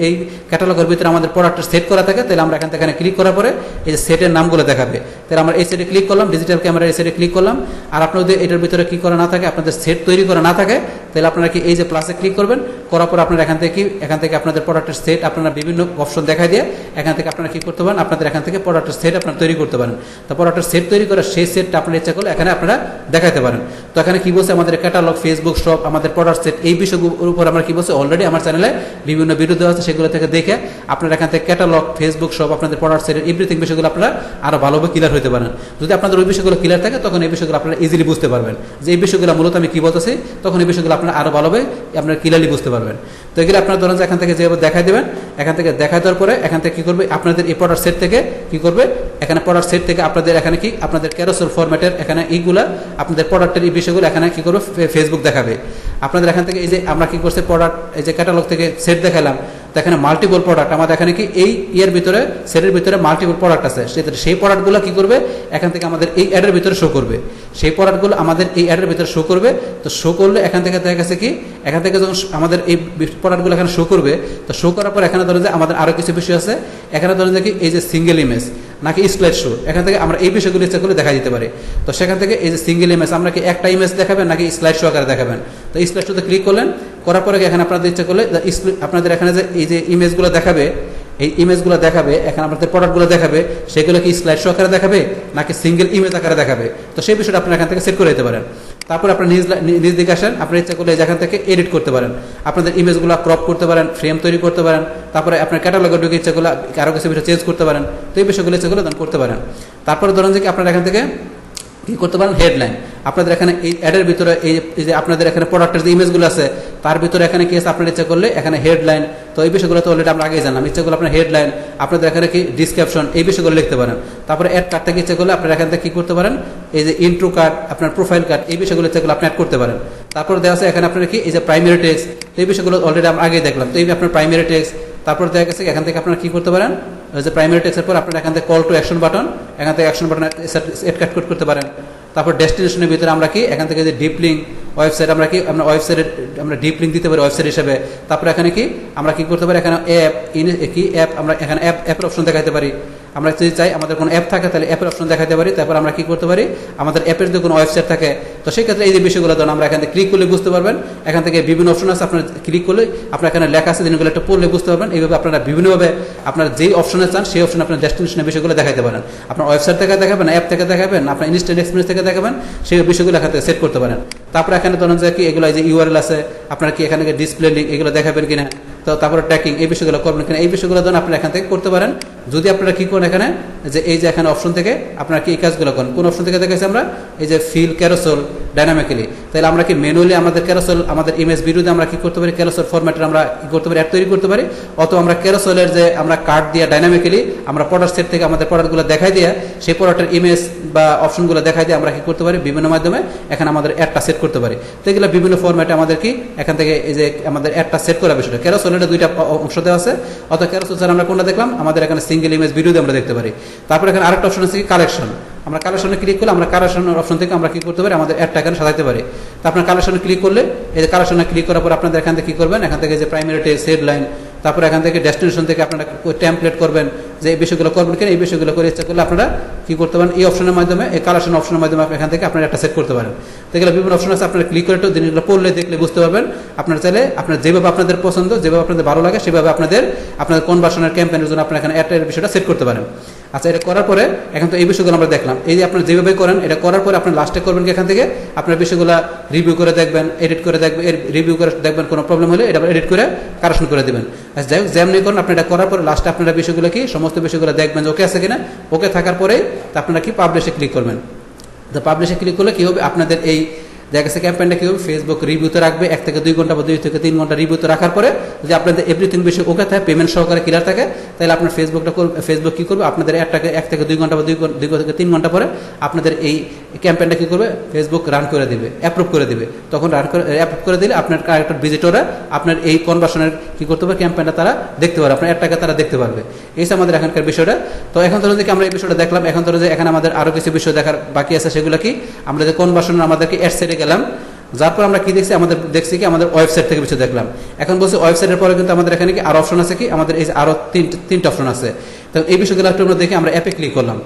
এই ক্যাটালগের ভিতরে আমাদের প্রোডাক্টটা সেট করা থাকে তাহলে আমরা এখান থেকে ক্লিক করার পরে এই যে সেটের নামগুলো দেখাবে। তাহলে আমরা এই সেটে ক্লিক করলাম, ডিজিটাল ক্যামেরা এই সেটে ক্লিক করলাম। আর আপনাদের যদি এটার ভিতরে কি করা না থাকে, আপনাদের সেট তৈরি করা না থাকে, তাহলে আপনারা কি এই যে প্লাসে ক্লিক করবেন, করার পর আপনারা এখান থেকে আপনাদের প্রোডাক্টের সেট আপনারা বিভিন্ন অপশন দেখাই দিয়ে এখান থেকে আপনারা কি করতে পারেন, আপনাদের এখান থেকে প্রোডাক্টের সেট আপনারা তৈরি করতে পারেন। তো প্রোডাক্টের সেট তৈরি করে সেই সেটটা আপনার ইচ্ছা করলে এখানে আপনারা দেখাতে পারেন। তো এখানে কি বলছে, আমাদের ক্যাটালগ, ফেসবুক শপ, আমাদের প্রোডাক্ট সেট, এই বিষয়গুলোর উপর আমরা কি বলছে অলরেডি আমার চ্যানেলে বিভিন্ন ভিডিও দেওয়া আছে, সেগুলো থেকে দেখে আপনারা এখান থেকে ক্যাটালগ, ফেসবুক শপ, আপনাদের প্রোডাক্ট সেটের এভরিথিং বিষয়গুলো আপনারা আরো ভালোভাবে ক্লিয়ার হতে পারেন। যদি আপনাদের ওই বিষয়গুলো ক্লিয়ার থাকে তখন এই বিষয়গুলো আপনারা ইজিলি বুঝতে পারবেন যে এই বিষয়গুলো মূলত আমি কি বলতেছি, তখন এই বিষয়গুলো আপনারা আরো ভালোভাবে আপনারা ক্লিয়ারলি বুঝতে পারবেন। তো এগুলো আপনারা ধরেন যে এখান থেকে যেভাবে দেখাই দেবেন, এখান থেকে দেখাই দেওয়ার পরে এখান থেকে কি করবে, আপনাদের এই প্রোডাক্ট সেট থেকে কি করবে, এখানে প্রোডাক্ট সেট থেকে আপনাদের এখানে কি আপনাদের ক্যারোসেল ফরম্যাটের এখানে এইগুলা আপনাদের প্রোডাক্টের এই বিষয়গুলো এখানে কি করবে ফেসবুক দেখাবে। আপনাদের এখান থেকে এই যে আমরা কি করছে প্রোডাক্ট এই যে ক্যাটালগ থেকে সেট দেখালাম, তো এখানে মাল্টিপল প্রোডাক্ট আমাদের এখানে কি এই ইয়ের ভিতরে সেটের ভিতরে মাল্টিপল প্রোডাক্ট আছে, সেই প্রোডাক্টগুলো কি করবে এখান থেকে আমাদের এই অ্যাডের ভিতরে শো করবে। সেই প্রোডাক্টগুলো আমাদের এই অ্যাডের ভিতরে শো করবে। তো শো করলে এখান থেকে দেখা গেছে কি এখান থেকে যখন আমাদের এই প্রোডাক্টগুলো এখানে শো করবে, তো শো করার পর এখানে ধরেন যে আমাদের আরো কিছু বিষয় আছে। এখানে ধরেন যে কি এই যে সিঙ্গেল ইমেজ নাকি স্লাইড শো, এখান থেকে আমরা এই বিষয়গুলো ইচ্ছা করলে দেখা দিতে পারি। তো সেখান থেকে এই যে সিঙ্গেল ইমেজ আমরা কি একটা ইমেজ দেখাবেন নাকি স্লাইড শো আকারে দেখাবেন, তো স্লাইড শোতে ক্লিক করলেন, করার পরে এখানে আপনাদের ইচ্ছা করলে আপনাদের এখানে যে এই যে ইমেজগুলো দেখাবে, এই ইমেজগুলো দেখাবে, এখানে আপনাদের প্রোডাক্টগুলো দেখাবে, সেগুলো কি স্লাইড শো আকারে দেখাবে নাকি সিঙ্গেল ইমেজ আকারে দেখাবে, তো সেই বিষয়টা আপনারা এখান থেকে সেট করে দিতে পারেন। তারপর আপনার নিজ দিকে আসেন, আপনার ইচ্ছা করলে যেখান থেকে এডিট করতে পারেন, আপনাদের ইমেজগুলো ক্রপ করতে পারেন, ফ্রেম তৈরি করতে পারেন, তারপরে আপনার ক্যাটালগের ঢুকে ইচ্ছা করলে আরও কিছু বিষয় চেঞ্জ করতে পারেন। তো এই বিষয়গুলো ইচ্ছা করলে করতে পারেন। তারপরে ধরেন যে আপনারা এখান থেকে কি করতে পারেন, হেডলাইন, আপনাদের এখানে এই অ্যাডের ভিতরে এই যে আপনাদের এখানে প্রোডাক্টের যে ইমেজগুলো আছে তার ভিতরে এখানে কি আছে আপনার ইচ্ছা করলে এখানে হেডলাইন, তো এই বিষয়গুলো তো অলরেডি আমরা আগেই জানলাম। ইচ্ছা করলে আপনার হেডলাইন, আপনাদের এখানে কি ডিসক্রিপশন, এই বিষয়গুলো লিখতে পারেন। তারপরে অ্যাড কার্ড থেকে ইচ্ছা করলে আপনারা এখান থেকে কি করতে পারেন, এই যে ইন্ট্রো কার্ড, আপনার প্রোফাইল কার্ড, এই বিষয়গুলো ইচ্ছা করলে আপনি অ্যাড করতে পারেন। তারপরে দেওয়া আছে এখানে আপনারা কি এই যে প্রাইমারি টেক্সট, এই বিষয়গুলো অলরেডি আমরা আগেই দেখলাম। তো এই আপনার প্রাইমারি টেক্সট, তারপর দেখা গেছে এখান থেকে আপনারা কি করতে পারেন, যে প্রাইমারি টেক্সটের পর আপনারা এখান থেকে কল টু অ্যাকশন বাটন, এখান থেকে অ্যাকশন বাটন এড কাট করতে পারেন। তারপর ডেস্টিনেশনের ভিতরে আমরা কি এখান থেকে যে ডিপ লিঙ্ক ওয়েবসাইট, আমরা কি আমরা ওয়েবসাইটের আমরা ডিপ লিঙ্ক দিতে পারি ওয়েবসাইট হিসেবে। তারপর এখানে কি আমরা কি করতে পারি, এখানে অ্যাপ কি অ্যাপ, আমরা এখানে অ্যাপের অপশন দেখাতে পারি। আমরা যদি চাই আমাদের কোনো অ্যাপ থাকে তাহলে অ্যাপের অপশন দেখাতে পারি। তারপর আমরা কি করতে পারি, আমাদের অ্যাপের যদি কোনো ওয়েবসাইট থাকে তো সেই ক্ষেত্রে এই যে বিষয়গুলো ধরুন আমরা এখান থেকে ক্লিক করলে বুঝতে পারবেন। এখান থেকে বিভিন্ন অপশন আছে, আপনার ক্লিক করলে আপনার এখানে লেখা আছে, জিনিসগুলো একটা পড়লে বুঝতে পারবেন। এইভাবে আপনারা বিভিন্নভাবে আপনার যেই অপশনে চান সেই অপশনে আপনার ডেস্টিনেশনের বিষয়গুলো দেখাতে পারেন। আপনার ওয়েবসাইট থেকে দেখাবেন, অ্যাপ থেকে দেখাবেন, আপনার ইনস্ট্যান্ট এক্সপিরিয়েন্স থেকে দেখাবেন, সেই বিষয়গুলো এখান থেকে সেট করতে পারেন। তারপর এখানে ধরুন যে কি এগুলো যে ইউআরএল আছে, আপনার কি এখানে ডিসপ্লে লিঙ্ক এগুলো দেখাবেন কিনা, তো তারপরে ট্র্যাকিং এই বিষয়গুলো করবেন কিনা, এই বিষয়গুলো ধরুন আপনারা এখান থেকে করতে পারেন। যদি আপনারা কী করেন এখানে যে এই যে এখানে অপশন থেকে আপনারা কি এই কাজগুলো করেন, কোন অপশন থেকে দেখেছি আমরা এই যে ফিল ক্যারোসেল ডাইনামিক্যালি, তাহলে আমরা কি ম্যানুয়ালি আমাদের ক্যারোসেল আমাদের ইমেজ ভিডিওতে আমরা কি করতে পারি, ক্যারোসেল ফরম্যাটের আমরা কি করতে পারি, অ্যাড তৈরি করতে পারি, অথবা আমরা ক্যারোসেলের যে আমরা কার্ড দিয়ে ডাইনামিক্যালি আমরা প্রোডাক্ট সেট থেকে আমাদের প্রোডাক্টগুলো দেখাই দিয়ে সেই প্রোডাক্টের ইমেজ বা অপশনগুলো দেখাই দিয়ে আমরা কি করতে পারি বিভিন্ন মাধ্যমে এখানে আমাদের অ্যাডটা সেট করতে পারি। তো এগুলো বিভিন্ন ফরম্যাটে আমাদের কি এখান থেকে এই যে আমাদের অ্যাডটা সেট করা বিষয়টা ক্যারোসেলের দুইটা অংশ দেওয়া আছে, অথবা ক্যারোসেল স্যার আমরা কোনটা দেখলাম, আমাদের এখানে সিঙ্গেল ইমেজ ভিডিওতে আমরা দেখতে পারি। তারপর এখানে আরেকটা অপশন আছে কি কালেকশন, আমরা কালেকশনে ক্লিক করলে আমরা কালেকশনের অপশন থেকে আমরা কি করতে পারি আমাদের অ্যাডটা এখানে সাজাতে পারি। তো আপনার কালেকশনে ক্লিক করলে এই যে কালেকশনে ক্লিক করার পর আপনাদের এখান থেকে কি করবেন, এখান থেকে যে প্রাইমারি টেক্সট হেডলাইন, তারপর এখান থেকে ডেস্টিনেশন থেকে আপনারা টেমপ্লেট করবেন যে এই বিষয়গুলো করবেন কিনা, এই বিষয়গুলো করে ইচ্ছা করলে আপনারা কি করতে পারেন এই অপশনের মাধ্যমে এই কালেকশন অপশনের মাধ্যমে এখান থেকে আপনারা একটা সেট করতে পারেন। তো এগুলো বিভিন্ন অপশন আছে, আপনারা ক্লিক করে একটু জিনিসগুলো পড়লে দেখলে বুঝতে পারবেন। আপনারা চাইলে আপনার যেভাবে আপনাদের পছন্দ যেভাবে আপনাদের ভালো লাগে সেভাবে আপনাদের কনভার্সনের ক্যাম্পেইনের জন্য আপনারা এখানে অ্যাডের বিষয়টা সেট করতে পারেন। আচ্ছা, এটা করার পরে এখন তো এই বিষয়গুলো আমরা দেখলাম, এই যে আপনারা যেভাবে করেন এটা করার পরে আপনার লাস্টে করবেন কি এখান থেকে আপনার বিষয়গুলো রিভিউ করে দেখবেন, এডিট করে দেখবেন, রিভিউ করে দেখবেন, কোনো প্রবলেম হলে এটা এডিট করে কারেকশন করে দেবেন। আচ্ছা, যাই হোক যেমনি করেন আপনি এটা করার পরে লাস্টে আপনারা বিষয়গুলো কি সমস্ত বিষয়গুলো দেখবেন যে ওকে আছে কিনা, ওকে থাকার পরে আপনারা কি পাবলিশে ক্লিক করবেন। তো পাবলিশে ক্লিক করলে কি হবে আপনাদের এই দেখা গেছে ক্যাম্পেইনটা কি হবে ফেসবুক রিভিউতে রাখবে 1 থেকে 2 ঘন্টা বা 2 থেকে 3 ঘন্টা রিভিউতে রাখার পরে যদি আপনাদের এভরিথিং বিষয় ওকে থাকে পেমেন্ট সহকারে ক্লিয়ার থাকে, তাহলে আপনার ফেসবুক কি করবে আপনাদের 1 থেকে 2 ঘন্টা বা 2 থেকে 3 ঘন্টা পরে আপনাদের এই ক্যাম্পেইনটা কি করবে ফেসবুক রান করে দিবে, অ্যাপ্রুভ করে দিবে। তখন অ্যাপ্রুভ করে দিলে আপনার কারেক্ট ভিজিটররা আপনার এই কনভার্সনের কি করতে পারবে ক্যাম্পেইনটা তারা দেখতে পারবে, আপনার অ্যাডটাকে তারা দেখতে পারবে। এই আমাদের এখানকার বিষয়টা। তো এখন ধরো যে আমরা এই বিষয়টা দেখলাম, এখন ধরো যে এখানে আমাদের আরো কিছু বিষয় দেখার বাকি আছে, সেগুলো কি আমরা যে কনভার্সনের আমাদেরকে অ্যাড সেটে গেলাম, যার পর আমরা কি দেখছি আমাদের দেখছি কি আমাদের ওয়েবসাইট থেকে কিছু দেখলাম। এখন বলছি ওয়েবসাইটের পরে কিন্তু আমাদের এখানে কি আরো অপশন আছে, কি আমাদের এই আরো তিনটা অপশন আছে। তো এই বিষয়গুলো একটু আমরা দেখি, আমরা অ্যাপে ক্লিক করলাম,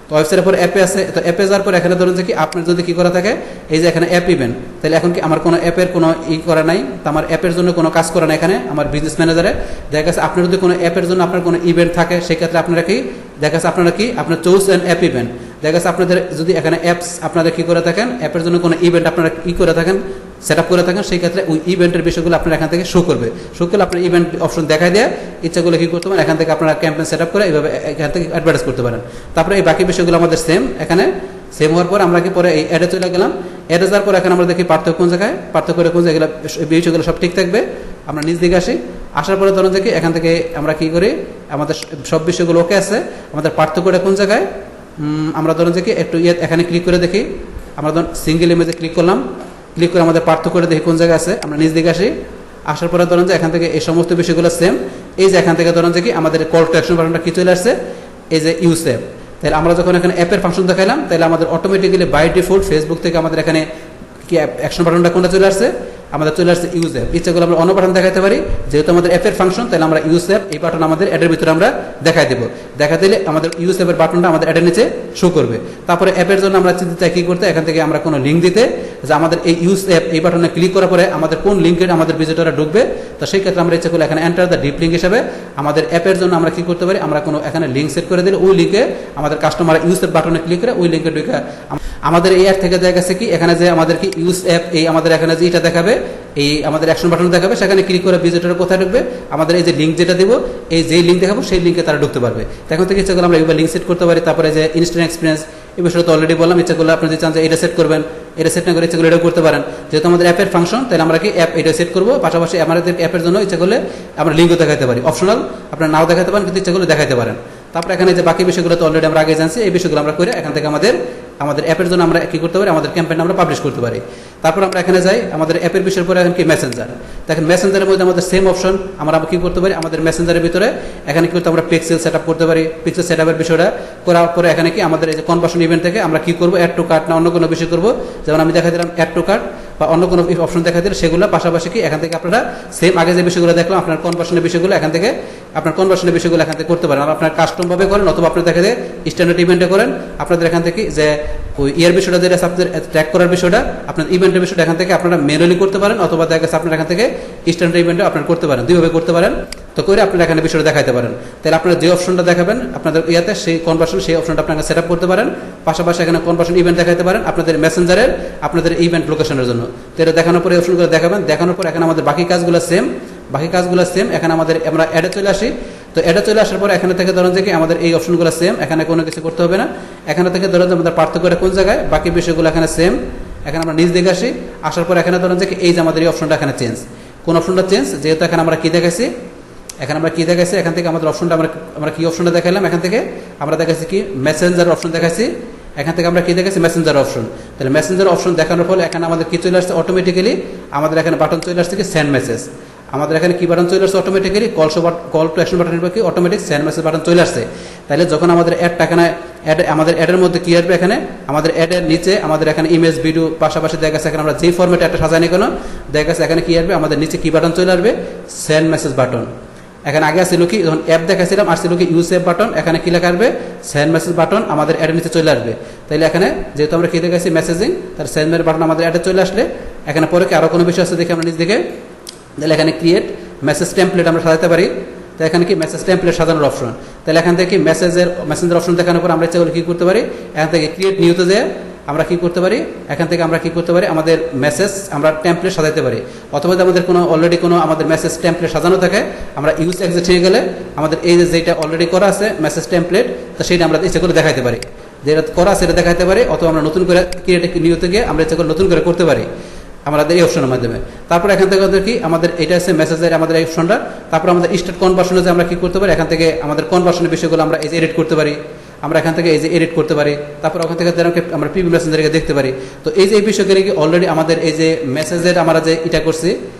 তো ওয়েবসাইটের পর অ্যাপে আছে। তো অ্যাপে যাওয়ার পর এখানে ধরুন যে কি আপনার যদি কি করা থাকে এই যে এখানে অ্যাপ ইভেন্ট, তাহলে এখন কি আমার কোনো অ্যাপের কোনো করা নাই, তো আমার অ্যাপের জন্য কোনো কাজ করা নাই এখানে আমার বিজনেস ম্যানেজারে। দেখা গেছে আপনার যদি কোনো অ্যাপের জন্য আপনার কোনো ইভেন্ট থাকে সেক্ষেত্রে আপনারা কি দেখা গেছে আপনারা কি আপনার চুজ অ্যান অ্যাপ ইভেন্ট, দেখা গেছে আপনাদের যদি এখানে অ্যাপস আপনাদের কি করে থাকেন অ্যাপের জন্য কোনো ইভেন্ট আপনারা কি করে থাকেন সেট আপ করে থাকেন, সেই ক্ষেত্রে ওই ইভেন্টের বিষয়গুলো আপনার এখান থেকে শো করবে। শো করলে আপনার ইভেন্ট অপশন দেখায় দেয়, ইচ্ছাগুলো কি করতে পারেন এখান থেকে আপনারা ক্যাম্পেইন সেট আপ করে এইভাবে এখান থেকে অ্যাডভার্টাইজ করতে পারেন। তারপরে এই বাকি বিষয়গুলো আমাদের সেম, এখানে সেম হওয়ার পর আমরা কি পরে এই অ্যাডে চলে গেলাম। অ্যাডে যাওয়ার পর এখন আমরা দেখি পার্থক্য কোন জায়গায়, পার্থক্য করে কোন জায়গায় বিষয়গুলো সব ঠিক থাকবে। আমরা নিজ দিকে আসি, আসার পরে ধরুন দেখি এখান থেকে আমরা কি করি আমাদের সব বিষয়গুলো ওকে আছে, আমাদের পার্থক্যটা কোন জায়গায় আমরা ধরুন যে কি একটু এখানে ক্লিক করে দেখি, আমরা ধরুন সিঙ্গেল ইমেজে ক্লিক করলাম, ক্লিক করে আমাদের পার্থক্যটা দেখি কোন জায়গায় আছে। আমরা নিজ দিকে আসি, আসার পরে ধরুন যে এখান থেকে এই সমস্ত বিষয়গুলো সেম। এই যে এখান থেকে ধরুন যে কি আমাদের কল টু অ্যাকশন বাটনটা কি চলে আসছে, এই যে ইউজ অ্যাপ। তাহলে আমরা যখন এখানে অ্যাপের ফাংশন দেখাইলাম তাহলে আমাদের অটোমেটিক্যালি বাই ডিফল্ট ফেসবুক থেকে আমাদের এখানে কি অ্যাকশন বাটনটা কোনটা চলে আসছে, আমাদের চলে আসছে ইউজ অ্যাপ। ইচ্ছাগুলো আমরা অন্য বাটন দেখাতে পারি, যেহেতু আমাদের অ্যাপের ফাংশন তাহলে আমরা ইউজ অ্যাপ এই বাটন আমাদের অ্যাডের ভিতরে আমরা দেখাই দেবো। দেখা দিলে আমাদের ইউজ অ্যাপের বাটনটা আমাদের অ্যাডের নিচে শো করবে। তারপরে অ্যাপের জন্য আমরা চিন্তা চাই কি করতে, এখান থেকে আমরা কোনো লিঙ্ক দিতে, যে আমাদের এই ইউজ অ্যাপ এই বাটনে ক্লিক করার পরে আমাদের কোন লিঙ্কে আমাদের ভিজিটররা ঢুকবে। তো সেই ক্ষেত্রে আমরা ইচ্ছা করলে এখানে এন্টার দ্য ডিপ লিঙ্ক হিসাবে আমাদের অ্যাপের জন্য আমরা কি করতে পারি, আমরা কোনো এখানে লিঙ্ক সেট করে দিলে ওই লিঙ্কে আমাদের কাস্টমার ইউজ অ্যাপ বাটনে ক্লিক করে ওই লিঙ্কে ঢুকে আমাদের এই অ্যাপ থেকে দেখা গেছে কি এখানে যে আমাদের কি ইউজ অ্যাপ এই আমাদের এখানে যে এটা দেখাবে এই আমাদের অ্যাকশন বাটন দেখাবে, সেখানে ক্লিক করে ভিজিটর কোথায় ঢুকবে, আমাদের এই যে লিঙ্ক যেটা দেবো এই যে লিঙ্ক দেখাবো সেই লিঙ্কে তারা ঢুকতে পারবে। এখন থেকে ইচ্ছা করলে আমরা এইভাবে লিঙ্ক সেট করতে পারি। তারপরে যে ইনস্ট্যান্ট এক্সপিরিয়েন্স এই বিষয়টা তো অলরেডি বললাম, ইচ্ছা করলে আপনি যদি চান যে এটা সেট করবেন, এটা সেট না করে ইচ্ছা করলে এটাও করতে পারেন। যেহেতু আমাদের অ্যাপের ফাংশন তাহলে আমরা কি অ্যাপ এটা সেট করবো, পাশাপাশি আমাদের অ্যাপের জন্য ইচ্ছা করলে আমরা লিঙ্কও দেখাতে পারি, অপশনাল আপনারা নাও দেখাতে পারেন কিন্তু ইচ্ছা করলে দেখাতে পারেন। তারপরে এখানে যে বাকি বিষয়গুলো তো অলরেডি আমরা আগে জানছি, এই বিষয়গুলো আমরা করে এখান থেকে আমাদের অ্যাপের জন্য আমরা কি করতে পারি আমাদের ক্যাম্পেইন আমরা পাবলিশ করতে পারি। তারপর আমরা এখানে যাই আমাদের অ্যাপের বিষয়ের পরে এখন কি মেসেঞ্জার। দেখেন মেসেঞ্জারের মধ্যে আমাদের সেম অপশন, আমরা কি করতে পারি আমাদের মেসেঞ্জারের ভিতরে এখানে কি করতে আমরা পিক্সেল সেট আপ করতে পারি। পিক্সেল সেট আপের বিষয়টা করার পরে এখানে কি আমাদের এই যে কনভার্সন ইভেন্ট থেকে আমরা কি করবো অ্যাড টু কার্ট না অন্য কোনো বিষয় করবো, যেমন আমি দেখা দিলাম অ্যাড টু কার্ট বা অন্য কোনো অপশন দেখা দিলে সেগুলো পাশাপাশি কি এখান থেকে আপনারা সেম আগে যে বিষয়গুলো দেখলাম আপনার কনভার্সনের বিষয়গুলো এখান থেকে আপনার কনভার্সনের বিষয়গুলো এখান থেকে করতে পারেন। আপনার কাস্টম ভাবে করেন অথবা আপনি দেখা যায় স্ট্যান্ডার্ড ইভেন্টে করেন, আপনাদের এখান থেকে যে ওই ইয়ার বিষয়টা যেটা আপনাদের ট্র্যাক করার বিষয়টা আপনার ইভেন্টের বিষয়টা এখান থেকে আপনারা ম্যানুয়ালি করতে পারেন, অথবা দেখা গেছে আপনার এখান থেকে স্ট্যান্ডার্ড ইভেন্টে আপনারা করতে পারেন, দুইভাবে করতে পারেন। তো করে আপনারা এখানে বিষয়টা দেখাতে পারেন। তাহলে আপনারা যে অপশনটা দেখাবেন আপনাদের ইয়াতে সেই কনভার্সন সেই অপশনটা আপনাকে সেট আপ করতে পারেন, পাশাপাশি এখানে কনভার্সন ইভেন্ট দেখাতে পারেন আপনাদের মেসেঞ্জারের আপনাদের ইভেন্ট লোকেশনের জন্য। তো এটা দেখানোর পরে অপশনগুলো দেখাবেন, দেখানোর পর এখানে আমাদের বাকি কাজগুলো সেম, বাকি কাজগুলো সেম। এখানে আমাদের আমরা অ্যাডে চলে আসি। তো অ্যাডে চলে আসার পরে এখানে থেকে ধরুন যে কি আমাদের এই অপশনগুলো সেম, এখানে কোনো কিছু করতে হবে না। এখানে থেকে ধরুন যে আমাদের পার্থক্যটা কোন জায়গায়, বাকি বিষয়গুলো এখানে সেম। এখানে আমরা নিচ দিকে আসি, আসার পর এখানে ধরুন যে কি এই যে আমাদের এই অপশনটা এখানে চেঞ্জ, কোন অপশনটা চেঞ্জ, যেহেতু এখানে আমরা কি দেখাইছি, এখানে আমরা কি দেখাইছি, এখান থেকে আমাদের অপশনটা আমরা কি অপশনটা দেখাইলাম, এখান থেকে আমরা দেখাইছি কি মেসেঞ্জার অপশন দেখাইছি। এখান থেকে আমরা কি দেখেছি, মেসেঞ্জার অপশন। তাহলে মেসেঞ্জার অপশন দেখানোর ফলে এখানে আমাদের কি চলে আসছে, অটোমেটিক্যালি আমাদের এখানে বাটন চলে আসছে কি সেন্ড মেসেজ। আমাদের এখানে কি বাটন চলে আসছে, অটোমেটিক্যালি কল টু অ্যাকশন বাটনের কি অটোমেটিক সেন্ড মেসেজ বাটন চলে আসছে। তাহলে যখন আমাদের অ্যাডটা এখানে আমাদের অ্যাডের মধ্যে কি আসবে, এখানে আমাদের অ্যাডের নিচে আমাদের এখানে ইমেজ ভিডিও পাশাপাশি দেখা গেছে এখানে আমরা যেই ফরম্যাটে একটা সাজাই কোনো দেখা গেছে এখানে কি আসবে, আমাদের নিচে কি বাটন চলে আসবে, সেন্ড মেসেজ বাটন। এখানে আগে আসছিল কি, যখন অ্যাপ দেখাছিলাম আসছিল কি ইউসেভ বাটন, এখানে কি লেখা আসবে, সেন্ড মেসেজ বাটন আমাদের অ্যাডের নিচে চলে আসবে। তাইলে এখানে যেহেতু আমরা কি দেখাচ্ছি মেসেজিং, তার সেন্ড মেসেজ বাটন আমাদের অ্যাডে চলে আসলে এখানে পরে কি আরও কোনো বিষয় আছে দেখি আমরা নিজ দিকে। তাহলে এখানে ক্রিয়েট মেসেজ টেমপ্লেট আমরা সাজাতে পারি। তো এখানে কি মেসেজ টেমপ্লেট সাজানোর অপশন। তাহলে এখান থেকে কি মেসেঞ্জার অপশন দেখানোর পর আমরা ইচ্ছা করলে কী করতে পারি, এখান থেকে ক্রিয়েট নিউতে যেয়ে আমরা কি করতে পারি, এখান থেকে আমরা কি করতে পারি, আমাদের মেসেজ আমরা টেমপ্লেট সাজাতে পারি। অথবা যদি আমাদের কোনো অলরেডি কোনো আমাদের মেসেজ টেমপ্লেট সাজানো থাকে, আমরা ইউজ এক্সিট হয়ে গেলে আমাদের এই যেটা অলরেডি করা আছে মেসেজ টেমপ্লেট, তো সেইটা আমরা ইচ্ছা করে দেখাতে পারি, যেটা করা আছে সেটা দেখাতে পারি। অথবা আমরা নতুন করে ক্রিয়েট নিউতে গিয়ে আমরা ইচ্ছা করে নতুন করে করতে পারি আমাদের এই অপশনের মাধ্যমে। তারপর এখান থেকে আমাদের কি আমাদের এটা আছে মেসেজের আমাদের এই অপশনটা। তারপর আমাদের স্টার্ট কনভার্সনে যে আমরা কি করতে পারি, এখান থেকে আমাদের কনভার্সনের বিষয়গুলো আমরা এই যে এডিট করতে পারি, আমরা এখান থেকে এই যে এডিট করতে পারি। তারপর ওখান থেকে আমরা প্রিভিউ মেসেঞ্জারকে দেখতে পারি। তো এই যে এই বিষয়গুলো কি অলরেডি আমাদের এই যে মেসেজের আমরা যে এটা করছি,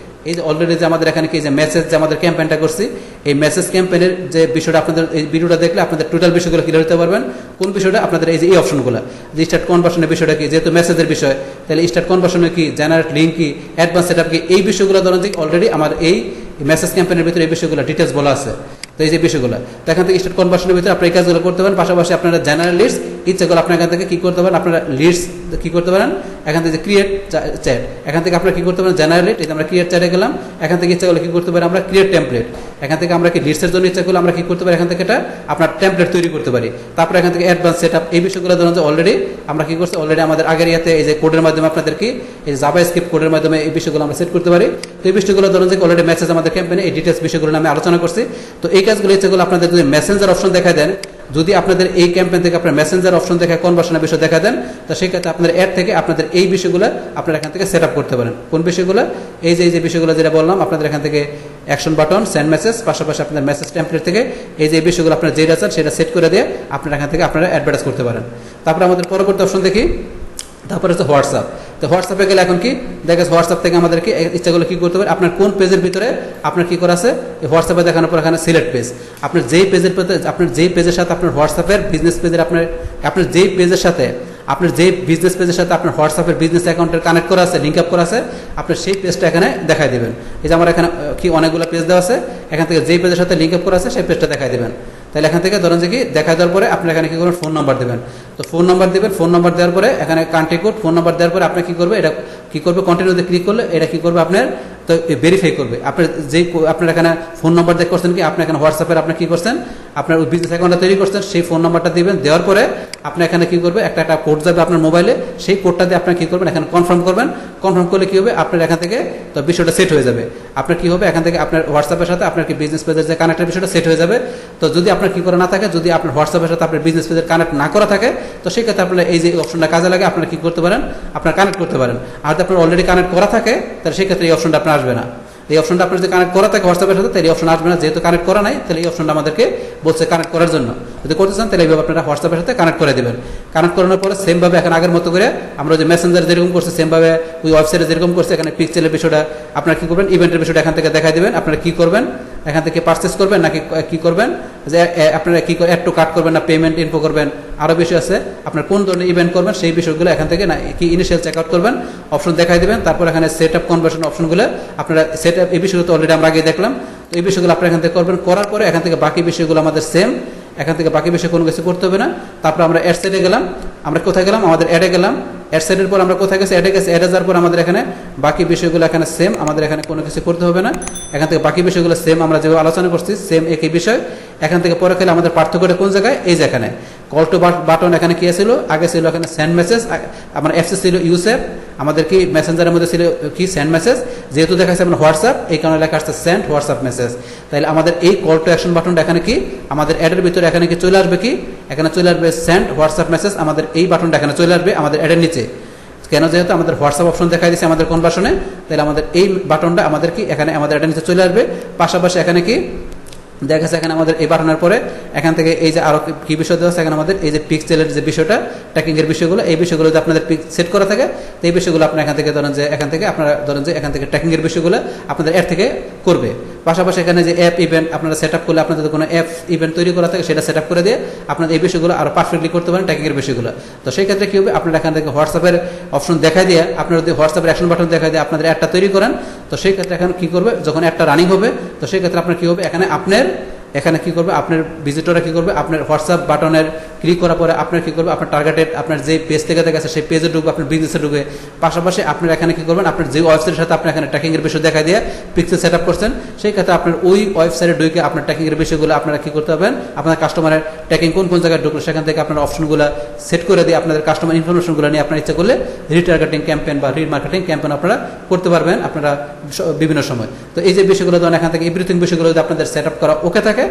এই যে অলরেডি যে আমাদের এখানে কি যে মেসেজ যে আমাদের ক্যাম্পেইনটা করছি, এই মেসেজ ক্যাম্পেইনের যে বিষয়টা আপনাদের এই ভিডিওটা দেখলে আপনাদের টোটাল বিষয়গুলো ক্লিয়ার হতে পারবেন। কোন বিষয়টা আপনাদের এই যে এই অপশনগুলো, যে স্টার্ট কনভার্সনের বিষয়টা কি, যেহেতু মেসেজের বিষয়, তাহলে স্টার্ট কনভার্সনে কি, জেনারেট লিঙ্ক কি, অ্যাডভান্স সেটআপ কি, এই বিষয়গুলো ধরুন যে অলরেডি আমার এই মেসেজ ক্যাম্পেইনের ভিতরে এই বিষয়গুলো ডিটেলস বলা আছে। তো এই যে বিষয়গুলো, তো এখান থেকে স্টার্ট কনভার্সনের ভিতরে আপনি এই কাজগুলো করতে পারেন। পাশাপাশি আপনারা জেনারেল লিস্ট ইচ্ছাগুলো আপনার এখান থেকে কী করতে পারেন, আপনারা লিস্ট কী করতে পারেন, এখান থেকে ক্রিয়েট চ্যাট, এখান থেকে আপনারা কী করতে পারেন, জেনারেল লিস্ট, এই আমরা ক্রিয়েট চ্যাটে গেলাম। এখান থেকে ইচ্ছাগুলো কী করতে পারি, আমরা ক্রিয়েট টেমপ্লেট, এখান থেকে আমরা কি লিস্টের জন্য ইচ্ছাগুলো আমরা কী করতে পারি, এখান থেকে এটা আপনার টেমপ্লেট তৈরি করতে পারি। তারপরে এখান থেকে অ্যাডভান্স সেটআপ, এই বিষয়গুলো ধরুন যে অলরেডি আমরা কী করছি, অলরেডি আমাদের আগের ইয়াতে এই যে কোডের মাধ্যমে আপনাদের কি এই জাভা স্ক্রিপ্ট কোডের মাধ্যমে এই বিষয়গুলো আমরা সেট করতে পারি। তো এই বিষয়গুলো ধরুন যে অলরেডি মেসেজ আমাদের ক্যাম্পেইনে এই ডিটেলস বিষয়গুলো আমি আলোচনা করছি। তো এই কাজগুলো ইচ্ছাগুলো আপনাদের যদি মেসেঞ্জার অপশন দেখা দেন, যদি আপনাদের এই ক্যাম্পেইন থেকে আপনার মেসেঞ্জার অপশন দেখে কনভার্সনের বিষয় দেখা দেন, তো সেই ক্ষেত্রে আপনার অ্যাড থেকে আপনাদের এই বিষয়গুলো আপনারা এখান থেকে সেট আপ করতে পারেন। কোন বিষয়গুলো, এই যে বিষয়গুলো যেটা বললাম, আপনাদের এখান থেকে অ্যাকশন বাটন, সেন্ড মেসেজ, পাশাপাশি আপনাদের মেসেজ টেমপ্লেট থেকে এই যে বিষয়গুলো আপনার যেটা চান সেটা সেট করে দিয়ে আপনারা এখান থেকে আপনারা অ্যাডভার্টাইজ করতে পারেন। তারপরে আমাদের পরবর্তী অপশন দেখি, তারপরে হচ্ছে হোয়াটসঅ্যাপ। তো হোয়াটসঅ্যাপে গেলে এখন কি দেখা যাচ্ছে, হোয়াটসঅ্যাপ থেকে আমাদেরকে ইচ্ছাগুলো কী করতে পারে, আপনার কোন পেজের ভিতরে আপনার কী করা আছে, হোয়াটসঅ্যাপে দেখানোর পর এখানে সিলেক্ট পেজ, আপনার যেই পেজের আপনার যেই পেজের সাথে আপনার হোয়াটসঅ্যাপের বিজনেস পেজের আপনার যেই পেজের সাথে আপনার যে বিজনেস পেজের সাথে আপনার হোয়াটসঅ্যাপের বিজনেস অ্যাকাউন্টের কানেক্ট করা আছে, লিঙ্ক আপ করা আছে, আপনার সেই পেজটা এখানে দেখাই দেবেন। এই যে আমার এখানে কি অনেকগুলো পেজ দেওয়া আছে, এখান থেকে যেই পেজের সাথে লিঙ্ক আপ করা আছে সেই পেজটা দেখাই দেবেন। তাহলে এখান থেকে ধরেন যে কি দেখা দেওয়ার পরে আপনি এখানে কী করবেন, ফোন নাম্বার দেবেন। তো ফোন নাম্বার দেবেন, ফোন নাম্বার দেওয়ার পরে এখানে কান্ট্রি কোড, ফোন নাম্বার দেওয়ার পরে আপনি কী করবে, এটা কী করবে, কন্টিনিউতে ক্লিক করলে এটা কী করবে আপনার, তো ভেরিফাই করবে আপনার যেই আপনার এখানে ফোন নাম্বার দিয়ে করছেন কি, আপনি এখানে হোয়াটসঅ্যাপের আপনি কী করছেন, আপনার বিজনেস অ্যাকাউন্টটা তৈরি করছেন, সেই ফোন নাম্বারটা দিবেন। দেওয়ার পরে আপনি এখানে কী করবে, একটা কোড যাবে আপনার মোবাইলে, সেই কোডটা দিয়ে আপনি কী করবেন, এখানে কনফার্ম করবেন। কনফার্ম করলে কী হবে, আপনার এখান থেকে তো বিষয়টা সেট হয়ে যাবে। আপনার কী হবে, এখান থেকে আপনার হোয়াটসঅ্যাপের সাথে আপনার কি বিজনেস পেজের যে কানেক্টের বিষয়টা সেট হয়ে যাবে। তো যদি আপনার কী করা না থাকে, যদি আপনার হোয়াটসঅ্যাপের সাথে আপনার বিজনেস পেজের কানেক্ট না করা থাকে, তো সেই ক্ষেত্রে আপনার এই যে অপশনটা কাজে লাগে, আপনারা কী করতে পারেন, আপনার কানেক্ট করতে পারেন। আর যদি আপনার অলরেডি কানেক্ট করা থাকে, তাহলে সেই ক্ষেত্রে এই অপশনটা আপনার আসবে না। এই অপশনটা আপনার যদি কানেক্ট করা থাকে হোয়াটসঅ্যাপের সাথে, তাহলে এই অপশন আসবে না। যেহেতু কানেক্ট করা নাই, তাহলে এই অপশনটা আমাদেরকে বলছে কানেক্ট করার জন্য। যদি করতে চান তাহলে এইভাবে আপনারা হোয়াটসঅ্যাপের সাথে কানেক্ট করে দেবেন। কানেক্ট করানোর পরে সেমভাবে এখন আগের মতো করে আমরা যে মেসেঞ্জার যেরকম করছে, সেমভাবে ওই ওয়েবসাইটে যেরকম করছে, এখানে পিক্সেলের বিষয়টা আপনারা কী করবেন, ইভেন্টের বিষয়টা এখান থেকে দেখাই দেবেন। আপনারা কী করবেন, এখান থেকে পারচেস করবেন নাকি কী করবেন, যে আপনারা কী অ্যাড টু কার্ট করবেন না পেমেন্ট ইনফো করবেন, আরও বিষয় আছে। আপনার কোন ধরনের ইভেন্ট করবেন সেই বিষয়গুলো এখান থেকে না কি ইনিশিয়াল চেক আউট করবেন, অপশন দেখাই দেবেন। তারপর এখানে সেট আপ কনভার্সন অপশনগুলো আপনারা সেট আপ, এই বিষয়গুলো তো অলরেডি আমরা আগে দেখলাম। তো এই বিষয়গুলো আপনারা এখান থেকে করবেন। করার পরে এখান থেকে বাকি বিষয়গুলো আমাদের সেম, এখান থেকে বাকি বিষয়ে কোনো কিছু করতে হবে না। তারপর আমরা অ্যাড সাইডে গেলাম, আমরা কোথায় গেলাম, আমাদের অ্যাডে গেলাম। অ্যাড সাইডের পর আমরা কোথায় গেছি, অ্যাডে গেছি। অ্যাডে যাওয়ার পর আমাদের এখানে বাকি বিষয়গুলো এখানে সেম, আমাদের এখানে কোনো কিছু করতে হবে না। এখান থেকে বাকি বিষয়গুলো সেম, আমরা যেভাবে আলোচনা করছি সেম একই বিষয়। এখান থেকে পরে খেলে আমাদের পার্থক্যটা কোন জায়গায়, এই যে এখানে কল টু বাটন এখানে কি ছিল, আগে ছিল এখানে সেন্ড মেসেজ, আমার এফসি ছিল ইউসেভ, আমাদের কি মেসেঞ্জারের মধ্যে ছিল কি সেন্ড মেসেজ, যেহেতু দেখাচ্ছে আপনার হোয়াটসঅ্যাপ, এই কারণে লেখা আসছে সেন্ড হোয়াটসঅ্যাপ মেসেজ। তাহলে আমাদের এই কল টু অ্যাকশন বাটনটা এখানে কি আমাদের অ্যাডের ভিতরে এখানে কি চলে আসবে, কি এখানে চলে আসবে সেন্ড হোয়াটসঅ্যাপ মেসেজ, আমাদের এই বাটনটা এখানে চলে আসবে আমাদের অ্যাডের নিচে। কেন, যেহেতু আমাদের হোয়াটসঅ্যাপ অপশন দেখাই দিচ্ছে আমাদের কনভার্সনে, তাহলে আমাদের এই বাটনটা আমাদের কি এখানে আমাদের অ্যাডের নিচে চলে আসবে। পাশাপাশি এখানে কি দেখা যাচ্ছে এখানে আমাদের এই বাটনের পরে এখান থেকে এই যে আরো কি বিষয় দেওয়া আছে, এখানে আমাদের এই যে পিক্সেলের যে বিষয়টা, ট্র্যাকিং এর বিষয়গুলো, এই বিষয়গুলো যদি আপনাদের সেট করা থাকে, তো এই বিষয়গুলো আপনার এখান থেকে ধরেন যে এখান থেকে আপনারা ধরেন যে এখান থেকে ট্র্যাকিং এর বিষয়গুলো আপনাদের অ্যাড থেকে করবে। পাশাপাশি এখানে যে অ্যাপ ইভেন্ট আপনারা সেট আপ করলে, আপনাদের কোনো অ্যাপ ইভেন্ট তৈরি করা থাকে সেটা সেট আপ করে দিয়ে আপনাদের এই বিষয়গুলো আরো পারফেক্টলি করতে পারেন, ট্র্যাকিং এর বিষয়গুলো। তো সেই ক্ষেত্রে কি হবে, আপনারা এখান থেকে হোয়াটসঅ্যাপের অপশন দেখা দিয়ে, আপনারা যদি হোয়াটসঅ্যাপের অ্যাকশন বাটন দেখা দিয়ে আপনাদের অ্যাডটা তৈরি করেন, তো সেই ক্ষেত্রে এখন কি করবে, যখন অ্যাডটা রানিং হবে, তো সেই ক্ষেত্রে আপনার কি হবে, এখানে কি করবে, আপনার ভিজিটররা কি করবে, আপনার হোয়াটসঅ্যাপ বাটনের ক্লিক করার পরে আপনার কি করবে, আপনার টার্গেটেড আপনার যে পেজ থেকে দেখা গেছে সেই পেজে ঢুকবে, আপনার বিজনেসে ঢুকবে। পাশাপাশি আপনার এখানে কি করবেন, আপনার যে ওয়েবসাইটের সাথে আপনি এখানে ট্র্যাকিং এর বিষয় দেখা দিয়ে পিক্সেল সেট আপ করছেন, সেই ক্ষেত্রে আপনার ওই ওয়েবসাইটে ঢুকে আপনার ট্র্যাকিং এর বিষয়গুলো আপনারা কি করতে পারবেন, আপনার কাস্টমারের ট্র্যাকিং কোন কোন জায়গায় ঢুকলো সেখান থেকে আপনার অপশনগুলো সেট করে দিয়ে আপনাদের কাস্টমার ইনফরমেশনগুলো নিয়ে আপনার ইচ্ছা করলে রিটার্গেটিং ক্যাম্পেইন বা রিমার্কেটিং ক্যাম্পেইন আপনারা করতে পারবেন আপনারা বিভিন্ন সময়। তো এই যে বিষয়গুলো ধরেন এখান থেকে এভরিথিং বিষয়গুলো যদি আপনাদের সেট আপ করা ওকে থাকে,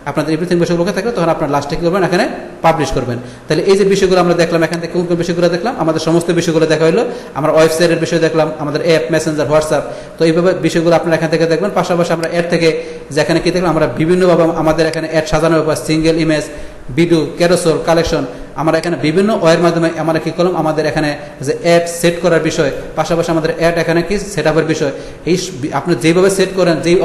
আপনাদের এভরিথিং বিষয়গুলো ওকে থাকলে, তখন আপনার লাস্টে কি করবেন, এখানে পাবলিশ করবেন। তাহলে এই যে বিষয়গুলো আমরা দেখলাম, এখান থেকে কোন কোন বিষয়গুলো দেখলাম, আমাদের সমস্ত বিষয়গুলো দেখা হলো, আমরা ওয়েবসাইটের বিষয় দেখলাম, আমাদের অ্যাপ, মেসেঞ্জার, হোয়াটসঅ্যাপ, তো এইভাবে বিষয়গুলো আপনারা এখান থেকে দেখবেন। পাশাপাশি আমরা অ্যাড থেকে যেখানে কি দেখলাম, আমরা বিভিন্নভাবে আমাদের এখানে অ্যাড সাজানোর ব্যাপার, single image, video, carousel, collection, আমরা এখানে বিভিন্ন ওয়ের মাধ্যমে আমরা কি করলাম, আমাদের এখানে যে অ্যাড সেট করার বিষয়, পাশাপাশি আমাদের অ্যাড এখানে কি সেট আপের বিষয়, এই আপনি যেভাবে সেট করেন, যেই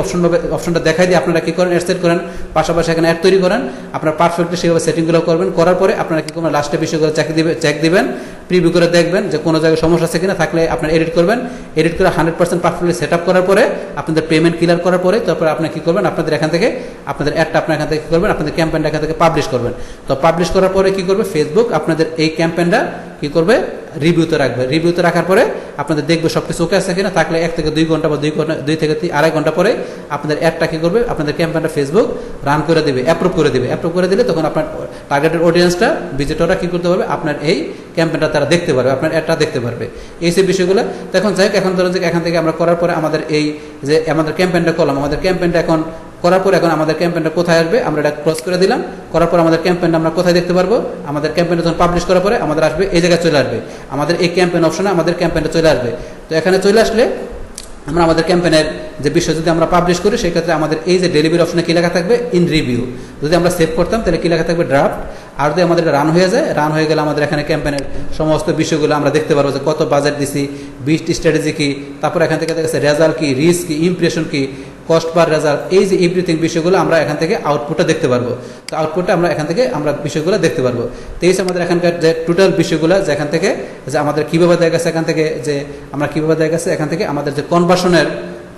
অপশনটা দেখাই দিয়ে আপনারা কি করেন, অ্যাড সেট করেন, পাশাপাশি এখানে অ্যাড তৈরি করেন, আপনারা পারফেক্টলি সেইভাবে সেটিংগুলো করবেন। করার পরে আপনারা কি করবেন, লাস্টে বিষয়গুলো চেক দিবেন, প্রিভিউ করে দেখবেন যে কোনো জায়গায় সমস্যা আছে কিনা, থাকলে আপনার এডিট করবেন। এডিট করে 100% পারফেক্টলি সেট আপ করার পরে আপনাদের পেমেন্ট ক্লিয়ার করার পরে তারপরে আপনি কি করবেন, আপনাদের এখান থেকে আপনাদের অ্যাডটা আপনার এখান থেকে কি করবেন, আপনাদের ক্যাম্পেইনটা এখান থেকে পাবলিশ করবেন। তো পাবলিশ করার পরে কি করবে, ফেসবুক আপনাদের এই ক্যাম্পেইনটা কি করবে, রিভিউতে রাখবে। রিভিউতে রাখার পরে আপনাদের দেখবে সবকিছু ওকে আছে কিনা, থাকলে 1 থেকে 2 ঘন্টা বা 2 থেকে 2.5 ঘন্টা পরে আপনাদের অ্যাডটা কি করবে, আপনাদের ক্যাম্পেইনটা ফেসবুক রান করে দেবে, অ্যাপ্রুভ করে দেবে। অ্যাপ্রুভ করে দিলে তখন আপনার টার্গেটেড অডিয়েন্সটা, ভিজিটররা কি করতে পারবে, আপনার এই ক্যাম্পেইনটা তারা দেখতে পারবে, আপনার অ্যাডটা দেখতে পারবে। এই সেই বিষয়গুলো তখন যাই হোক, এখন ধরুন যে এখান থেকে আমরা করার পরে আমাদের এই যে আমাদের ক্যাম্পেইনটা করলাম, আমাদের ক্যাম্পেইনটা এখন করার পর এখন আমাদের ক্যাম্পেইনটা কোথায় আসবে, আমরা এটা ক্রস করে দিলাম। করার পর আমাদের ক্যাম্পেইনটা আমরা কোথায় দেখতে পারবো, আমাদের ক্যাম্পেইনটা যখন পাবলিশ করার পরে আমাদের আসবে এই জায়গায় চলে আসবে, আমাদের এই ক্যাম্পেইন অপশনে আমাদের ক্যাম্পেইনটা চলে আসবে। তো এখানে চলে আসলে আমরা আমাদের ক্যাম্পেইনের যে বিষয় যদি আমরা পাবলিশ করি, সেক্ষেত্রে আমাদের এই যে ডেলিভারি অপশনে কি লেখা থাকবে, ইন রিভিউ। যদি আমরা সেভ করতাম তাহলে কি লেখা থাকবে, ড্রাফট। আর যদি আমাদের রান হয়ে যায়, রান হয়ে গেলে আমাদের এখানে ক্যাম্পেইনের সমস্ত বিষয়গুলো আমরা দেখতে পারবো, যে কত বাজেট দিছি, বিস্ট স্ট্র্যাটেজি কি, তারপর এখান থেকে দেখা যাচ্ছে রেজাল্ট কি, রিস্ক কি, ইমপ্রেশন কি, কস্ট পার রেজাল্ট, এই যে এভরিথিং বিষয়গুলো আমরা এখান থেকে আউটপুটটা দেখতে পারবো। তো আউটপুটটা আমরা এখান থেকে আমরা বিষয়গুলো দেখতে পারবো। তো এই আমাদের এখানকার যে টোটাল বিষয়গুলো, যে এখান থেকে যে আমাদের কীভাবে দেখা গেছে, এখান থেকে যে আমরা কীভাবে দেখা গেছে, এখান থেকে আমাদের যে কনভার্সনের,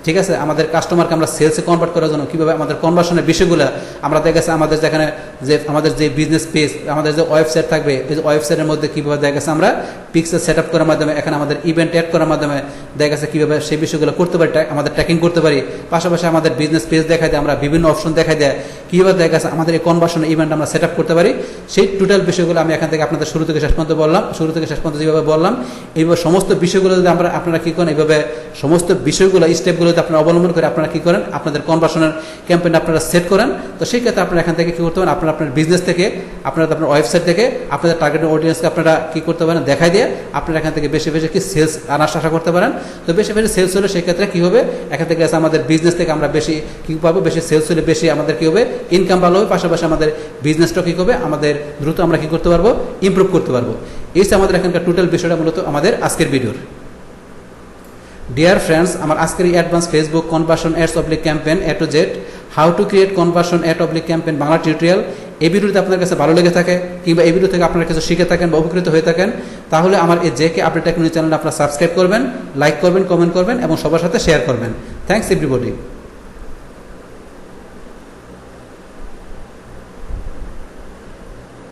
ঠিক আছে, আমাদের কাস্টমারকে আমরা সেলসে কনভার্ট করার জন্য কীভাবে আমাদের কনভার্সনের বিষয়গুলো আমরা দেখা গেছে, আমাদের যেখানে যে আমাদের যে বিজনেস পেজ, আমাদের যে ওয়েবসাইট থাকবে, এই যে ওয়েবসাইটের মধ্যে কীভাবে দেখা গেছে আমরা পিক্সেল সেট আপ করার মাধ্যমে, এখানে আমাদের ইভেন্ট অ্যাড করার মাধ্যমে দেখা গেছে কীভাবে সেই বিষয়গুলো করতে পারি, আমাদের ট্র্যাকিং করতে পারি। পাশাপাশি আমাদের বিজনেস পেজ দেখায় দেয়, আমরা বিভিন্ন অপশন দেখায় দেয়, কীভাবে দেখা গেছে আমাদের এই কনভার্সন ইভেন্ট আমরা সেট আপ করতে পারি। সেই টোটাল বিষয়গুলো আমি এখান থেকে আপনাদের শুরু থেকে শেষ পর্যন্ত বললাম, শুরু থেকে শেষ পর্যন্ত যেভাবে বললাম, এইভাবে সমস্ত বিষয়গুলো যদি আপনারা কী করেন, এইভাবে সমস্ত বিষয়গুলো স্টেপগুলো যদি আপনারা অবলম্বন করে আপনারা কী করেন, আপনাদের কনভার্সনের ক্যাম্পেইন আপনারা সেট করেন, তো সেই ক্ষেত্রে আপনারা এখান থেকে কী করতে পারেন, আপনার বিজনেস থেকে, আপনার ওয়েবসাইট থেকে আপনাদের টার্গেট অডিয়েন্সকে আপনারা কী করতে পারেন, দেখাই দিয়ে আপনারা এখান থেকে বেশি বেশি কি সেলস আনার আশা করতে পারেন। তো বেশি বেশি সেলস হলে সেই ক্ষেত্রে কী হবে, এখান থেকে আমাদের বিজনেস থেকে আমরা বেশি কী পাবো, বেশি সেলস হলে বেশি আমাদের কী হবে, ইনকাম ভালো হবে। পাশাপাশি আমাদের বিজনেসটা কী হবে, আমাদের দ্রুত আমরা কী করতে পারবো, ইমপ্রুভ করতে পারবো। এই আমাদের এখানকার টোটাল বিষয়টা মূলত আমাদের আজকের ভিডিওর। ডিয়ার ফ্রেন্ডস, আমার আজকের এই অ্যাডভান্স ফেসবুক কনভার্সন অ্যাডস অবলিক campaign A to Z, how to create conversion ad অবলিক ক্যাম্পেইন বাংলা টিউটোরিয়াল, এই ভিডিওতে আপনার কাছে ভালো লেগে থাকে কিংবা এই ভিডিও থেকে আপনারা কিছু শিখে থাকেন বা উপকৃত হয়ে থাকেন, তাহলে আমার এই জেকে আপডেট টেকনোলজি চ্যানেলটা আপনারা সাবস্ক্রাইব করবেন, লাইক করবেন, কমেন্ট করবেন এবং সবার সাথে শেয়ার করবেন। Thanks everybody.